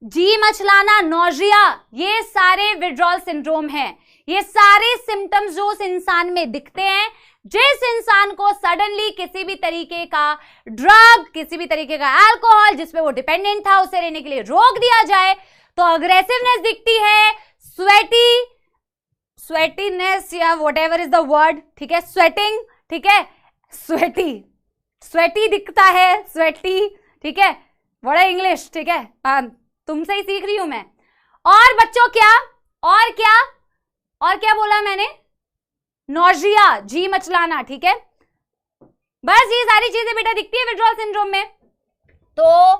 जी मचलाना, नोजिया, ये सारे विड्रॉल सिंड्रोम हैं, ये सारे सिम्टम्स जो उस इंसान में दिखते हैं, जिस इंसान को सडनली किसी भी तरीके का ड्रग, किसी भी तरीके का अल्कोहल जिसपे वो डिपेंडेंट था उसे रहने के लिए रोक दिया जाए, तो अग्रेसिवनेस दिखती है, स्वेटीनेस या व्हाटएवर इज द वर्ड, ठीक है, स्वेटिंग, ठीक है, स्वेटी दिखता है, स्वेटी, ठीक है, बड़ा इंग्लिश, ठीक है, तुमसे ही सीख रही हूं मैं। और बच्चों और क्या बोला मैंने, नोजिया, जी मचलाना, ठीक है, बस ये सारी चीजें बेटा दिखती है विड्रॉल सिंड्रोम में। तो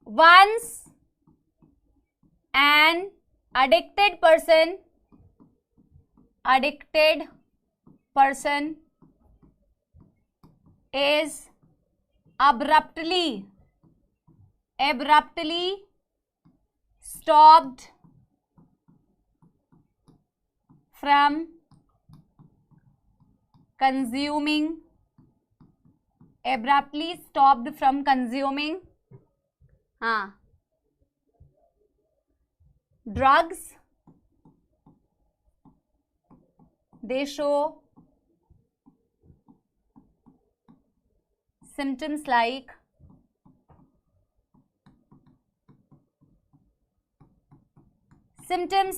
once an addicted person is abruptly stopped from consuming, drugs, they show symptoms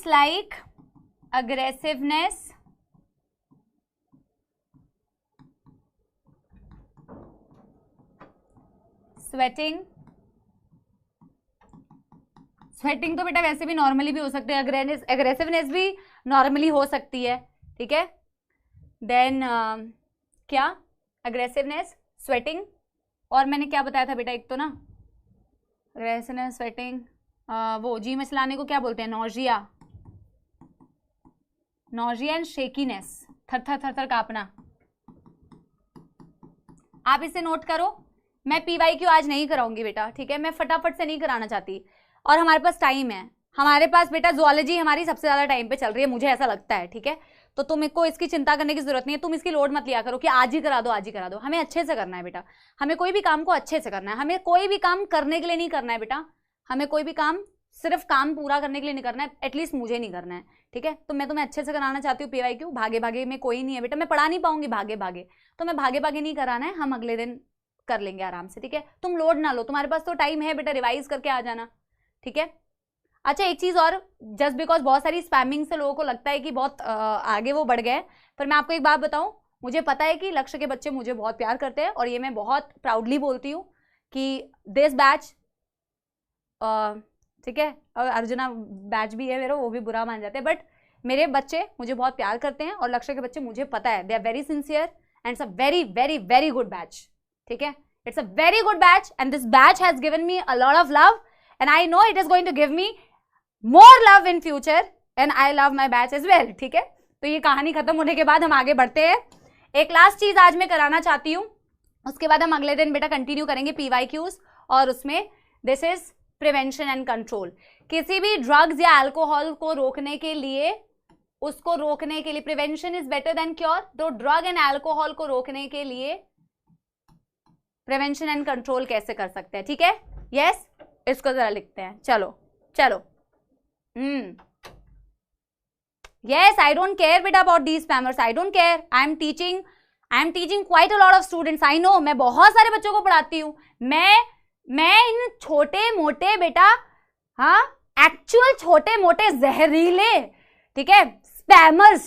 like aggressiveness, sweating, sweating तो बेटा वैसे भी नॉर्मली भी हो सकती है, एग्रेसिवनेस भी नॉर्मली हो सकती है, ठीक है। देन क्या एग्रेसिवनेस, स्वेटिंग, और मैंने क्या बताया था बेटा, एक तो ना एग्रेसिवनेस, स्वेटिंग, वो जी मचलाने को क्या बोलते हैं, नॉजिया, नॉजिया एंड शेकीनेस, थर थर थर थर कांपना। आप इसे नोट करो। मैं PYQ आज नहीं कराऊंगी बेटा, ठीक है, मैं फटाफट से नहीं कराना चाहती, और हमारे पास टाइम है, हमारे पास बेटा ज़ूलॉजी हमारी सबसे ज़्यादा टाइम पे चल रही है, मुझे ऐसा लगता है, ठीक है। तो तुमको इसकी चिंता करने की जरूरत नहीं है, तुम इसकी लोड मत लिया करो कि आज ही करा दो, आज ही करा दो। हमें अच्छे से करना है बेटा, हमें कोई भी काम को अच्छे से करना है, हमें कोई भी काम करने के लिए नहीं करना है बेटा, हमें कोई भी काम सिर्फ काम पूरा करने के लिए नहीं करना है, एटलीस्ट मुझे नहीं करना है, ठीक है। तो मैं तुम्हें अच्छे से कराना चाहती हूँ PYQ, भागे भागे में कोई नहीं है बेटा, मैं पढ़ा नहीं पाऊंगी भागे भागे, तो मैं भागे भागे नहीं कराना है, हम अगले दिन कर लेंगे आराम से, ठीक है। तुम लोड ना लो, तुम्हारे पास तो टाइम है बेटा, रिवाइज करके आ जाना, ठीक है। अच्छा एक चीज और, जस्ट बिकॉज बहुत सारी स्पैमिंग से लोगों को लगता है कि बहुत आगे वो बढ़ गए, पर मैं आपको एक बात बताऊं, मुझे पता है कि लक्ष्य के बच्चे मुझे बहुत प्यार करते हैं, और ये मैं बहुत प्राउडली बोलती हूँ कि दिस बैच, ठीक है, और अर्जुना बैच भी है मेरा, वो भी बुरा मान जाते हैं, बट मेरे बच्चे मुझे बहुत प्यार करते हैं, और लक्ष्य के बच्चे मुझे पता है they are very sincere and it's a very very very good batch, ठीक है। It's a very good batch and this batch has given me a lot of love and I know it is going to give me more love in future and I love my batch as well, ठीक है। तो ये कहानी खत्म होने के बाद हम आगे बढ़ते हैं। एक लास्ट चीज आज मैं कराना चाहती हूँ, उसके बाद हम अगले दिन बेटा कंटिन्यू करेंगे PYQs, और उसमें this is prevention and control. किसी भी ड्रग्स या अल्कोहल को रोकने के लिए, उसको रोकने के लिए, prevention is better than cure, तो ड्रग एंड अल्कोहल को रोकने के लिए प्रिवेंशन एंड कंट्रोल कैसे कर सकते हैं, ठीक है। यस, इसको जरा लिखते हैं, चलो चलो। Yes, I don't care बेटा about these spammers, I don't care, I am teaching quite a lot of students, I know, मैं बहुत सारे बच्चों को पढ़ाती हूँ, मैं इन छोटे मोटे बेटा, हाँ एक्चुअल छोटे मोटे जहरीले, ठीक है, स्पैमर्स,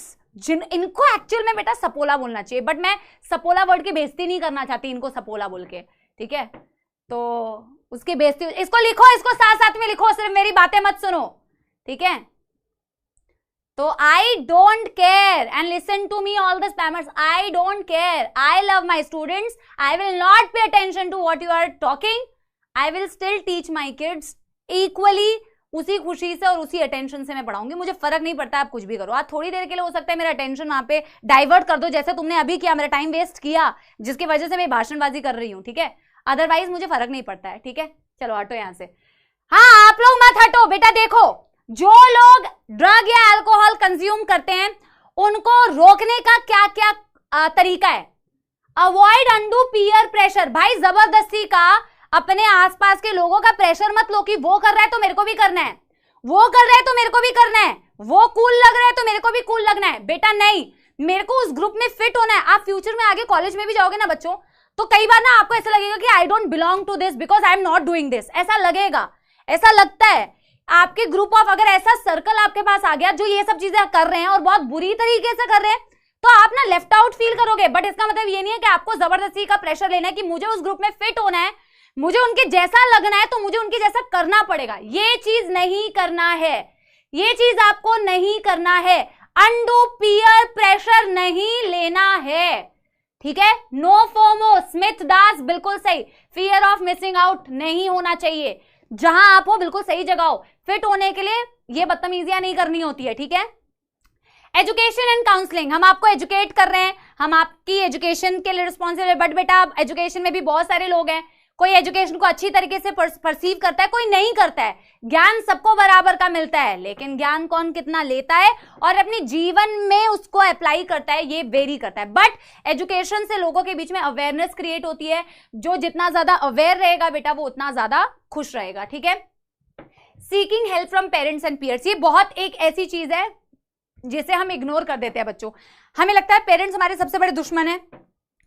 इनको एक्चुअल में बेटा सपोला बोलना चाहिए, बट मैं सपोला वर्ड की बेइज्जती नहीं करना चाहती इनको सपोला बोल के, ठीक है। तो उसकी बेइज्जती, इसको लिखो, इसको साथ साथ में लिखो, सिर्फ मेरी बातें मत सुनो, ठीक है। तो I don't care and listen to me all the spammers, I don't care, I love my students, I will not pay attention to what you are talking, I will still teach my kids equally, उसी खुशी से और उसी attention से मैं पढ़ाऊंगी, मुझे फर्क नहीं पड़ता आप कुछ भी करो। आज थोड़ी देर के लिए हो सकता है मेरा अटेंशन वहां पे डाइवर्ट कर दो, जैसे तुमने अभी किया, मेरा टाइम वेस्ट किया, जिसकी वजह से मैं भाषणबाजी कर रही हूँ, ठीक है, अदरवाइज मुझे फर्क नहीं पड़ता है, ठीक है। चलो हटो यहाँ से, हाँ आप लोग मत हटो बेटा। देखो जो लोग ड्रग या अल्कोहल कंज्यूम करते हैं उनको रोकने का क्या क्या तरीका है, अवॉइड अनडू पीयर प्रेशर। भाई जबरदस्ती का अपने आसपास के लोगों का प्रेशर मत लो कि वो कर रहा है तो मेरे को भी करना है, वो कर रहा है तो मेरे को भी करना है, वो कूल लग रहा है तो मेरे को भी कूल लगना है, बेटा नहीं, मेरे को उस ग्रुप में फिट होना है। आप फ्यूचर में आगे कॉलेज में भी जाओगे ना बच्चों, तो कई बार ना आपको ऐसा लगेगा कि I don't belong to this because I am not doing this, ऐसा लगेगा, ऐसा लगता है। आपके ग्रुप ऑफ अगर ऐसा सर्कल आपके पास आ गया जो ये सब चीजें कर रहे हैं और बहुत बुरी तरीके से कर रहे हैं, तो आप ना लेफ्ट आउट फील करोगे, बट इसका मतलब ये नहीं है कि आपको जबरदस्ती का प्रेशर लेना है कि मुझे उस ग्रुप में फिट होना है, मुझे उनके जैसा लगना है, तो मुझे उनके जैसा करना पड़ेगा। ये चीज नहीं करना है, ये चीज आपको नहीं करना है, अनडू पीयर प्रेशर नहीं लेना है, ठीक है। नो फोमो, स्मिथ दास बिल्कुल सही, फियर ऑफ मिसिंग आउट नहीं होना चाहिए, जहां आप हो बिल्कुल सही जगह हो। फिट होने के लिए ये बदतमीजियां नहीं करनी होती है, ठीक है। एजुकेशन एंड काउंसलिंग, हम आपको एजुकेट कर रहे हैं, हम आपकी एजुकेशन के लिए रिस्पॉन्सिबल है, बट बेटा एजुकेशन में भी बहुत सारे लोग हैं, कोई एजुकेशन को अच्छी तरीके से परसीव करता है, कोई नहीं करता है। ज्ञान सबको बराबर का मिलता है, लेकिन ज्ञान कौन कितना लेता है और अपने जीवन में उसको अप्लाई करता है, ये वेरी करता है। बट एजुकेशन से लोगों के बीच में अवेयरनेस क्रिएट होती है, जो जितना ज्यादा अवेयर रहेगा बेटा वो उतना ज्यादा खुश रहेगा, ठीक है। Seeking help from parents and peers, ये बहुत एक ऐसी चीज है जिसे हम इग्नोर कर देते हैं बच्चों। हमें लगता है पेरेंट्स हमारे सबसे बड़े दुश्मन है,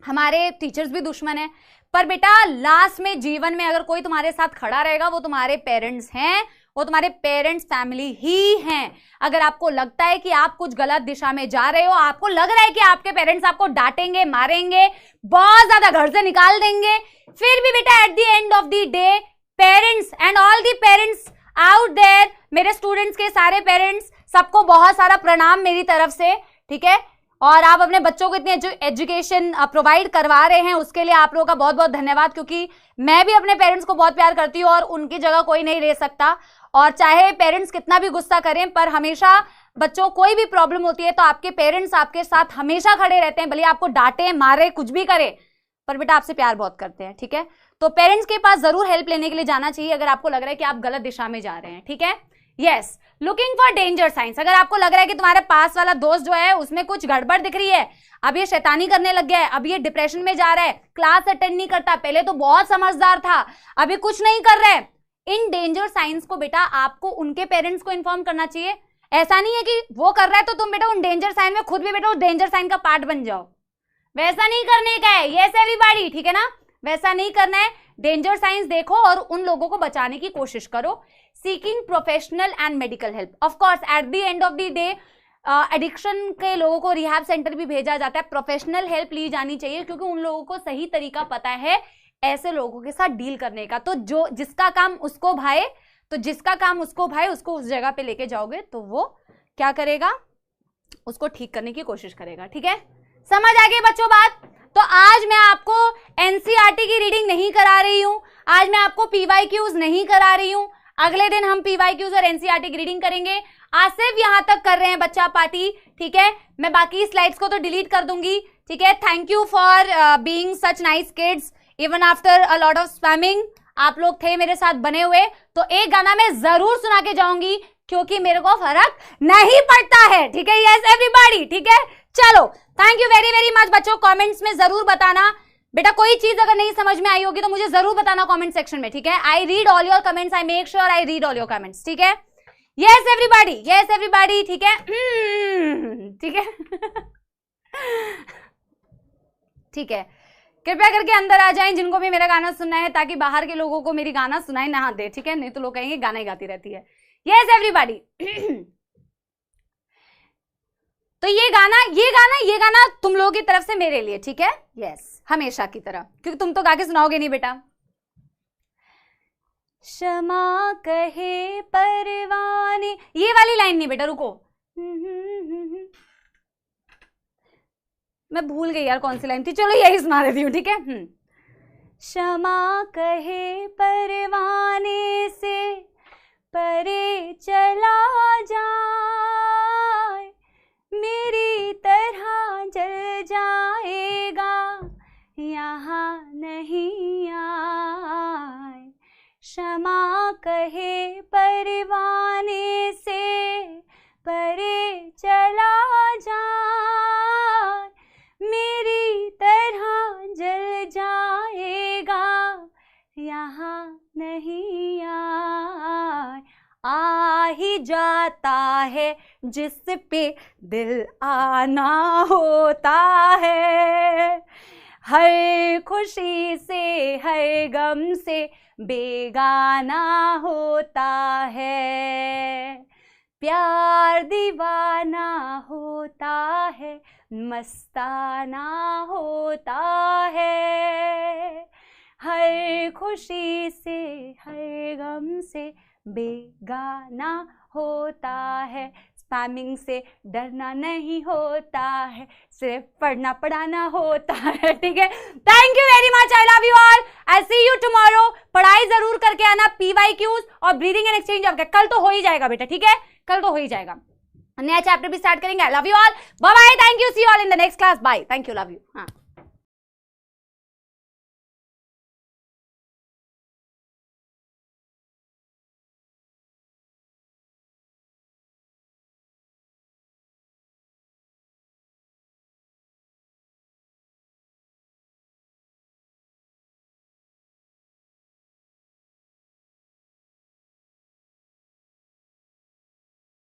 हमारे टीचर्स भी दुश्मन है, पर बेटा लास्ट में जीवन में अगर कोई तुम्हारे साथ खड़ा रहेगा वो तुम्हारे पेरेंट्स हैं, वो तुम्हारे पेरेंट्स फैमिली ही हैं। अगर आपको लगता है कि आप कुछ गलत दिशा में जा रहे हो, आपको लग रहा है कि आपके पेरेंट्स आपको डांटेंगे, मारेंगे, बहुत ज्यादा घर से निकाल देंगे, फिर भी बेटा at the end of the day parents and all the parents out there मेरे स्टूडेंट्स के सारे पेरेंट्स, सबको बहुत सारा प्रणाम मेरी तरफ से, ठीक है। और आप अपने बच्चों को इतनी एजुकेशन प्रोवाइड करवा रहे हैं, उसके लिए आप लोगों का बहुत बहुत धन्यवाद, क्योंकि मैं भी अपने पेरेंट्स को बहुत प्यार करती हूँ और उनकी जगह कोई नहीं ले सकता। और चाहे पेरेंट्स कितना भी गुस्सा करें, पर हमेशा बच्चों कोई भी प्रॉब्लम होती है तो आपके पेरेंट्स आपके साथ हमेशा खड़े रहते हैं, भले आपको डांटे मारे कुछ भी करे, पर बेटा आपसे प्यार बहुत करते हैं, ठीक है। तो पेरेंट्स के पास जरूर हेल्प लेने के लिए जाना चाहिए अगर आपको लग रहा है कि आप गलत दिशा में जा रहे हैं, ठीक है। Yes, looking for danger science, अगर आपको लग रहा है कि तुम्हारे पास वाला दोस्त जो है उसमें कुछ गड़बड़ दिख रही है, अब ये शैतानी करने लग गया है, अब ये डिप्रेशन में जा रहा है, क्लास अटेंड नहीं करता, पहले तो बहुत समझदार था, अभी कुछ नहीं कर रहा है, इन डेंजर साइंस को बेटा आपको उनके पेरेंट्स को इन्फॉर्म करना चाहिए। ऐसा नहीं है कि वो कर रहा है तो तुम बेटा उन डेंजर साइन में खुद भी बेटा उस डेंजर साइन का पार्ट बन जाओ, वैसा नहीं करने का है। यस एवरीबॉडी, ठीक है ना, वैसा नहीं करना है। डेंजर साइंस देखो और उन लोगों को बचाने की कोशिश करो। Seeking professional and medical help, of course at the end of the day addiction के लोगों को रिहैब सेंटर भी भेजा जाता है, प्रोफेशनल हेल्प ली जानी चाहिए, क्योंकि उन लोगों को सही तरीका पता है ऐसे लोगों के साथ डील करने का। तो जो जिसका काम उसको भाए, उसको उस जगह पे लेके जाओगे तो वो क्या करेगा, उसको ठीक करने की कोशिश करेगा, ठीक है। समझ आ गई बच्चों बात। तो आज मैं आपको एनसीईआरटी की रीडिंग नहीं करा रही हूं, आज मैं आपको पीवाईक्यूज नहीं करा रही हूं, अगले दिन हम पीवाईक्यूज और एनसीईआरटी की रीडिंग करेंगे। आज सिर्फ यहां तक कर रहे हैं बच्चा पार्टी, ठीक है। मैं बाकी स्लाइड्स को तो डिलीट कर दूंगी, ठीक है। Thank you for being such nice kids even after a lot of spamming. आप लोग थे मेरे साथ बने हुए, तो एक गाना मैं जरूर सुना के जाऊंगी क्योंकि मेरे को फर्क नहीं पड़ता है, ठीक है। यस एवरीबॉडी, ठीक है। चलो, thank you very very much बच्चों। कमेंट्स में जरूर बताना बेटा, कोई चीज अगर नहीं समझ में आई होगी तो मुझे जरूर बताना कमेंट सेक्शन में, ठीक है। I read all your comments, I make sure I read all your comments, ठीक है। यस एवरीबॉडी, ठीक है, ठीक है। ठीक है, कृपया करके अंदर आ जाएं जिनको भी मेरा गाना सुनना है, ताकि बाहर के लोगों को मेरी गाना सुनाई ना दे, ठीक है, नहीं तो लोग कहेंगे गाना ही गाती रहती है। Yes everybody. तो ये गाना तुम लोगों की तरफ से मेरे लिए, ठीक है। यस, हमेशा की तरह, क्योंकि तुम तो गा के सुनाओगे नहीं बेटा। क्षमा कहे परवाने, ये वाली लाइन नहीं बेटा, रुको, मैं भूल गई यार कौन सी लाइन थी, चलो यही सुना देती हूँ, ठीक है। क्षमा कहे परवाने से परे चला जाए, मेरी तरह जल जाएगा, यहाँ नहीं आए। क्षमा कहे परवाने से परे चला जाए, मेरी तरह जल जाएगा, यहाँ नहीं आए। आ ही जाता है जिस पे दिल आना होता है, हर खुशी से हर गम से बेगाना होता है, प्यार दीवाना होता है, मस्ताना होता है, हर खुशी से हर गम से बेगाना होता है, स्पैमिंग से डरना नहीं होता है, सिर्फ पढ़ना पढ़ाना होता है, ठीक है। Thank you very much, I love you all, I see you tomorrow. पढ़ाई जरूर करके आना, पीवाईक्यूज और ब्रीदिंग एंड एक्सचेंज ऑफ, कल तो हो ही जाएगा बेटा, ठीक है, कल तो हो ही जाएगा, नया चैप्टर भी स्टार्ट करेंगे। I love you all, bye bye, thank you, see you all in the next class, bye, thank you, love you. हाँ।